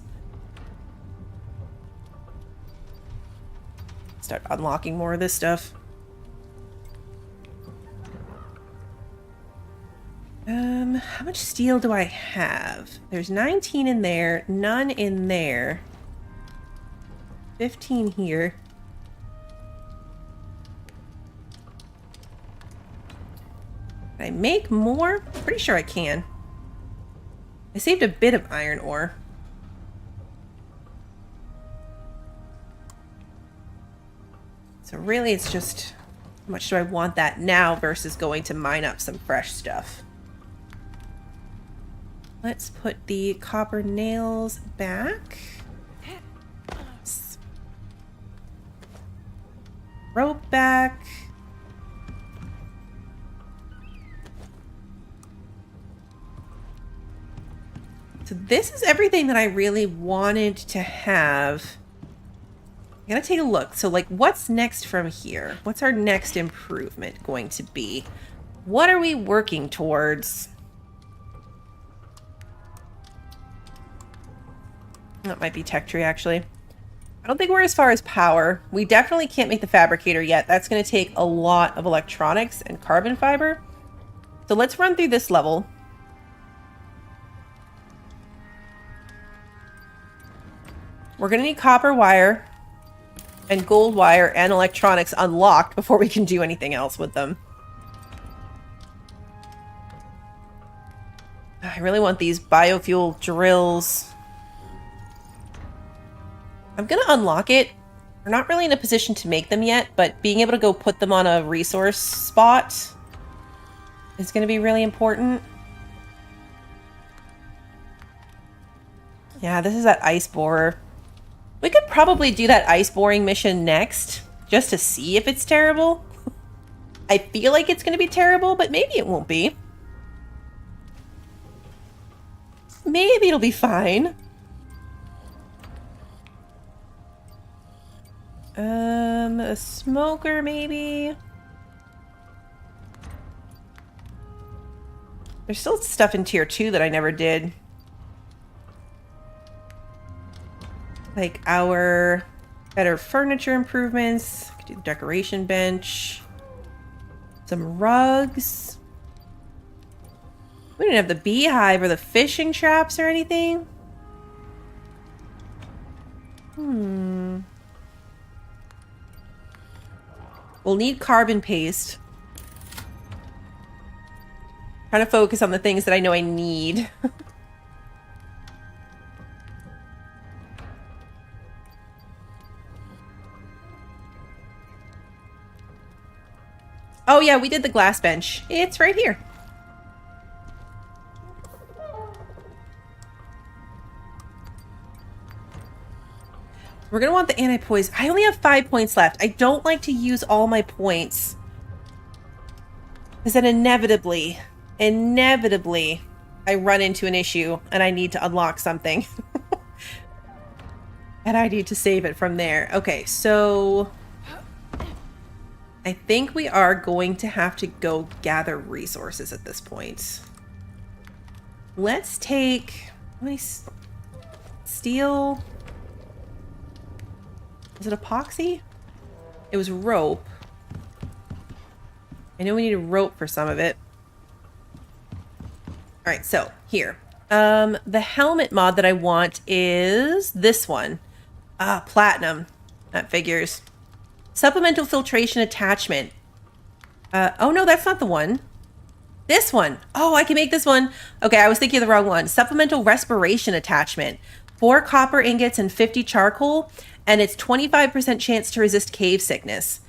Start unlocking more of this stuff. How much steel do I have? There's 19 in there, none in there. 15 here. Can I make more? Pretty sure I can. I saved a bit of iron ore. So really it's just how much do I want that now versus going to mine up some fresh stuff. Let's put the copper nails back. Rope back. So this is everything that I really wanted to have. I gotta take a look. So like, what's next from here? What's our next improvement going to be? What are we working towards? That might be tech tree, actually. I don't think we're as far as power. We definitely can't make the fabricator yet. That's going to take a lot of electronics and carbon fiber. So let's run through this level. We're going to need copper wire and gold wire and electronics unlocked before we can do anything else with them. I really want these biofuel drills. I'm going to unlock it. We're not really in a position to make them yet, but being able to go put them on a resource spot is going to be really important. Yeah, this is that ice borer. We could probably do that ice boring mission next, just to see if it's terrible. I feel like it's going to be terrible, but maybe it won't be. Maybe it'll be fine. A smoker, maybe? There's still stuff in tier 2 that I never did. Like our better furniture improvements. Could do the decoration bench. Some rugs. We didn't have the beehive or the fishing traps or anything. We'll need carbon paste. Trying to focus on the things that I know I need. Oh yeah, we did the glass bench. It's right here. We're going to want the anti-poison. I only have 5 points left. I don't like to use all my points. Because then inevitably, I run into an issue and I need to unlock something. And I need to save it from there. Okay, so I think we are going to have to go gather resources at this point. Let's take... How many... Steel... Was it epoxy? It was rope. I know we need a rope for some of it. Alright, so here. The helmet mod that I want is this one. Platinum. That figures. Supplemental filtration attachment. Oh no, that's not the one. This one. Oh, I can make this one. Okay, I was thinking of the wrong one. Supplemental respiration attachment. 4 copper ingots and 50 charcoal. And it's 25% chance to resist cave sickness.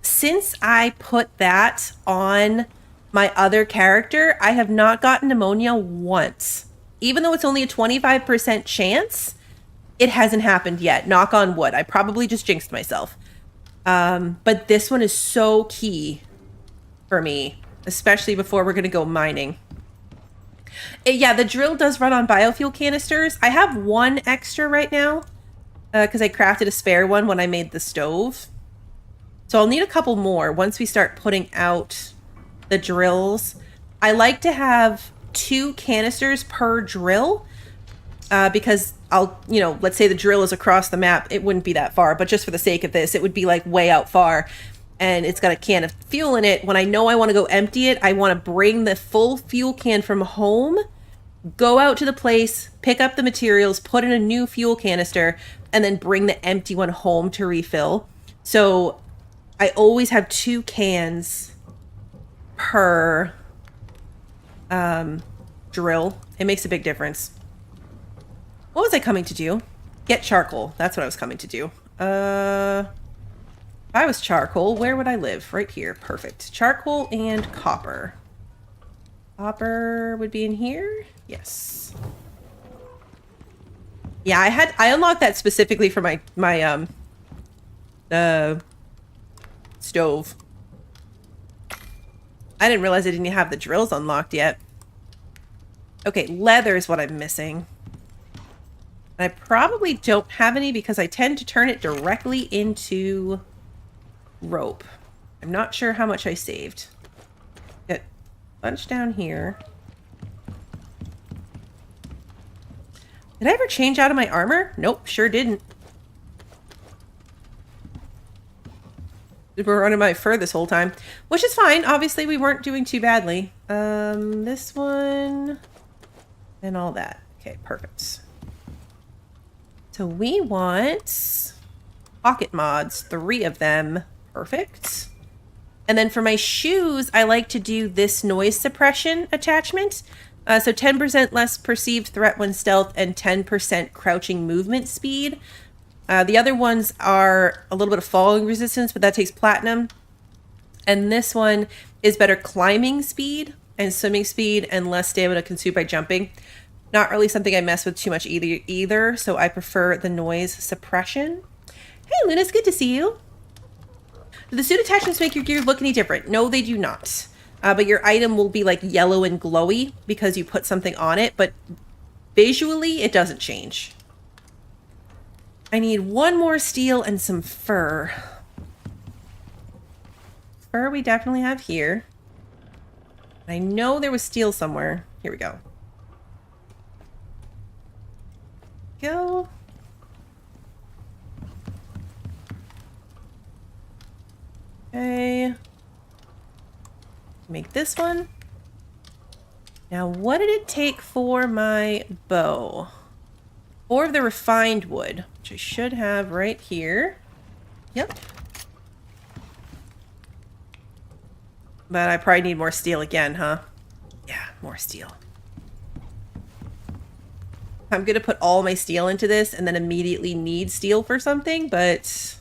Since I put that on my other character, I have not gotten pneumonia once. Even though it's only a 25% chance, it hasn't happened yet. Knock on wood. I probably just jinxed myself. But this one is so key for me, especially before we're going to go mining. Yeah, the drill does run on biofuel canisters. I have one extra right now. Because I crafted a spare one when I made the stove. So I'll need a couple more once we start putting out the drills. I like to have 2 canisters per drill. Because let's say the drill is across the map. It wouldn't be that far, but just for the sake of this, it would be like way out far. And it's got a can of fuel in it. When I know I want to go empty it, I want to bring the full fuel can from home, go out to the place, pick up the materials, put in a new fuel canister, and then bring the empty one home to refill. So I always have 2 cans per drill. It makes a big difference. What was I coming to do? Get charcoal. That's what I was coming to do. If I was charcoal, where would I live? Right here. Perfect. Charcoal and copper. Copper would be in here? Yes. Yeah, I unlocked that specifically for my stove. I didn't realize I didn't have the drills unlocked yet. Okay, leather is what I'm missing. And I probably don't have any because I tend to turn it directly into rope. I'm not sure how much I saved. Got a bunch down here. Did I ever change out of my armor? Nope, sure didn't. were running my fur this whole time, which is fine. Obviously, we weren't doing too badly. This one and all that. Okay, perfect. So we want pocket mods, 3 of them. Perfect. And then for my shoes, I like to do this noise suppression attachment. So 10% less perceived threat when stealth and 10% crouching movement speed. The other ones are a little bit of falling resistance, but that takes platinum. And this one is better climbing speed and swimming speed and less stamina consumed by jumping. Not really something I mess with too much either, so I prefer the noise suppression. Hey, Luna, it's good to see you. Do the suit attachments make your gear look any different? No, they do not. But your item will be like yellow and glowy because you put something on it, but visually it doesn't change. I need 1 more steel and some fur. Fur we definitely have here. I know there was steel somewhere. Here we go. Go. Okay. Make this one. Now, what did it take for my bow? 4 of the refined wood, which I should have right here. Yep. But I probably need more steel again, huh? Yeah, more steel. I'm going to put all my steel into this and then immediately need steel for something, but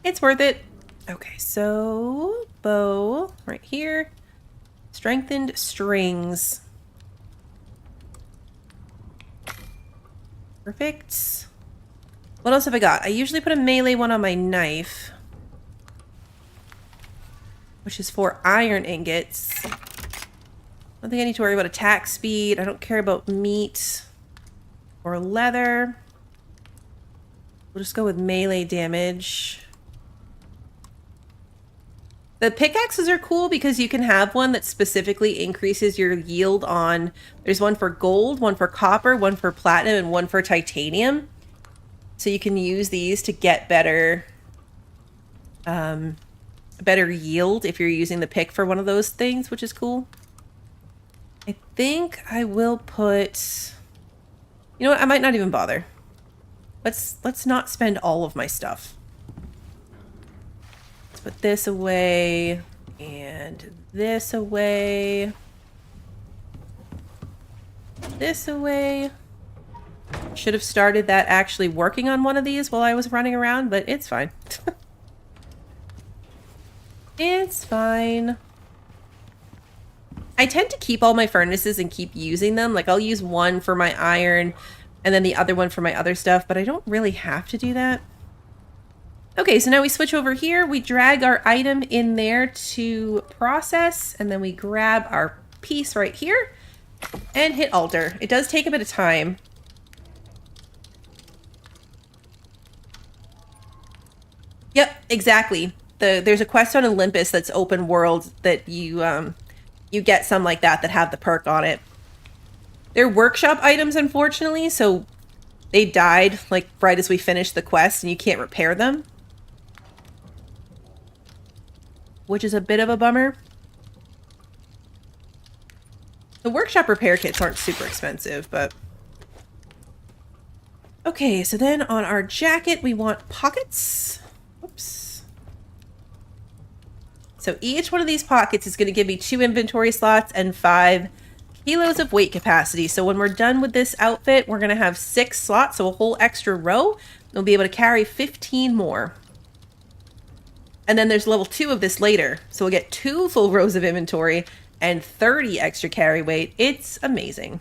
it's worth it. Okay, so bow right here. Strengthened strings. Perfect. What else have I got? I usually put a melee one on my knife, which is for iron ingots. I don't think I need to worry about attack speed. I don't care about meat or leather. We'll just go with melee damage. The pickaxes are cool because you can have one that specifically increases your yield on... There's one for gold, one for copper, one for platinum, and one for titanium. So you can use these to get better yield if you're using the pick for one of those things, which is cool. I think I will put... You know what? I might not even bother. Let's not spend all of my stuff. Let's put this away and this away. This away. Should have started that actually working on one of these while I was running around, but it's fine. It's fine. I tend to keep all my furnaces and keep using them. Like, I'll use one for my iron and then the other one for my other stuff, but I don't really have to do that. Okay, so now we switch over here. We drag our item in there to process, and then we grab our piece right here and hit alter. It does take a bit of time. Yep, exactly. There's a quest on Olympus that's open world that you get some like that have the perk on it. They're workshop items, unfortunately, so they died like right as we finished the quest and you can't repair them, which is a bit of a bummer. The workshop repair kits aren't super expensive, but... Okay, so then on our jacket, we want pockets. Oops. So each one of these pockets is going to give me 2 inventory slots and 5 kilos of weight capacity. So when we're done with this outfit, we're going to have 6 slots, so a whole extra row. We'll be able to carry 15 more. And then there's level 2 of this later. So we'll get 2 full rows of inventory and 30 extra carry weight. It's amazing.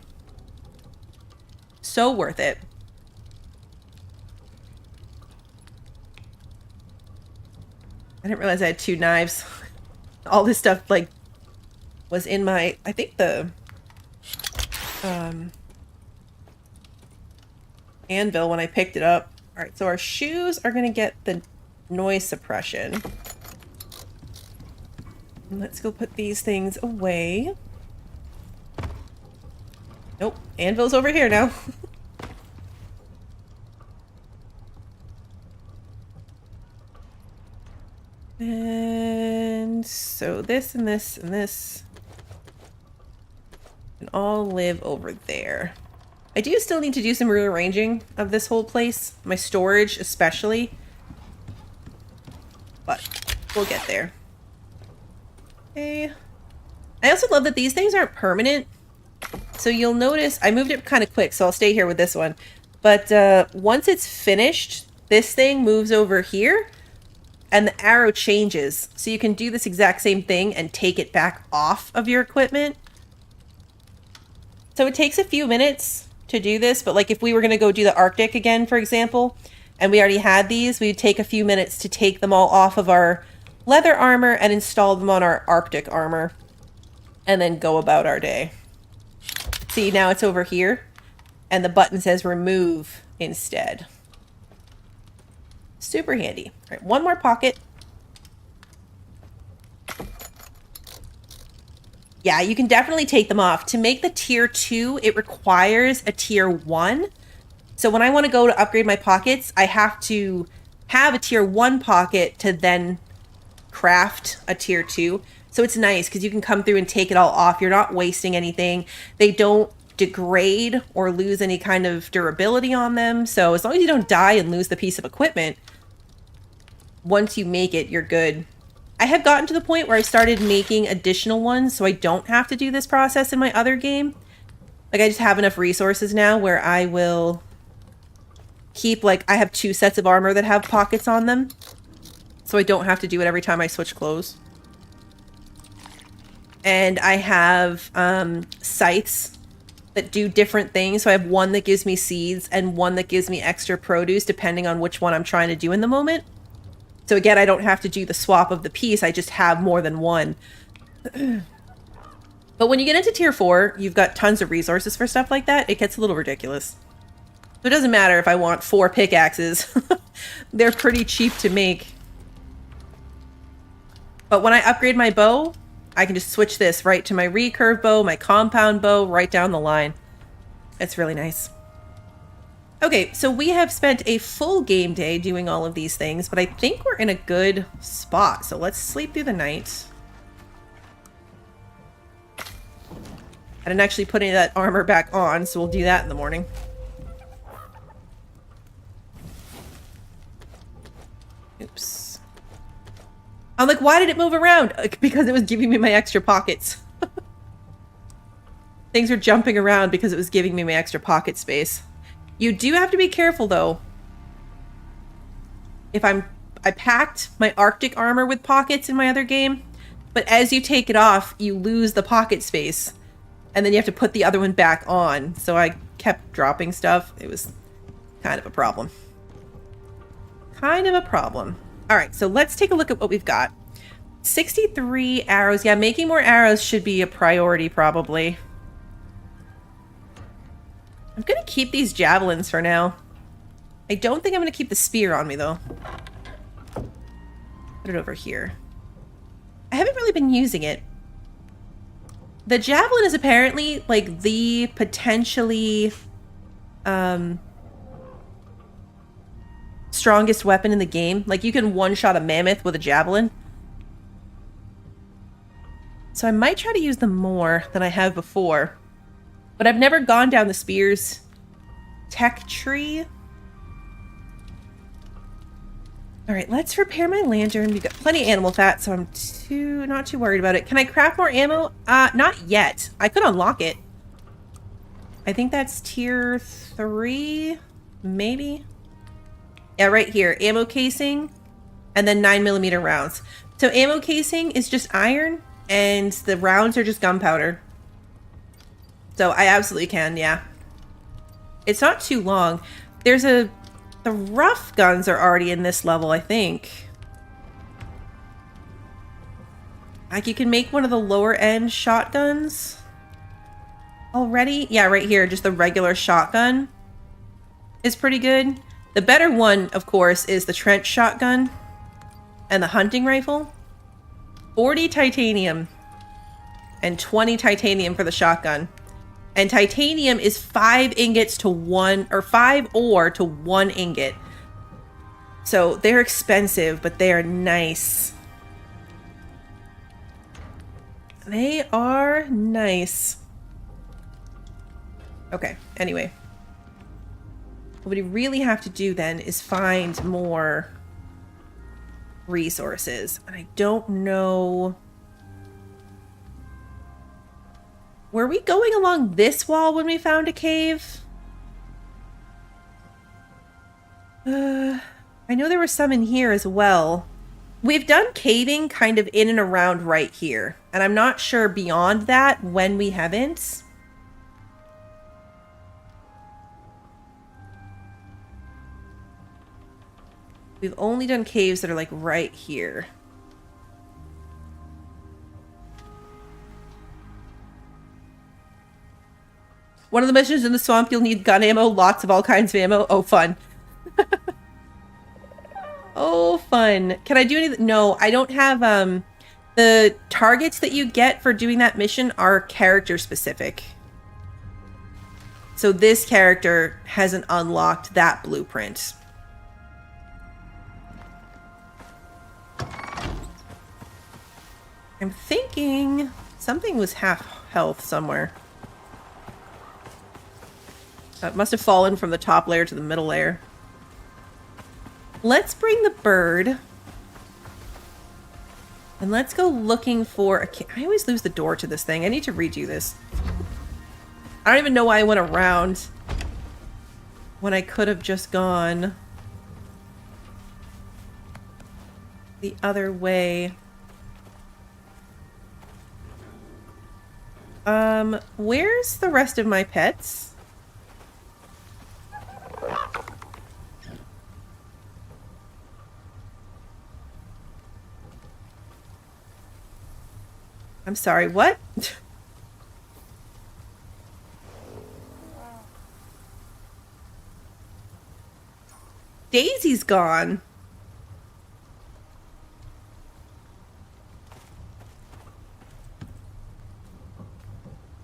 So worth it. I didn't realize I had 2 knives. All this stuff, like, was in my... I think the... anvil when I picked it up. Alright, so our shoes are going to get the noise suppression. Let's go put these things away. Nope, anvil's over here now. And so this and this and this can all live over there. I do still need to do some rearranging of this whole place, my storage especially, but we'll get there. Okay. I also love that these things aren't permanent. So you'll notice I moved it kind of quick, so I'll stay here with this one. But once it's finished, this thing moves over here and the arrow changes. So you can do this exact same thing and take it back off of your equipment. So it takes a few minutes to do this, but like if we were going to go do the Arctic again, for example, and we already had these, we'd take a few minutes to take them all off of our leather armor and install them on our Arctic armor and then go about our day. See, now it's over here and the button says remove instead. Super handy. All right, one more pocket. Yeah, you can definitely take them off. To make the tier 2, it requires a tier 1. So when I want to go to upgrade my pockets, I have to have a tier 1 pocket to then craft a tier 2. So it's nice because you can come through and take it all off. You're not wasting anything. They don't degrade or lose any kind of durability on them. So as long as you don't die and lose the piece of equipment, once you make it, you're good. I have gotten to the point where I started making additional ones so I don't have to do this process in my other game. Like I just have enough resources now where I will keep, like, I have 2 sets of armor that have pockets on them. So I don't have to do it every time I switch clothes. And I have scythes that do different things. So I have one that gives me seeds and one that gives me extra produce depending on which one I'm trying to do in the moment. So again, I don't have to do the swap of the piece. I just have more than one. But when you get into tier 4, you've got tons of resources for stuff like that. It gets a little ridiculous. So it doesn't matter if I want 4 pickaxes. They're pretty cheap to make. But when I upgrade my bow, I can just switch this right to my recurve bow, my compound bow, right down the line. It's really nice. Okay, so we have spent a full game day doing all of these things, but I think we're in a good spot. So let's sleep through the night. I didn't actually put any of that armor back on, so we'll do that in the morning. Oops. I'm like, why did it move around? Because it was giving me my extra pockets. Things are jumping around because it was giving me my extra pocket space. You do have to be careful though. I packed my Arctic armor with pockets in my other game, but as you take it off, you lose the pocket space. And then you have to put the other one back on. So I kept dropping stuff. It was kind of a problem. Kind of a problem. All right, so let's take a look at what we've got. 63 arrows. Yeah, making more arrows should be a priority probably. I'm going to keep these javelins for now. I don't think I'm going to keep the spear on me, though. Put it over here. I haven't really been using it. The javelin is apparently, like, the potentially strongest weapon in the game. Like, you can one-shot a mammoth with a javelin. So I might try to use them more than I have before. But I've never gone down the spear's tech tree. All right, let's repair my lantern. We've got plenty of animal fat, so I'm not too worried about it. Can I craft more ammo? Not yet. I could unlock it. I think that's tier 3, maybe. Yeah, right here. Ammo casing, and then 9mm rounds. So ammo casing is just iron, and the rounds are just gunpowder. So I absolutely can, yeah. It's not too long. The rough guns are already in this level, I think. Like you can make one of the lower end shotguns already. Yeah, right here, just the regular shotgun is pretty good. The better one, of course, is the trench shotgun and the hunting rifle. 40 titanium and 20 titanium for the shotgun. And titanium is 5 ingots to 1, or 5 ore to 1 ingot. So they're expensive, but they are nice. They are nice. Okay, anyway. What we really have to do then is find more resources. And I don't know... Were we going along this wall when we found a cave? I know there were some in here as well. We've done caving kind of in and around right here. And I'm not sure beyond that when we haven't. We've only done caves that are like right here. One of the missions in the swamp, you'll need gun ammo, lots of all kinds of ammo. Oh, fun. Oh, fun. Can I do anything? No, I don't have, the targets that you get for doing that mission are character specific. So this character hasn't unlocked that blueprint. I'm thinking something was half health somewhere. It must have fallen from the top layer to the middle layer. Let's bring the bird. And let's go looking for a... I always lose the door to this thing. I need to redo this. I don't even know why I went around when I could have just gone the other way. Where's the rest of my pets? I'm sorry, what? Daisy's gone.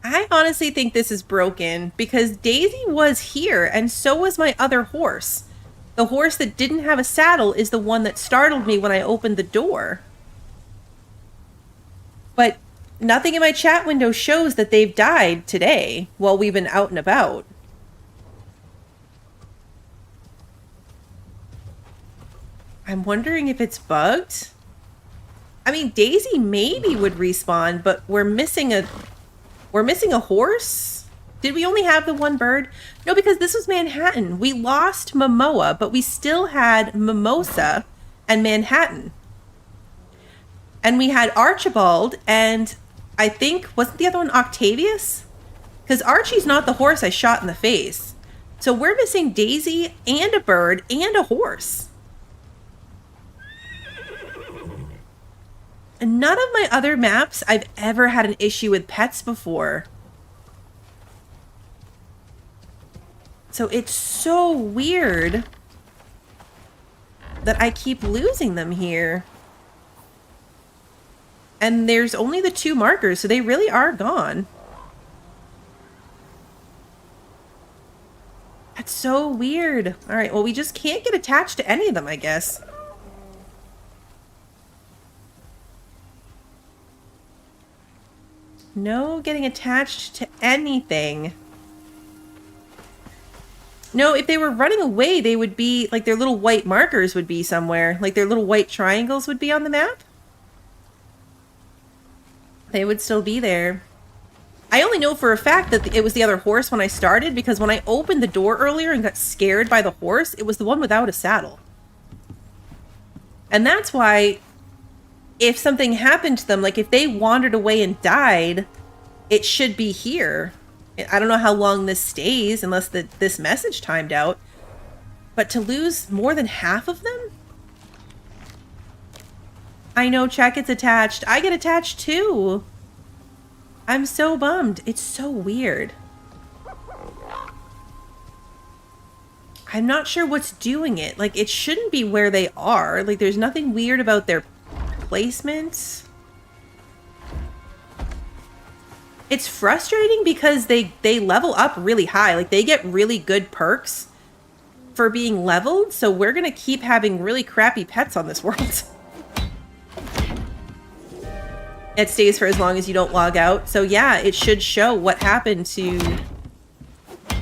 I honestly think this is broken because Daisy was here and so was my other horse. The horse that didn't have a saddle is the one that startled me when I opened the door. But nothing in my chat window shows that they've died today while we've been out and about. I'm wondering if it's bugged. I mean, Daisy maybe would respawn, but we're missing a horse? Did we only have the one bird? No, because this was Manhattan. We lost Momoa, but we still had Mimosa and Manhattan. And we had Archibald, and I think, wasn't the other one Octavius? Because Archie's not the horse I shot in the face. So we're missing Daisy and a bird and a horse. And none of my other maps I've ever had an issue with pets before. So it's so weird that I keep losing them here. And there's only the 2 markers, so they really are gone. That's so weird. All right, well, we just can't get attached to any of them, I guess. No getting attached to anything. No, if they were running away, they would be, like, their little white markers would be somewhere. Like, their little white triangles would be on the map. They would still be there. I only know for a fact that it was the other horse when I started, because when I opened the door earlier and got scared by the horse, it was the one without a saddle. And that's why, if something happened to them, like if they wandered away and died, it should be here. I don't know how long this stays unless this message timed out. But to lose more than half of them? I know Check gets attached. I get attached too. I'm so bummed. It's so weird. I'm not sure what's doing it. Like, it shouldn't be where they are. Like, there's nothing weird about their placement. It's frustrating because they level up really high. Like, they get really good perks for being leveled. So we're going to keep having really crappy pets on this world. It stays for as long as you don't log out. So yeah, it should show what happened to...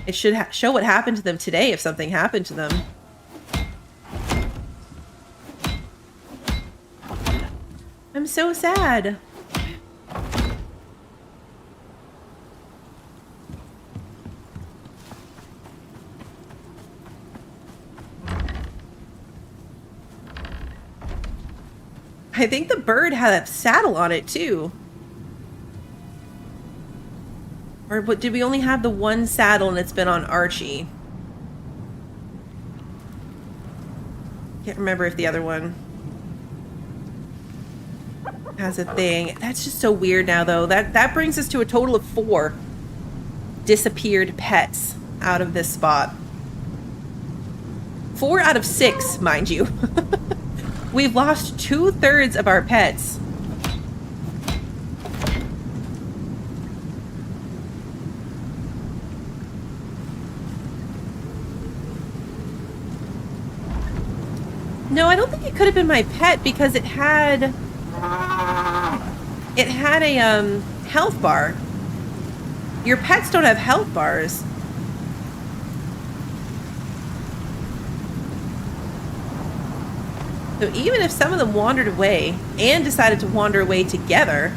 It should show what happened to them today if something happened to them. I'm so sad. I think the bird had a saddle on it too. Or what, did we only have the one saddle and it's been on Archie? Can't remember if the other one has a thing. That's just so weird now though. That brings us to a total of 4 disappeared pets out of this spot. 4 out of 6, mind you. We've lost 2/3 of our pets. No, I don't think it could have been my pet because it had a health bar. Your pets don't have health bars. So even if some of them wandered away and decided to wander away together,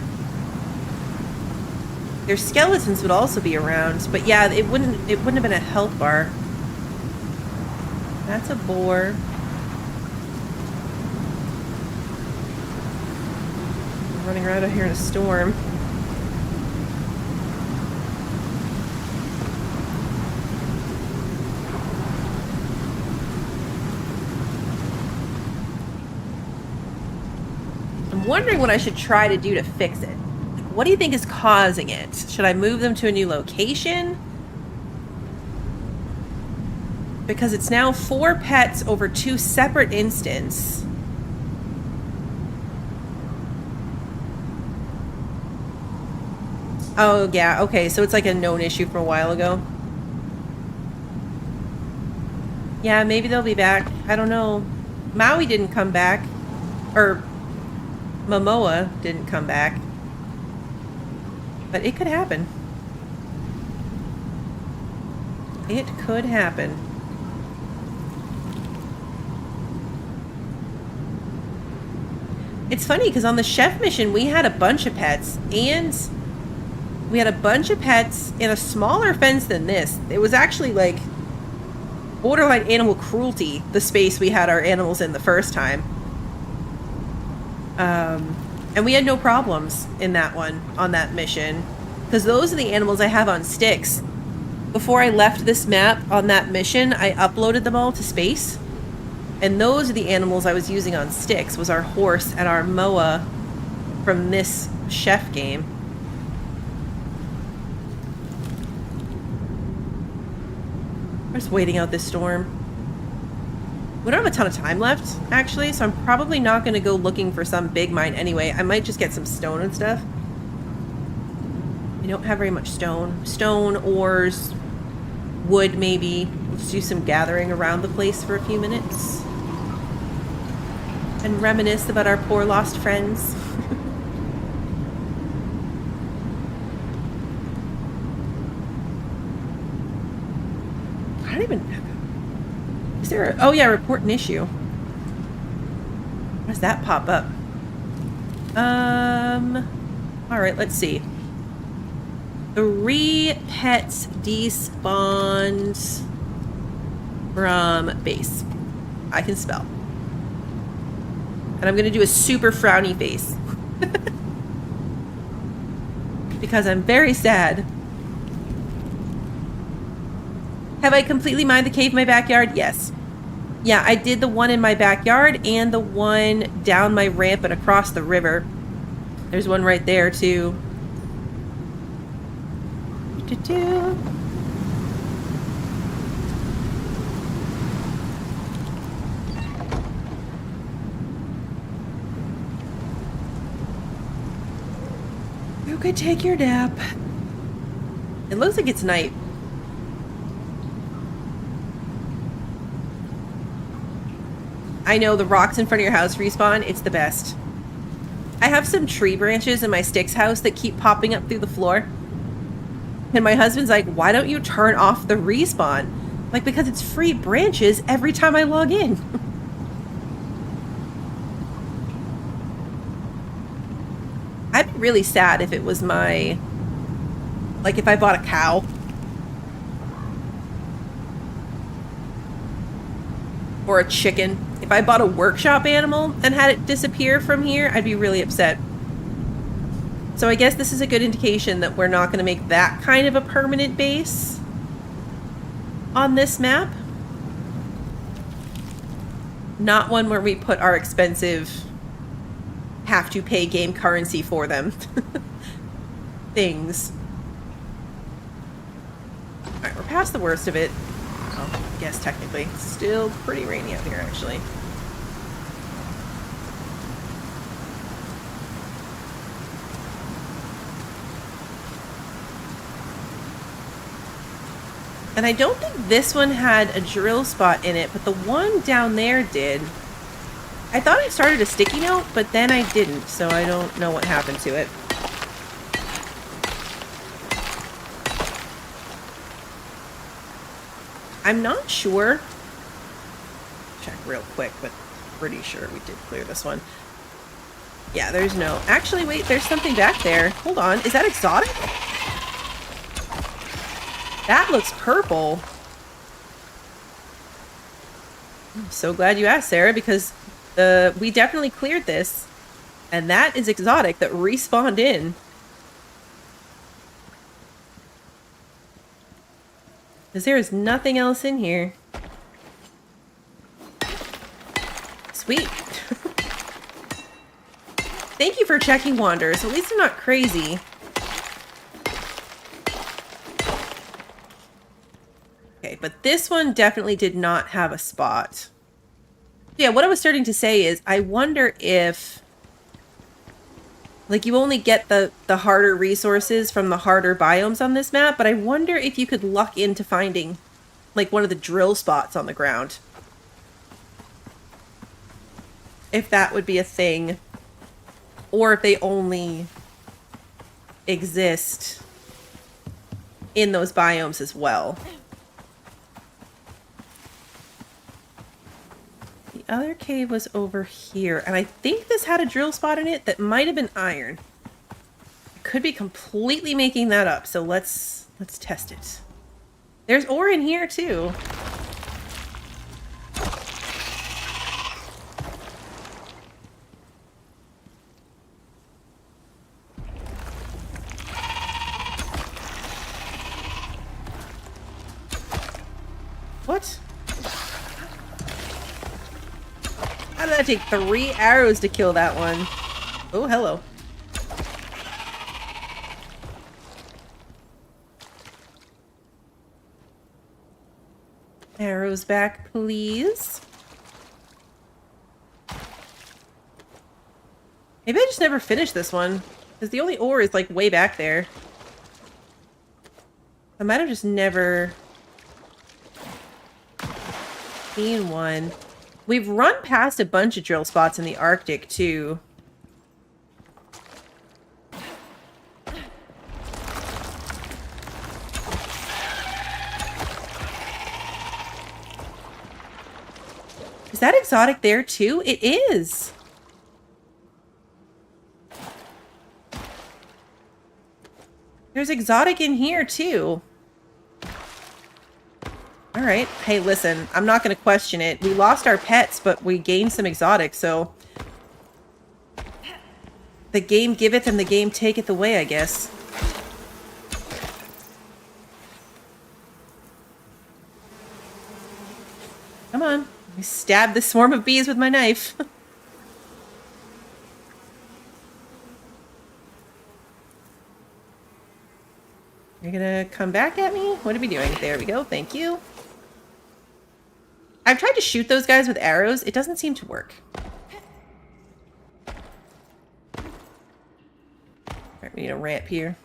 their skeletons would also be around. But yeah, it wouldn't have been a health bar. That's a boar. I'm running around out here in a storm. I'm wondering what I should try to do to fix it. What do you think is causing it? Should I move them to a new location? Because it's now 4 pets over 2 separate instances. Oh, yeah. Okay, so it's like a known issue from a while ago. Yeah, maybe they'll be back. I don't know. Maui didn't come back. Or Momoa didn't come back. But it could happen. It could happen. It's funny because on the chef mission we had a bunch of pets, and we had a bunch of pets in a smaller fence than this. It was actually like borderline animal cruelty, the space we had our animals in the first time. And we had no problems in that one, on that mission. Because those are the animals I have on sticks. Before I left this map on that mission, I uploaded them all to space. And those are the animals I was using on sticks, was our horse and our moa from this chef game. I'm just waiting out this storm. We don't have a ton of time left, actually, so I'm probably not going to go looking for some big mine anyway. I might just get some stone and stuff. We don't have very much stone. Stone, ores, wood maybe. Let's do some gathering around the place for a few minutes. And reminisce about our poor lost friends. I don't even... Is there a... Oh yeah, report an issue. How does that pop up? Alright, let's see. 3 pets despawned from base. I can spell. And I'm gonna do a super frowny face. Because I'm very sad. Have I completely mined the cave in my backyard? Yes. Yeah, I did the one in my backyard and the one down my ramp and across the river. There's one right there too. You could take your nap. It looks like it's night. I know, the rocks in front of your house respawn. It's the best. I have some tree branches in my sticks house that keep popping up through the floor. And my husband's like, why don't you turn off the respawn? Like, because it's free branches every time I log in. I'd be really sad if it was my... Like, if I bought a cow. Or a chicken. If I bought a workshop animal and had it disappear from here, I'd be really upset. So I guess this is a good indication that we're not going to make that kind of a permanent base on this map. Not one where we put our expensive have to pay game currency for them things. Alright, we're past the worst of it. Well, I guess technically. It's still pretty rainy out here, actually. And I don't think this one had a drill spot in it, but the one down there did. I thought I started a sticky note, but then I didn't, so I don't know what happened to it. I'm not sure. Check real quick, but pretty sure we did clear this one. Yeah, there's no... Actually, wait, there's something back there. Hold on. Is that exotic? That looks purple. I'm so glad you asked, Sarah, because we definitely cleared this. And that is exotic that respawned in. Because there is nothing else in here. Sweet. Thank you for checking, Wanderers. At least I'm not crazy. Okay, but this one definitely did not have a spot. Yeah, what I was starting to say is, I wonder if... Like, you only get the harder resources from the harder biomes on this map, but I wonder if you could luck into finding, like, one of the drill spots on the ground. If that would be a thing. Or if they only exist in those biomes as well. The other cave was over here, and I think this had a drill spot in it that might have been iron. I could be completely making that up, so let's test it. There's ore in here too. What? How did that take 3 arrows to kill that one? Oh, hello. Arrows back, please. Maybe I just never finished this one. Because the only ore is like way back there. I might have just never seen one. We've run past a bunch of drill spots in the Arctic too. Is that exotic there too? It is. There's exotic in here too. Alright. Hey, listen. I'm not going to question it. We lost our pets, but we gained some exotic, so... The game giveth and the game taketh away, I guess. Come on. Let me stab this swarm of bees with my knife. You're gonna come back at me? What are we doing? There we go. Thank you. I've tried to shoot those guys with arrows. It doesn't seem to work. Alright, we need a ramp here.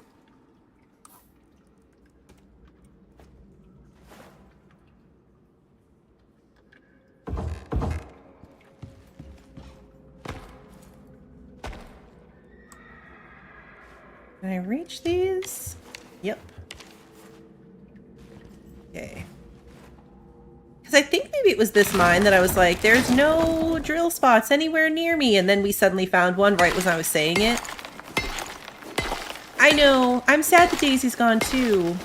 Can I reach these? Yep. Okay. Because I think maybe it was this mine that I was like, there's no drill spots anywhere near me. And then we suddenly found one right as I was saying it. I know. I'm sad that Daisy's gone too.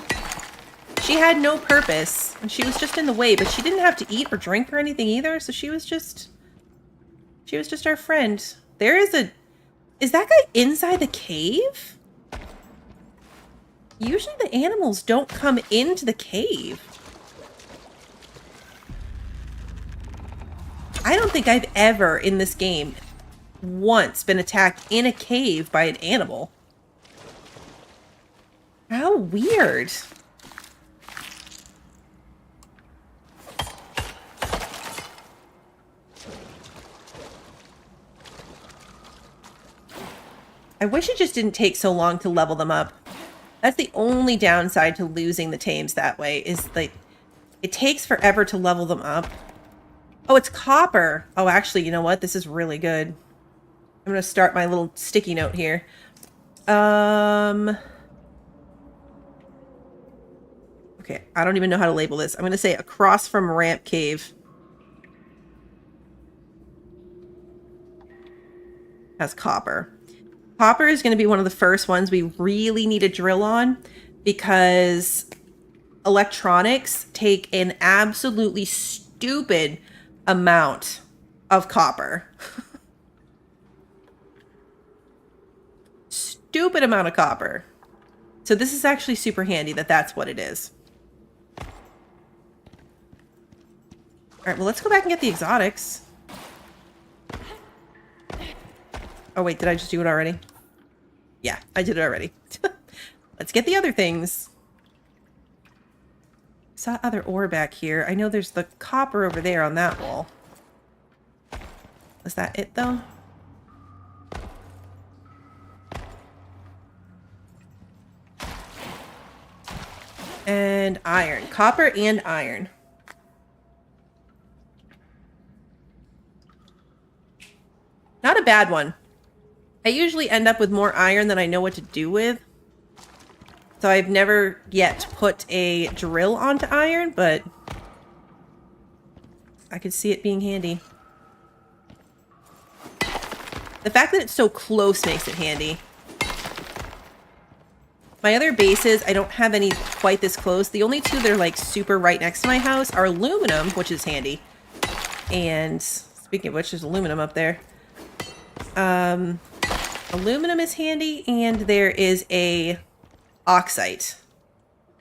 She had no purpose. And she was just in the way. But she didn't have to eat or drink or anything either. So she was just our friend. There is a... Is that guy inside the cave? Usually the animals don't come into the cave. I don't think I've ever in this game once been attacked in a cave by an animal. How weird. I wish it just didn't take so long to level them up. That's the only downside to losing the tames that way, is like it takes forever to level them up. Oh, it's copper. Oh, actually, you know what? This is really good. I'm going to start my little sticky note here. Okay, I don't even know how to label this. I'm going to say across from Ramp Cave. Has copper. Copper is going to be one of the first ones we really need to drill on because electronics take an absolutely stupid amount of copper. Stupid amount of copper. So this is actually super handy that that's what it is. All right, well, let's go back and get the exotics. Oh, wait, did I just do it already? Yeah, I did it already. Let's get the other things. Saw other ore back here. I know there's the copper over there on that wall. Was that it, though? And iron. Copper and iron. Not a bad one. I usually end up with more iron than I know what to do with. So I've never yet put a drill onto iron, but I could see it being handy. The fact that it's so close makes it handy. My other bases, I don't have any quite this close. The only two that are like super right next to my house are aluminum, which is handy. And speaking of which, there's aluminum up there. Aluminum is handy, and there is a oxite.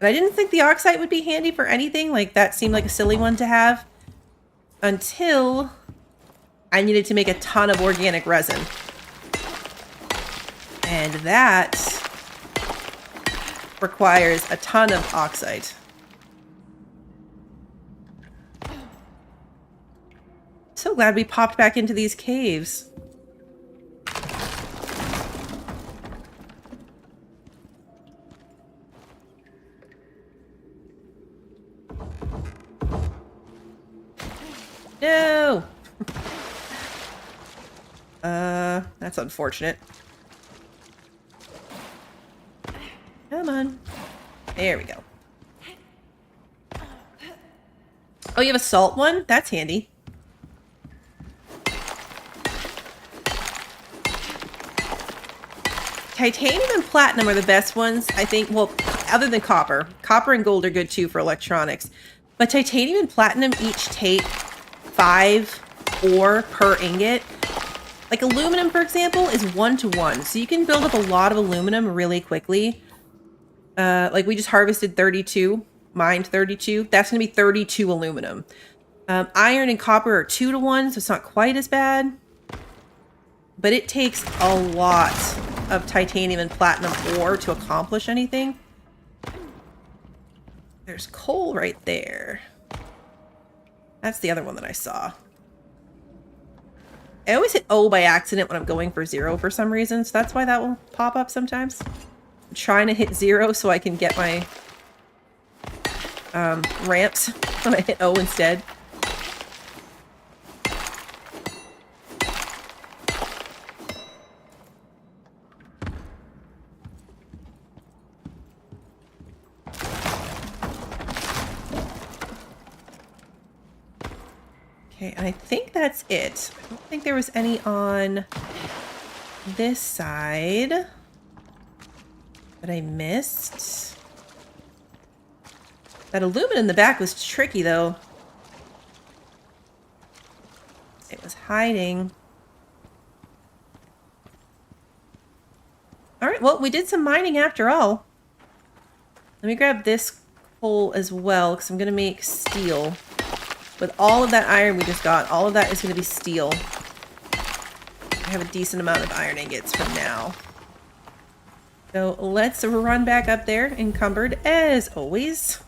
And I didn't think the oxite would be handy for anything. Like, that seemed like a silly one to have. Until I needed to make a ton of organic resin. And that requires a ton of oxite. So glad we popped back into these caves. No! That's unfortunate. Come on. There we go. Oh, you have a salt one? That's handy. Titanium and platinum are the best ones, I think. Well, other than copper. Copper and gold are good too for electronics. But titanium and platinum each take 5 ore per ingot. Like aluminum, for example, is 1-to-1. So you can build up a lot of aluminum really quickly. Like we just harvested 32, mined 32. That's going to be 32 aluminum. Iron and copper are 2-to-1, so it's not quite as bad. But it takes a lot of titanium and platinum ore to accomplish anything. There's coal right there. That's the other one that I saw. I always hit O by accident when I'm going for 0 for some reason, so that's why that will pop up sometimes. I'm trying to hit 0 so I can get my ramps when I hit O instead. Okay, and I think that's it. I don't think there was any on this side that I missed. That aluminum in the back was tricky, though. It was hiding. All right, well, we did some mining after all. Let me grab this coal as well, because I'm going to make steel. With all of that iron we just got, all of that is going to be steel. I have a decent amount of iron ingots for now. So let's run back up there, encumbered as always.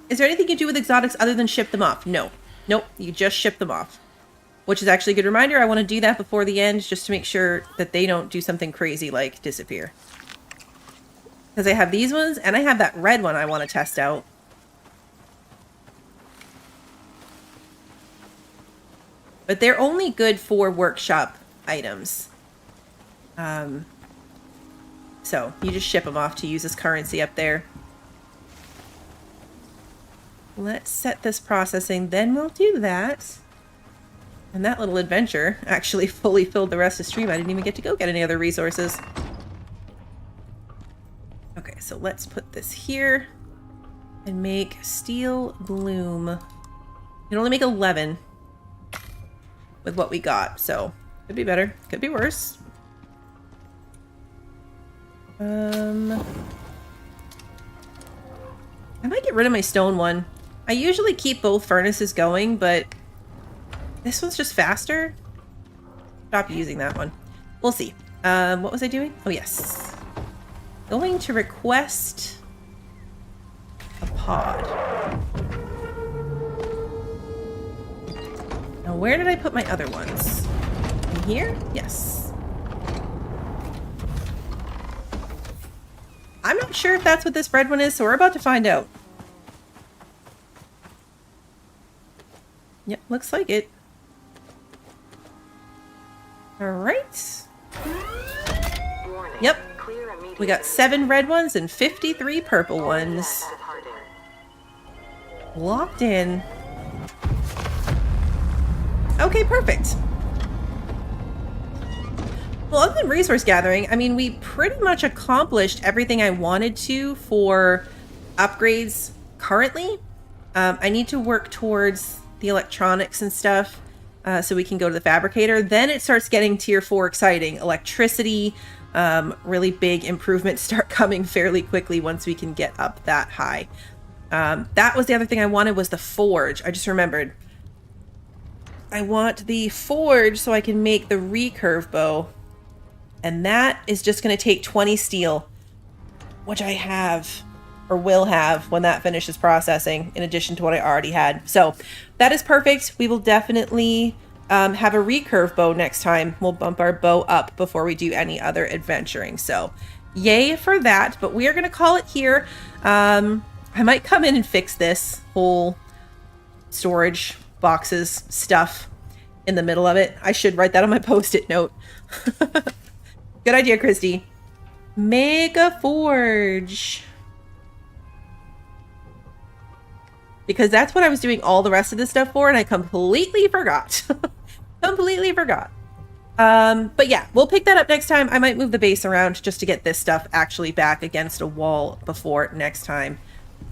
Is there anything you do with exotics other than ship them off? No. Nope, you just ship them off. Which is actually a good reminder. I want to do that before the end, just to make sure that they don't do something crazy like disappear. Because I have these ones, and I have that red one I want to test out. But they're only good for workshop items. So you just ship them off to use as currency up there. Let's set this processing, then we'll do that. And that little adventure actually fully filled the rest of the stream. I didn't even get to go get any other resources. Okay, so let's put this here and make steel bloom. You can only make 11 with what we got, so could be better, could be worse. I might get rid of my stone one. I usually keep both furnaces going, but this one's just faster. Stop using that one. We'll see. What was I doing? Oh, yes. Going to request a pod. Now, where did I put my other ones? In here? Yes. I'm not sure if that's what this red one is, so we're about to find out. Yep, looks like it. Alright. Yep. We got 7 red ones and 53 purple ones. Locked in. Okay, perfect. Well, other than resource gathering, I mean, we pretty much accomplished everything I wanted to for upgrades currently. I need to work towards the electronics and stuff so we can go to the fabricator. Then it starts getting tier 4 exciting. Electricity, really big improvements start coming fairly quickly once we can get up that high. That was the other thing I wanted, was the forge. I just remembered. I want the forge so I can make the recurve bow. And that is just going to take 20 steel, which I have, or will have, when that finishes processing, in addition to what I already had. So that is perfect. We will definitely have a recurve bow next time. We'll bump our bow up before we do any other adventuring. So yay for that, but we are going to call it here. I might come in and fix this whole storage boxes stuff in the middle of it. I should write that on my post-it note. Good idea, Christy. Mega forge. Because that's what I was doing all the rest of this stuff for, and I completely forgot. Completely forgot. But yeah, we'll pick that up next time. I might move the base around just to get this stuff actually back against a wall before next time.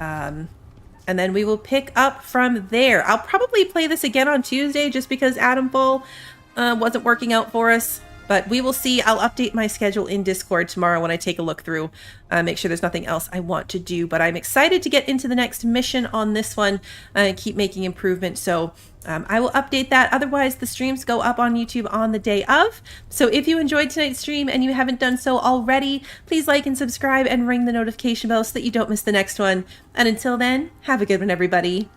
And then we will pick up from there. I'll probably play this again on Tuesday just because Adamfall wasn't working out for us. But we will see. I'll update my schedule in Discord tomorrow when I take a look through, make sure there's nothing else I want to do. But I'm excited to get into the next mission on this one and keep making improvements. So I will update that. Otherwise, the streams go up on YouTube on the day of. So if you enjoyed tonight's stream and you haven't done so already, please like and subscribe and ring the notification bell so that you don't miss the next one. And until then, have a good one, everybody.